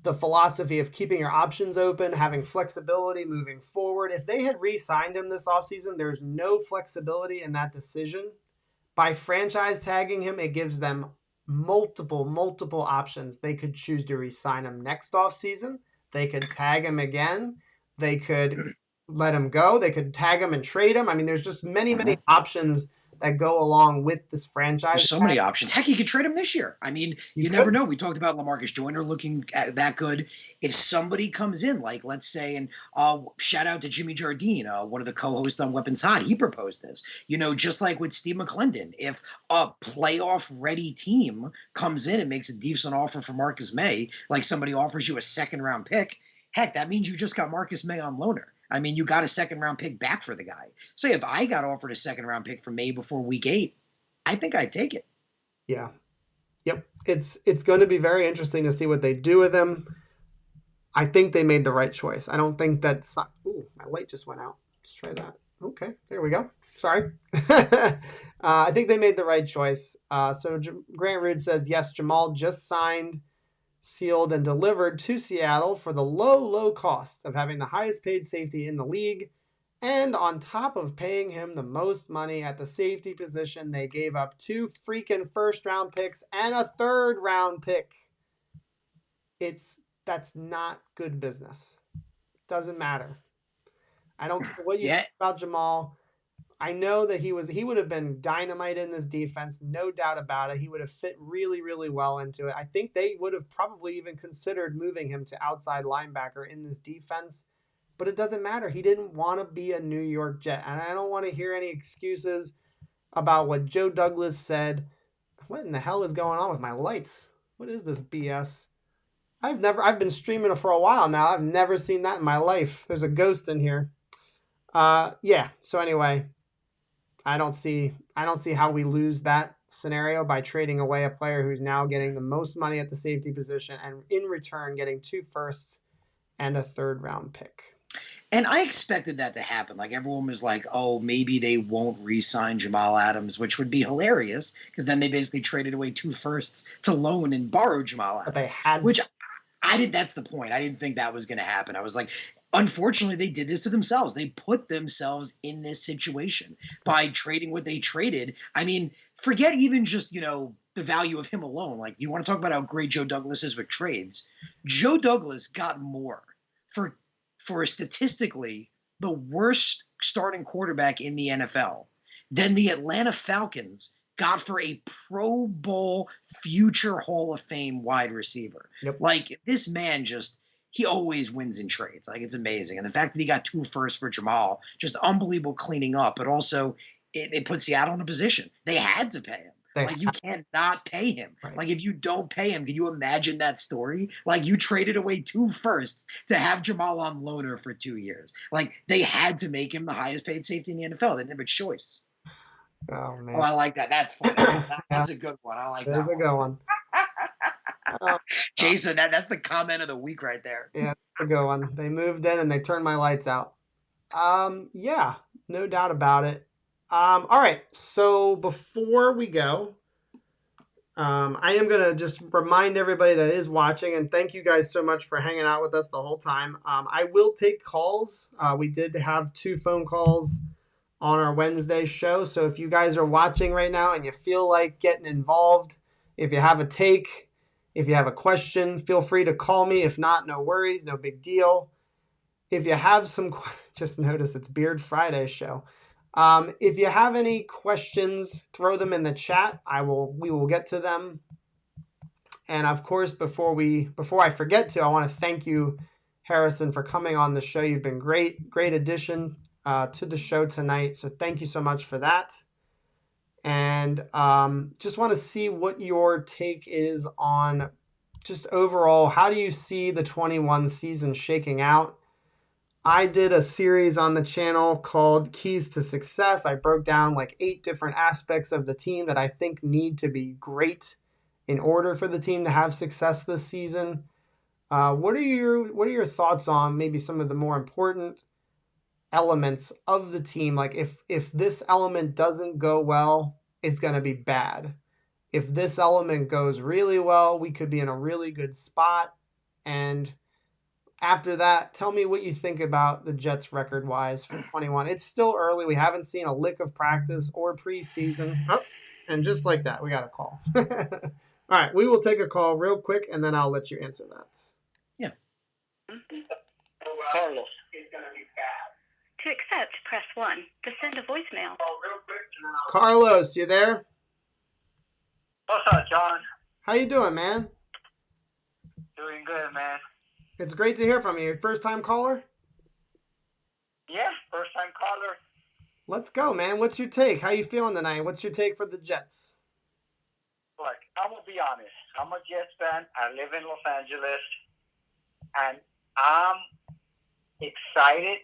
philosophy of keeping your options open, having flexibility moving forward, if they had re-signed him this offseason, there's no flexibility in that decision. By franchise tagging him, it gives them multiple options. They could choose to re-sign him next offseason. They could tag him again. They could let him go. They could tag him and trade him. I mean, there's just many options that go along with this franchise. There's so many options. Heck, you could trade him this year. I mean, you never know. We talked about LaMarcus Joyner looking that good. If somebody comes in, let's say, and shout out to Jimmy Jardine, one of the co-hosts on Weapons Hot, he proposed this. Just like with Steve McClendon, if a playoff-ready team comes in and makes a decent offer for Marcus May, like somebody offers you a second-round pick, heck, that means you just got Marcus May on loaner. I mean, you got a second-round pick back for the guy. So if I got offered a second-round pick for May before week 8, I think I'd take it. Yeah. Yep. It's going to be very interesting to see what they do with him. I think they made the right choice. I don't think that – ooh, my light just went out. Let's try that. Okay, there we go. Sorry. I think they made the right choice. So Grant Rood says, yes, Jamal just signed – sealed and delivered to Seattle for the low cost of having the highest paid safety in the league. And on top of paying him the most money at the safety position, they gave up 2 freaking first-round picks and a third-round pick. That's not good business. Doesn't matter. I don't care what you say about Jamal. I know that he would have been dynamite in this defense, no doubt about it. He would have fit really, really well into it. I think they would have probably even considered moving him to outside linebacker in this defense. but it doesn't matter. He didn't want to be a New York Jet. And I don't want to hear any excuses about what Joe Douglas said. What in the hell is going on with my lights? What is this BS? I've been streaming it for a while now. I've never seen that in my life. There's a ghost in here. Yeah. So anyway, I don't see how we lose that scenario by trading away a player who's now getting the most money at the safety position and in return getting 2 firsts and a 3rd round pick. And I expected that to happen. Like, everyone was like, oh, maybe they won't re-sign Jamal Adams, which would be hilarious because then they basically traded away 2 firsts to loan and borrow Jamal Adams. But they had which I did. That's the point. I didn't think that was going to happen. I was like, unfortunately, they did this to themselves. They put themselves in this situation by trading what they traded. I mean, forget even just, the value of him alone. Like, you want to talk about how great Joe Douglas is with trades. Joe Douglas got more for statistically the worst starting quarterback in the NFL than the Atlanta Falcons got for a Pro Bowl future Hall of Fame wide receiver. Yep. Like, this man he always wins in trades. Like, it's amazing. And the fact that he got 2 firsts for Jamal, just unbelievable cleaning up. But also, it put Seattle in a position. They had to pay him. You can't not pay him. Right. Like, if you don't pay him, can you imagine that story? Like, you traded away 2 firsts to have Jamal on loaner for 2 years. Like, they had to make him the highest paid safety in the NFL. They didn't have a choice. Oh, man. Oh, I like that. That's fun. That's a good one. I like that. That's a good one. Jason, that's the comment of the week right there. Yeah, that's a good one. They moved in and they turned my lights out. Yeah, no doubt about it. All right, so before we go, I am going to just remind everybody that is watching, and thank you guys so much for hanging out with us the whole time. I will take calls. We did have 2 phone calls on our Wednesday show, so if you guys are watching right now and you feel like getting involved, if you have a take, if you have a question, feel free to call me. If not, no worries, no big deal. If you have just notice it's Beard Friday show. If you have any questions, throw them in the chat. We will get to them. And of course, before I forget to, I want to thank you, Harrison, for coming on the show. You've been great addition to the show tonight. So thank you so much for that. And just want to see what your take is on just overall. How do you see the 21 season shaking out? I did a series on the channel called Keys to Success. I broke down like 8 different aspects of the team that I think need to be great in order for the team to have success this season. What are your thoughts on maybe some of the more important elements of the team? Like if this element doesn't go well, it's going to be bad. If this element goes really well, we could be in a really good spot. And after that, tell me what you think about the Jets record-wise for 21. It's still early. We haven't seen a lick of practice or preseason. Oh, and just like that, we got a call. All right, we will take a call real quick, and then I'll let you answer that. Yeah. Carlos. To accept, press 1. To send a voicemail. Carlos, you there? What's up, John? How you doing, man? Doing good, man. It's great to hear from you. First-time caller? Yeah, first-time caller. Let's go, man. What's your take? How you feeling tonight? What's your take for the Jets? Look, I'm going to be honest. I'm a Jets fan. I live in Los Angeles. And I'm excited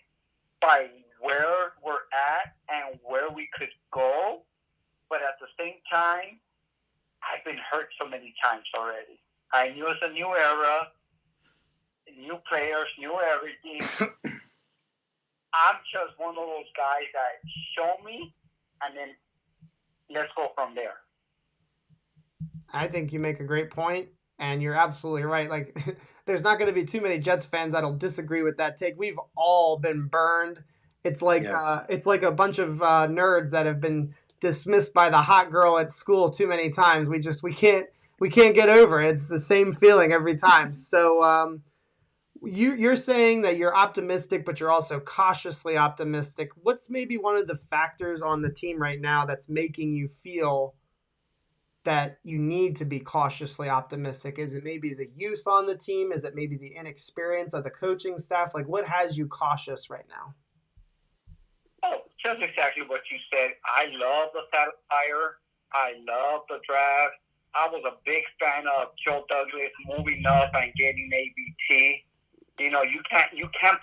by where we're at and where we could go. But at the same time, I've been hurt so many times already. I knew it's a new era. New players, new everything. I'm just one of those guys that show me, and then let's go from there. I think you make a great point, and you're absolutely right. Like, there's not going to be too many Jets fans that'll disagree with that take. We've all been burned. It's like a bunch of nerds that have been dismissed by the hot girl at school too many times. We can't get over it. It's the same feeling every time. So you're saying that you're optimistic, but you're also cautiously optimistic. What's maybe one of the factors on the team right now that's making you feel that you need to be cautiously optimistic? Is it maybe the youth on the team? Is it maybe the inexperience of the coaching staff? Like, what has you cautious right now? Oh, just exactly what you said. I love the satire. I love the draft. I was a big fan of Joe Douglas moving up and getting AVT. You know, you can't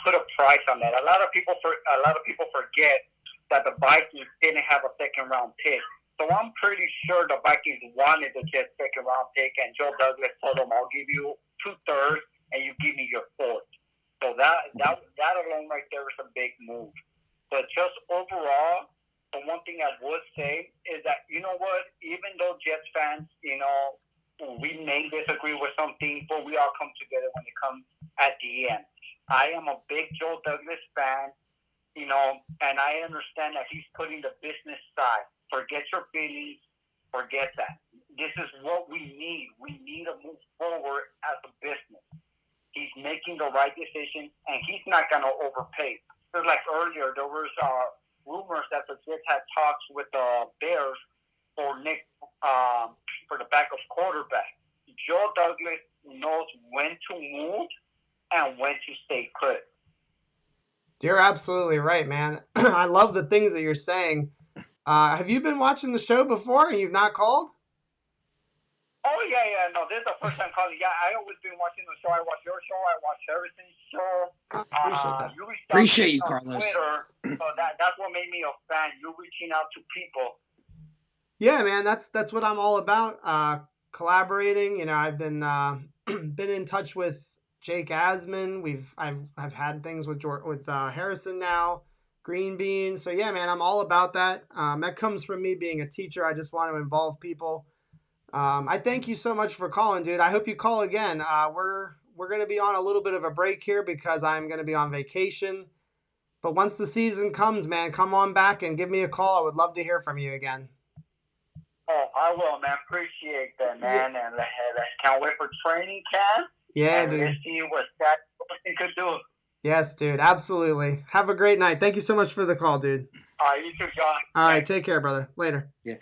put a price on that. A lot of people forget that the Vikings didn't have a second round pick. So I'm pretty sure the Vikings wanted the Jets' second round pick, and Joe Douglas told them, "I'll give you 2/3, and you give me your 4th." So that alone right there is a big move. But just overall, the one thing I would say is that, you know what, even though Jets fans, you know, we may disagree with some things, but we all come together when it comes at the end. I am a big Joe Douglas fan, you know, and I understand that he's putting the business side. Forget your feelings. Forget that. This is what we need. We need to move forward as a business. He's making the right decision, and he's not going to overpay. Just like earlier, there was rumors that the Jets had talks with the Bears for for the backup quarterback. Joe Douglas knows when to move and when to stay put. You're absolutely right, man. I love the things that you're saying. Have you been watching the show before and you've not called? Oh, yeah. No, this is the first time calling. Yeah, I always been watching the show. I watch your show. I watch everything's show. I appreciate that. You reached out Appreciate you, on Carlos. Twitter, so that's what made me a fan. You reaching out to people. Yeah, man, that's what I'm all about. Collaborating. You know, I've been been in touch with Jake Asman. I've had things with Harrison now, Green Bean. So yeah, man, I'm all about that. That comes from me being a teacher. I just want to involve people. I thank you so much for calling, dude. I hope you call again. We're going to be on a little bit of a break here because I'm going to be on vacation. But once the season comes, man, come on back and give me a call. I would love to hear from you again. Oh, I will, man. Appreciate that, man. Yeah. And can't wait for training camp. Yeah, and dude. Let's see what that could do. Yes, dude. Absolutely. Have a great night. Thank you so much for the call, dude. All right, you too, John. All right, take care, brother. Later. Yeah.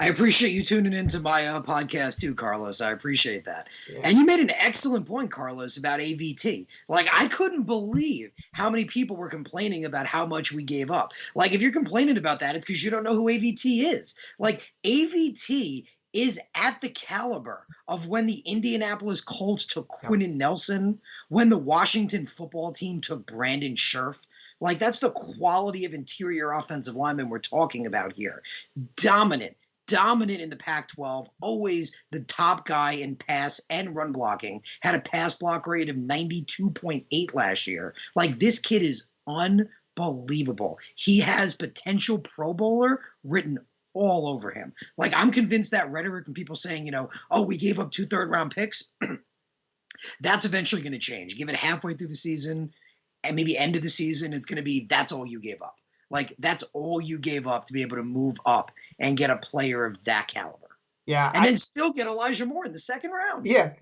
I appreciate you tuning into my podcast too, Carlos. I appreciate that. Yeah. And you made an excellent point, Carlos, about AVT. Like, I couldn't believe how many people were complaining about how much we gave up. Like, if you're complaining about that, it's because you don't know who AVT is. Like, AVT is at the caliber of when the Indianapolis Colts took Quentin Nelson, when the Washington football team took Brandon Scherf. Like, that's the quality of interior offensive linemen we're talking about here. Dominant in the Pac-12, always the top guy in pass and run blocking, had a pass block rate of 92.8 last year. Like, this kid is unbelievable. He has potential Pro Bowler written all over him. Like, I'm convinced that rhetoric and people saying, you know, oh, we gave up 2 third-round picks, that's eventually going to change. Give it halfway through the season and maybe end of the season, it's going to be that's all you gave up. Like, that's all you gave up to be able to move up and get a player of that caliber. Yeah. And then still get Elijah Moore in the second round. Yeah.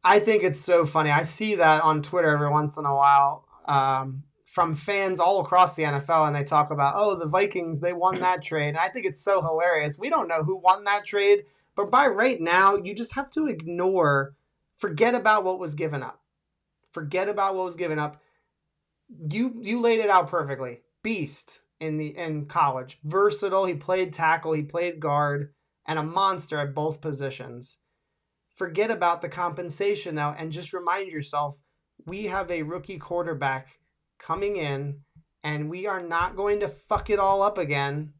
I think it's so funny. I see that on Twitter every once in a while from fans all across the NFL, and they talk about, oh, the Vikings, they won that trade. And I think it's so hilarious. We don't know who won that trade, but by right now, you just have to forget about what was given up. Forget about what was given up. You laid it out perfectly. Beast in college, versatile. He played tackle, he played guard, and a monster at both positions. Forget about the compensation though, and just remind yourself, we have a rookie quarterback coming in, and we are not going to fuck it all up again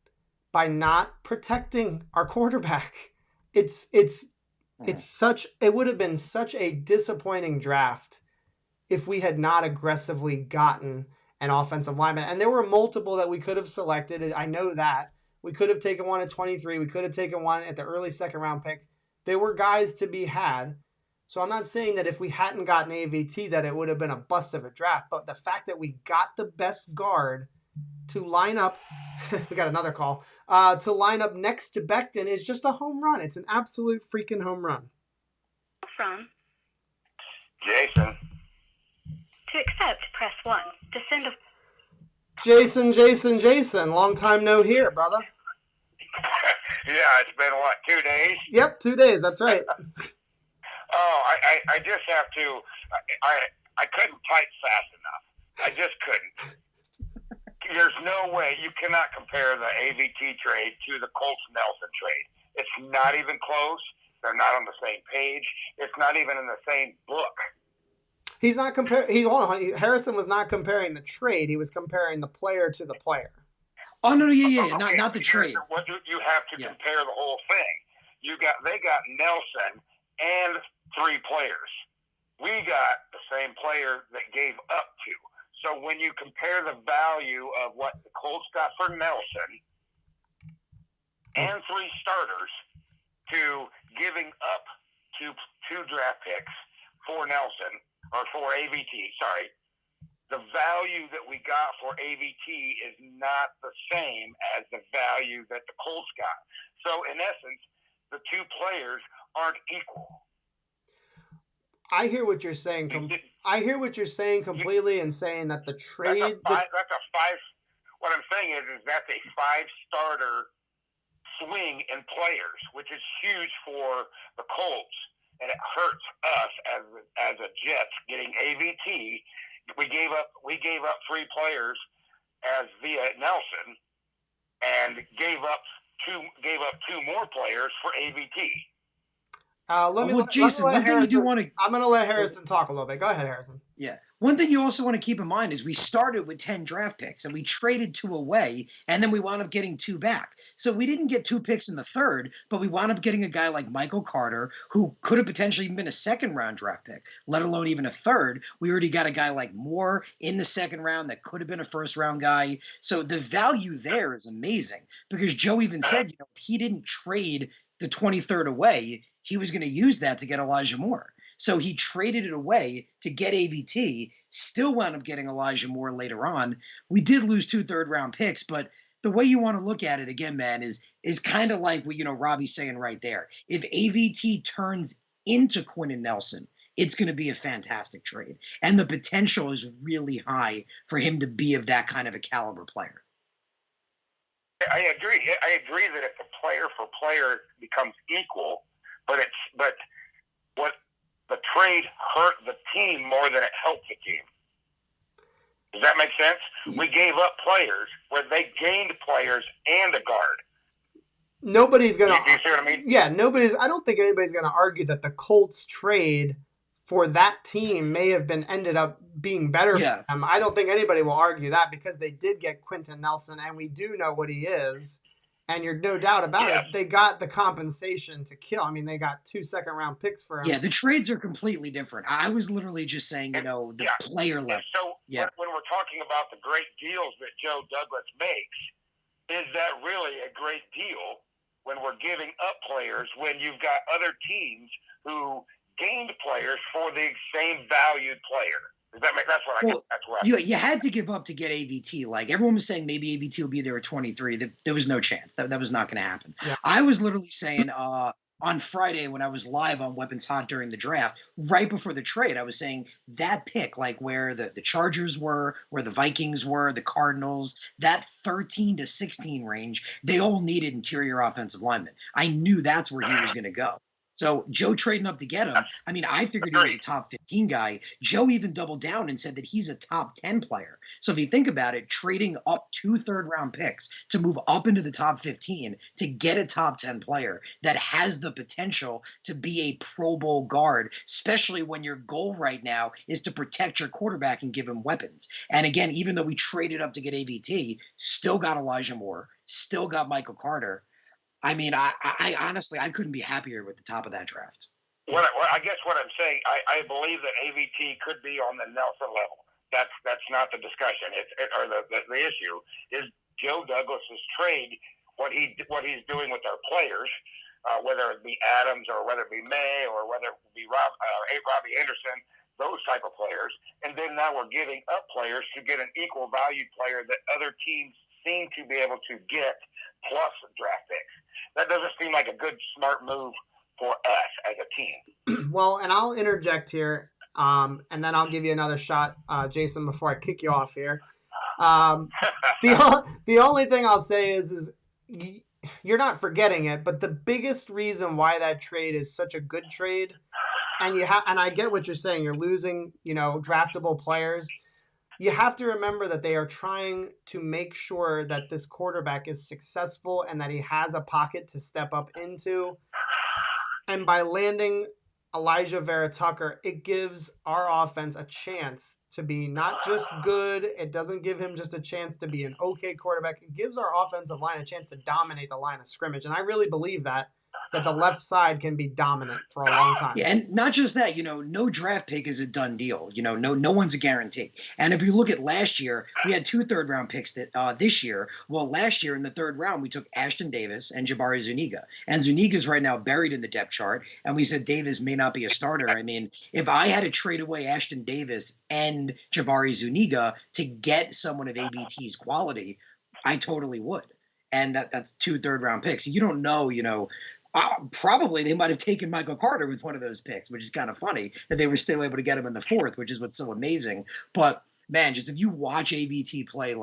by not protecting our quarterback. It would have been such a disappointing draft if we had not aggressively gotten an offensive lineman. And there were multiple that we could have selected. I know that. We could have taken one at 23. We could have taken one at the early second round pick. There were guys to be had. So I'm not saying that if we hadn't gotten AVT that it would have been a bust of a draft. But the fact that we got the best guard to line up, we got another call, to line up next to Becton is just a home run. It's an absolute freaking home run. From Jason. To accept, press 1. To send a... Jason. Long time no hear, brother. Yeah, it's been what, 2 days? Yep, 2 days. That's right. Oh, I just have to. I couldn't type fast enough. I just couldn't. There's no way you cannot compare the AVT trade to the Colts Nelson trade. It's not even close. They're not on the same page. It's not even in the same book. He's not comparing. Harrison was not comparing the trade. He was comparing the player to the player. Oh no, yeah, Okay, not the trade. What you have to compare the whole thing. They got Nelson and 3 players. We got the same player that gave up 2. So when you compare the value of what the Colts got for Nelson and 3 starters to giving up 2 draft picks for Nelson, or for AVT, sorry, the value that we got for AVT is not the same as the value that the Colts got. So in essence, the 2 players aren't equal. I hear what you're saying. I hear what you're saying completely, and saying that the trade. That's a 5. What I'm saying is that's a 5-starter swing in players, which is huge for the Colts, and it hurts us as a Jets getting AVT. We gave up 3 players as via Nelson, and gave up two more players for AVT. Jason, one thing you do want to. I'm going to let Harrison talk a little bit. Go ahead, Harrison. Yeah. One thing you also want to keep in mind is we started with 10 draft picks and we traded 2 away, and then we wound up getting 2 back. So we didn't get 2 picks in the 3rd, but we wound up getting a guy like Michael Carter, who could have potentially even been a 2nd-round draft pick, let alone even a 3rd. We already got a guy like Moore in the 2nd round that could have been a 1st-round guy. So the value there is amazing, because Joe even said, if he didn't trade the 23rd away, he was going to use that to get Elijah Moore. So he traded it away to get AVT, still wound up getting Elijah Moore later on. We did lose 2 third-round picks, but the way you want to look at it again, man, is kind of like what, Robbie's saying right there. If AVT turns into Quentin Nelson, it's going to be a fantastic trade. And the potential is really high for him to be of that kind of a caliber player. I agree. I agree that if the player for player becomes equal, but what the trade hurt the team more than it helped the team. Does that make sense? We gave up players where they gained players and a guard. Nobody's going to. Do you see what I mean? Yeah, I don't think anybody's going to argue that the Colts trade for that team may have ended up being better for them. I don't think anybody will argue that, because they did get Quentin Nelson, and we do know what he is. And you're no doubt about it. They got the compensation to kill. I mean, they got 2 second-round picks for him. Yeah, the trades are completely different. I was literally just saying, the player level. So when we're talking about the great deals that Joe Douglas makes, is that really a great deal when we're giving up players when you've got other teams who gained players for the same valued player? Does that make, that's what you had to give up to get AVT. Like, everyone was saying maybe AVT will be there at 23. There was no chance. That was not going to happen. Yeah. I was literally saying on Friday when I was live on Weapons Hot during the draft, right before the trade, I was saying that pick, like where the Chargers were, where the Vikings were, the Cardinals, that 13 to 16 range, they all needed interior offensive linemen. I knew that's where he was going to go. So Joe trading up to get him, I mean, I figured he was a top 15 guy. Joe even doubled down and said that he's a top 10 player. So if you think about it, trading up 2 third-round picks to move up into the top 15 to get a top 10 player that has the potential to be a Pro Bowl guard, especially when your goal right now is to protect your quarterback and give him weapons. And again, even though we traded up to get AVT, still got Elijah Moore, still got Michael Carter. I mean, I honestly, I couldn't be happier with the top of that draft. I guess what I'm saying, I believe that AVT could be on the Nelson level. That's not the discussion. The issue is Joe Douglas's trade. What he's doing with our players, whether it be Adams or whether it be May or whether it be Robbie Anderson, those type of players, and then now we're giving up players to get an equal valued player that other teams seem to be able to get plus draft picks. That doesn't seem like a good, smart move for us as a team. Well, and I'll interject here, and then I'll give you another shot, Jason, before I kick you off here. The only thing I'll say is you're not forgetting it, but the biggest reason why that trade is such a good trade, and I get what you're saying, you're losing, draftable players. You have to remember that they are trying to make sure that this quarterback is successful and that he has a pocket to step up into. And by landing Elijah Vera-Tucker, it gives our offense a chance to be not just good. It doesn't give him just a chance to be an okay quarterback. It gives our offensive line a chance to dominate the line of scrimmage. And I really believe that the left side can be dominant for a long time. Yeah, and not just that, no draft pick is a done deal. No one's a guarantee. And if you look at last year, we had 2 third-round picks this year. Well, last year in the third round, we took Ashton Davis and Jabari Zuniga. And Zuniga's right now buried in the depth chart, and we said Davis may not be a starter. I mean, if I had to trade away Ashton Davis and Jabari Zuniga to get someone of ABT's quality, I totally would. And that's 2 third-round picks. You don't know, probably they might have taken Michael Carter with one of those picks, which is kind of funny that they were still able to get him in the 4th, which is what's so amazing. But, man, just if you watch ABT play,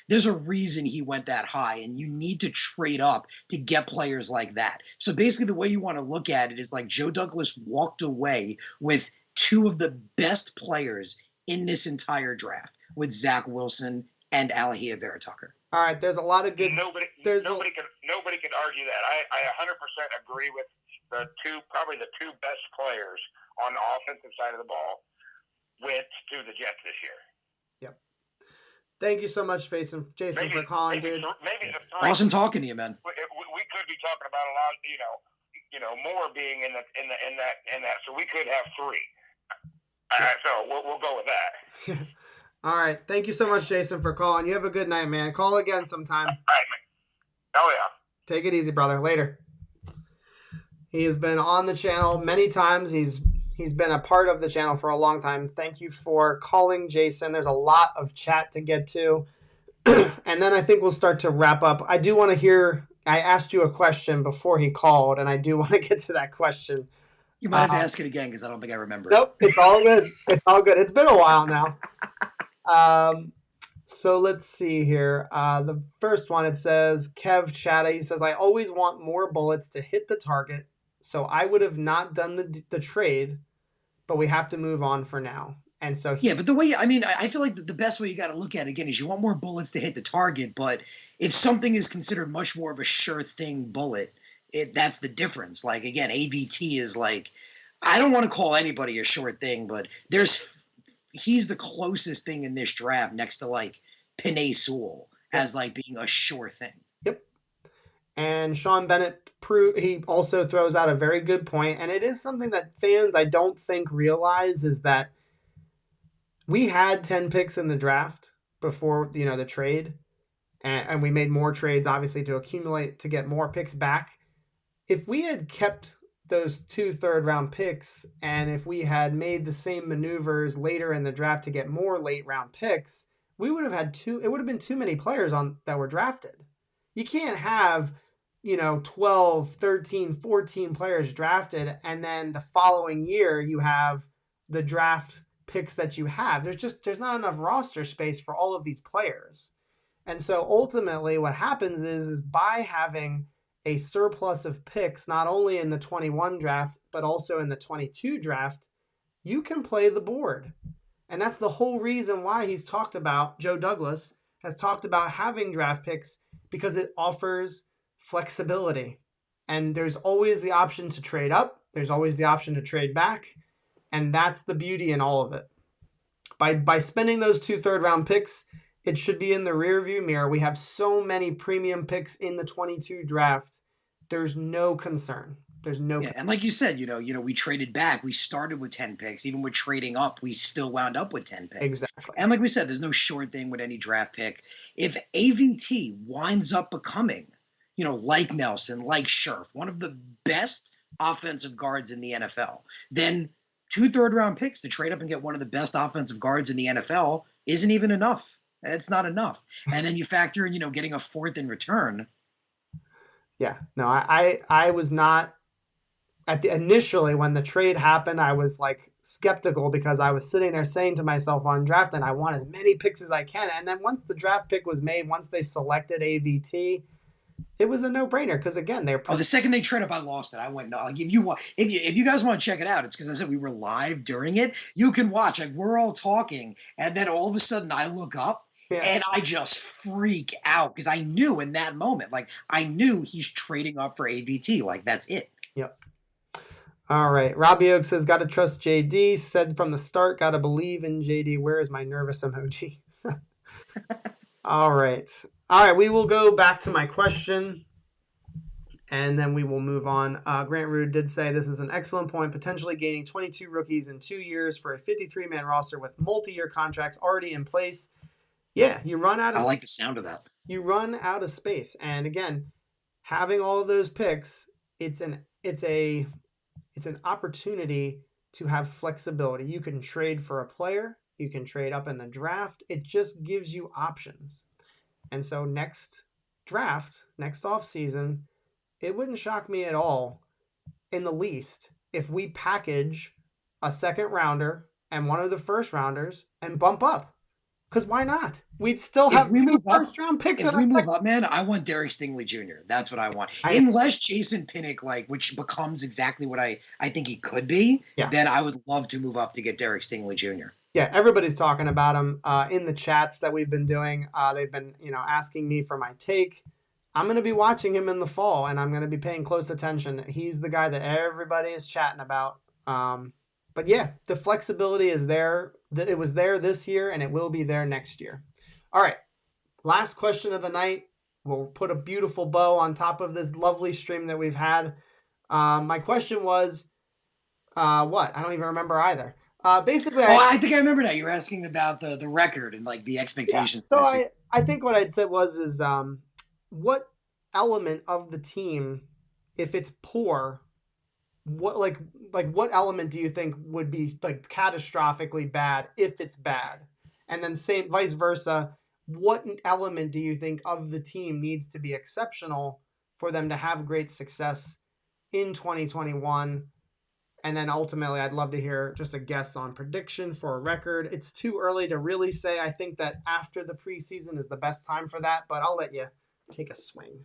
there's a reason he went that high, and you need to trade up to get players like that. So basically the way you want to look at it is Joe Douglas walked away with 2 of the best players in this entire draft with Zach Wilson and Alahia Vera-Tucker. All right, there's a lot of good. Nobody can argue that. I 100% agree with probably the 2 best players on the offensive side of the ball went to the Jets this year. Yep. Thank you so much, Jason, for calling, dude. Maybe the 3. Awesome talking to you, man. We could be talking about a lot, more being in that. So we could have 3. So we'll go with that. All right. Thank you so much, Jason, for calling. You have a good night, man. Call again sometime. All right, man. Oh, yeah. Take it easy, brother. Later. He has been on the channel many times. He's been a part of the channel for a long time. Thank you for calling, Jason. There's a lot of chat to get to. And then I think we'll start to wrap up. I do want to hear – I asked you a question before he called, and I do want to get to that question. You might have to ask it again because I don't think I remember. Nope. It's all good. It's all good. It's been a while now. So let's see here. The first one, it says, Kev Chatta, he says, I always want more bullets to hit the target, so I would have not done the trade, but we have to move on for now. And so yeah, but the way, I feel like the best way you got to look at it again is you want more bullets to hit the target, but if something is considered much more of a sure thing bullet, that's the difference. Again, AVT is I don't want to call anybody a sure thing, but he's the closest thing in this draft next to Penei Sewell as being a sure thing. Yep. And Sean Bennett he also throws out a very good point, and it is something that fans I don't think realize is that we had 10 picks in the draft before the trade, and we made more trades obviously to accumulate to get more picks back. If we had kept those 2 third-round picks, and if we had made the same maneuvers later in the draft to get more late-round picks, we would have had it would have been too many players that were drafted. You can't have, 12, 13, 14 players drafted, and then the following year you have the draft picks that you have. There's not enough roster space for all of these players. And so ultimately what happens is by having a surplus of picks, not only in the 21 draft, but also in the 22 draft, you can play the board. And that's the whole reason why Joe Douglas has talked about having draft picks, because it offers flexibility. And there's always the option to trade up. There's always the option to trade back. And that's the beauty in all of it. By spending those 2 third-round picks, it should be in the rearview mirror. We have so many premium picks in the 22 draft. There's no concern. And like you said, we traded back. We started with 10 picks. Even with trading up, we still wound up with 10 picks. Exactly. And like we said, there's no sure thing with any draft pick. If AVT winds up becoming, like Nelson, like Scherf, one of the best offensive guards in the NFL, then 2 third-round picks to trade up and get one of the best offensive guards in the NFL isn't even enough. It's not enough. And then you factor in, getting a 4th in return. Yeah. No, I was not initially when the trade happened, I was skeptical because I was sitting there saying to myself on draft, and I want as many picks as I can. And then once the draft pick was made, once they selected AVT, It was a no-brainer because, again, they're Oh, the second they trade up, I lost it. I went, no. Like, if you guys want to check it out, it's because I said we were live during it. You can watch. Like, we're all talking, and then all of a sudden I look up, yeah. and I just freak out because I knew in that moment, like, I knew he's trading up for AVT. Like, that's it. Yep. All right. Robbie Oak says, got to trust JD. Said from the start, got to believe in JD. Where is my nervous emoji? All right. All right. We will go back to my question, and then we will move on. Grant Rude did say this is an excellent point. Potentially gaining 22 rookies in 2 years for a 53-man roster with multi-year contracts already in place. Yeah, you run out of. I like the sound of that. You run out of space, and again, having all of those picks, it's an opportunity to have flexibility. You can trade for a player. You can trade up in the draft. It just gives you options. And so next draft, next offseason, it wouldn't shock me at all in the least if we package a second rounder and one of the first rounders and bump up. Because why not? We'd still have 2 first-round picks. If we move up, man, I want Derek Stingley Jr. That's what I want. Unless Jason Pinnock, which becomes exactly what I think he could be, then I would love to move up to get Derek Stingley Jr. Yeah, everybody's talking about him in the chats that we've been doing. They've been, asking me for my take. I'm going to be watching him in the fall, and I'm going to be paying close attention. He's the guy that everybody is chatting about. But yeah, the flexibility is there. It was there this year, and it will be there next year. All right, last question of the night. We'll put a beautiful bow on top of this lovely stream that we've had. My question was, what? I don't even remember either. Basically, I think I remember now. You were asking about the record and like the expectations. Yeah, so I think what I'd said was what element of the team, if it's poor, what element do you think would be like catastrophically bad if it's bad? And then same vice versa, what element do you think of the team needs to be exceptional for them to have great success in 2021? And then ultimately, I'd love to hear just a guess on prediction for a record. It's too early to really say. I think that after the preseason is the best time for that, but I'll let you take a swing.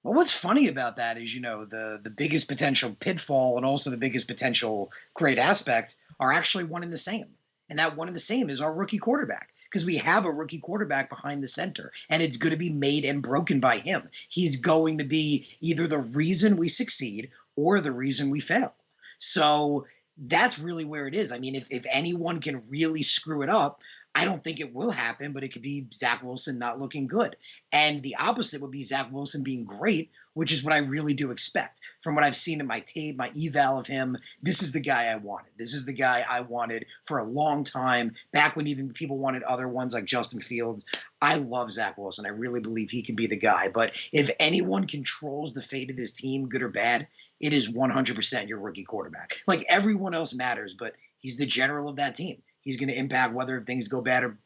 Well, what's funny about that is, the biggest potential pitfall and also the biggest potential great aspect are actually one and the same. And that one and the same is our rookie quarterback, because we have a rookie quarterback behind the center, and it's going to be made and broken by him. He's going to be either the reason we succeed or the reason we fail. So that's really where it is. I mean, if anyone can really screw it up, I don't think it will happen, but it could be Zach Wilson not looking good. And the opposite would be Zach Wilson being great, which is what I really do expect. From what I've seen in my tape, my eval of him, this is the guy I wanted. This is the guy I wanted for a long time, back when even people wanted other ones like Justin Fields. I love Zach Wilson. I really believe he can be the guy. But if anyone controls the fate of this team, good or bad, it is 100% your rookie quarterback. Like, everyone else matters, but he's the general of that team. He's going to impact whether things go bad or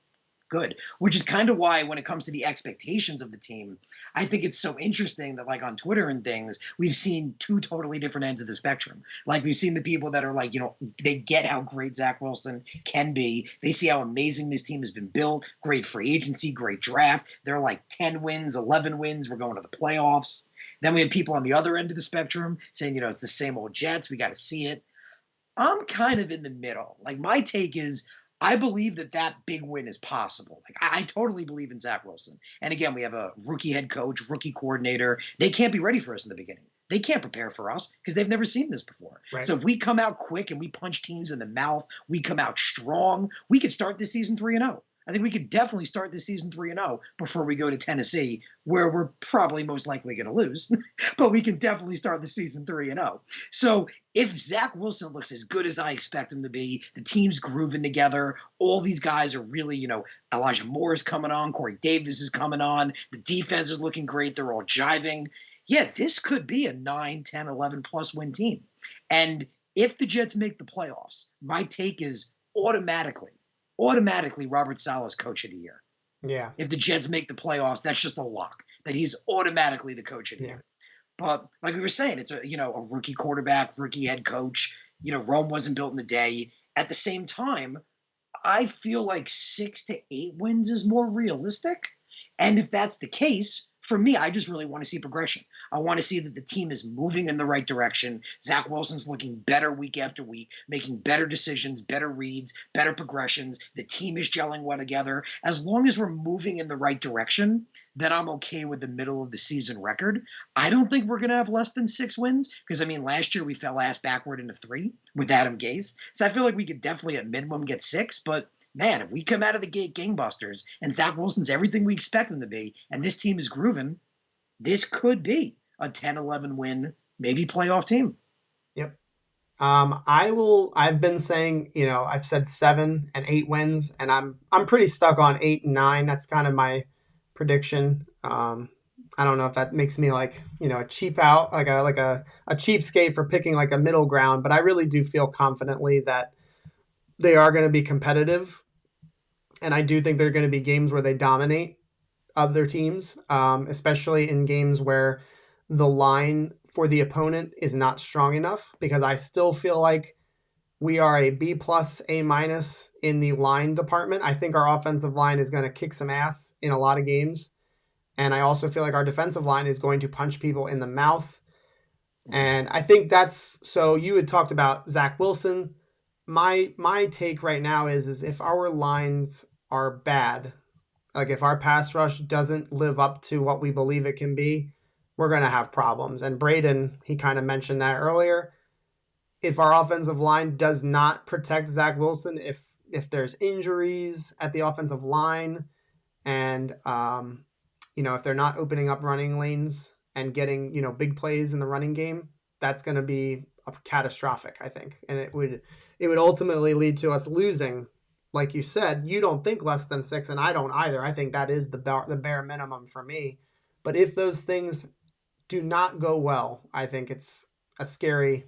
good, which is kind of why when it comes to the expectations of the team, I think it's so interesting that, like, on Twitter and things, we've seen 2 totally different ends of the spectrum. Like, we've seen the people that are like, they get how great Zach Wilson can be. They see how amazing this team has been built, great free agency, great draft. They're like 10 wins, 11 wins. We're going to the playoffs. Then we have people on the other end of the spectrum saying, it's the same old Jets. We got to see it. I'm kind of in the middle. Like, my take is I believe that big win is possible. Like, I totally believe in Zach Wilson. And again, we have a rookie head coach, rookie coordinator. They can't be ready for us in the beginning. They can't prepare for us because they've never seen this before. Right. So if we come out quick and we punch teams in the mouth, we come out strong, we could start this season 3-0. I think we could definitely start this season 3-0 before we go to Tennessee, where we're probably most likely going to lose. But we can definitely start the season 3-0. So if Zach Wilson looks as good as I expect him to be, the team's grooving together, all these guys are really, Elijah Moore is coming on, Corey Davis is coming on, the defense is looking great, they're all jiving. Yeah, this could be a 9, 10, 11-plus win team. And if the Jets make the playoffs, my take is automatically Robert Saleh's coach of the year. Yeah. If the Jets make the playoffs, that's just a lock that he's automatically the coach of the year. But like we were saying, it's a rookie quarterback, rookie head coach. Rome wasn't built in a day. At the same time, I feel like 6 to 8 wins is more realistic. And if that's the case, for me, I just really want to see progression. I want to see that the team is moving in the right direction. Zach Wilson's looking better week after week, making better decisions, better reads, better progressions. The team is gelling well together. As long as we're moving in the right direction, then I'm okay with the middle of the season record. I don't think we're going to have less than 6 wins because, I mean, last year we fell ass backward into 3 with Adam Gase. So I feel like we could definitely at minimum get 6. But, man, if we come out of the gate gangbusters and Zach Wilson's everything we expect him to be and this team is grooving, this could be a 10-11 win, maybe playoff team. Yep. I've been saying, I've said 7 and 8 wins, and I'm pretty stuck on 8 and 9. That's kind of my prediction. I don't know if that makes me like, a cheap out, like a cheapskate for picking like a middle ground, but I really do feel confidently that they are going to be competitive. And I do think there are going to be games where they dominate other teams, especially in games where the line for the opponent is not strong enough, because I still feel like we are a B+, A- in the line department. I think our offensive line is going to kick some ass in a lot of games. And I also feel like our defensive line is going to punch people in the mouth. And I think so you had talked about Zach Wilson. My take right now is if our lines are bad, like if our pass rush doesn't live up to what we believe it can be, we're going to have problems. And Braden, he kind of mentioned that earlier. If our offensive line does not protect Zach Wilson, if there's injuries at the offensive line and, if they're not opening up running lanes and getting, big plays in the running game, that's going to be catastrophic, I think. And it would ultimately lead to us losing. Like you said, you don't think less than 6, and I don't either. I think that is the bare minimum for me. But if those things do not go well, I think it's a scary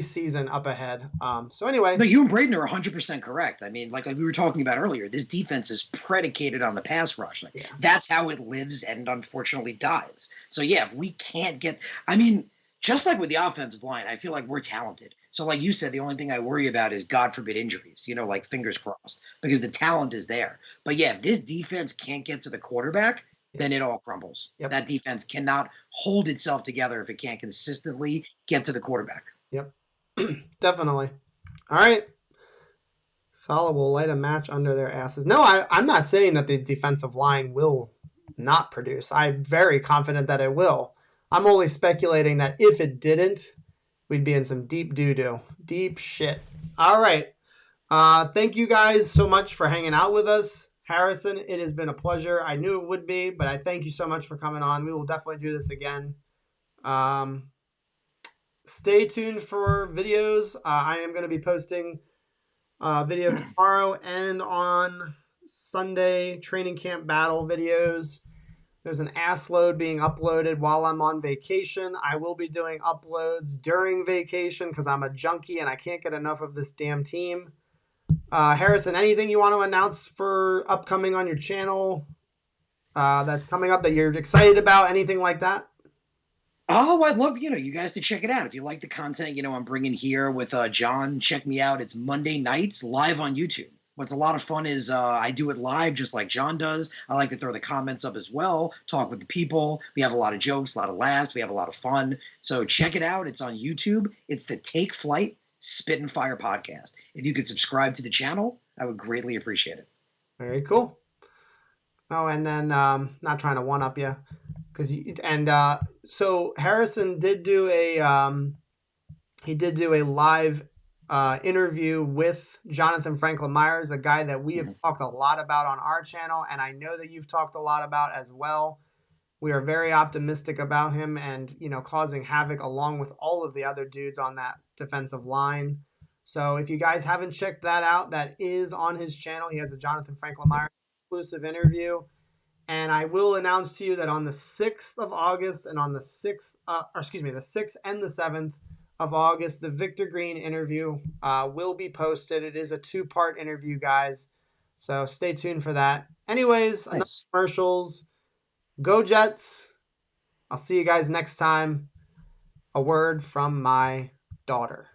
season up ahead. So anyway. No, you and Braden are 100% correct. I mean, like we were talking about earlier, this defense is predicated on the pass rush. Yeah. That's how it lives and unfortunately dies. So, yeah, if we can't get – I mean, just like with the offensive line, I feel like we're talented. So like you said, the only thing I worry about is, God forbid, injuries, like fingers crossed, because the talent is there. But, yeah, if this defense can't get to the quarterback – then it all crumbles. Yep. That defense cannot hold itself together if it can't consistently get to the quarterback. Yep, definitely. All right. Salah will light a match under their asses. No, I'm not saying that the defensive line will not produce. I'm very confident that it will. I'm only speculating that if it didn't, we'd be in some deep doo-doo. Deep shit. All right. Thank you guys so much for hanging out with us. Harrison, it has been a pleasure. I knew it would be, but I thank you so much for coming on. We will definitely do this again. Stay tuned for videos. I am going to be posting a video tomorrow and on Sunday, training camp battle videos. There's an ass load being uploaded while I'm on vacation. I will be doing uploads during vacation because I'm a junkie and I can't get enough of this damn team. Harrison, anything you want to announce for upcoming on your channel that's coming up that you're excited about? Anything like that? Oh, I'd love, you guys to check it out. If you like the content, I'm bringing here with John, check me out. It's Monday nights live on YouTube. What's a lot of fun is I do it live just like John does. I like to throw the comments up as well, talk with the people. We have a lot of jokes, a lot of laughs. We have a lot of fun. So check it out. It's on YouTube. It's the Take Flight Spit and Fire podcast. If you could subscribe to the channel, I would greatly appreciate it. Very cool. Oh, and then not trying to one up you, so Harrison did do a live interview with Jonathan Franklin Myers, a guy that we have talked a lot about on our channel, and I know that you've talked a lot about as well. We are very optimistic about him and, causing havoc along with all of the other dudes on that defensive line. So if you guys haven't checked that out, that is on his channel. He has a Jonathan Franklin Myers exclusive interview. And I will announce to you that on the 6th of August and on the 6th and the 7th of August, the Victor Green interview will be posted. It is a 2-part interview, guys. So stay tuned for that. Anyways, enough commercials. Go Jets. I'll see you guys next time. A word from my daughter.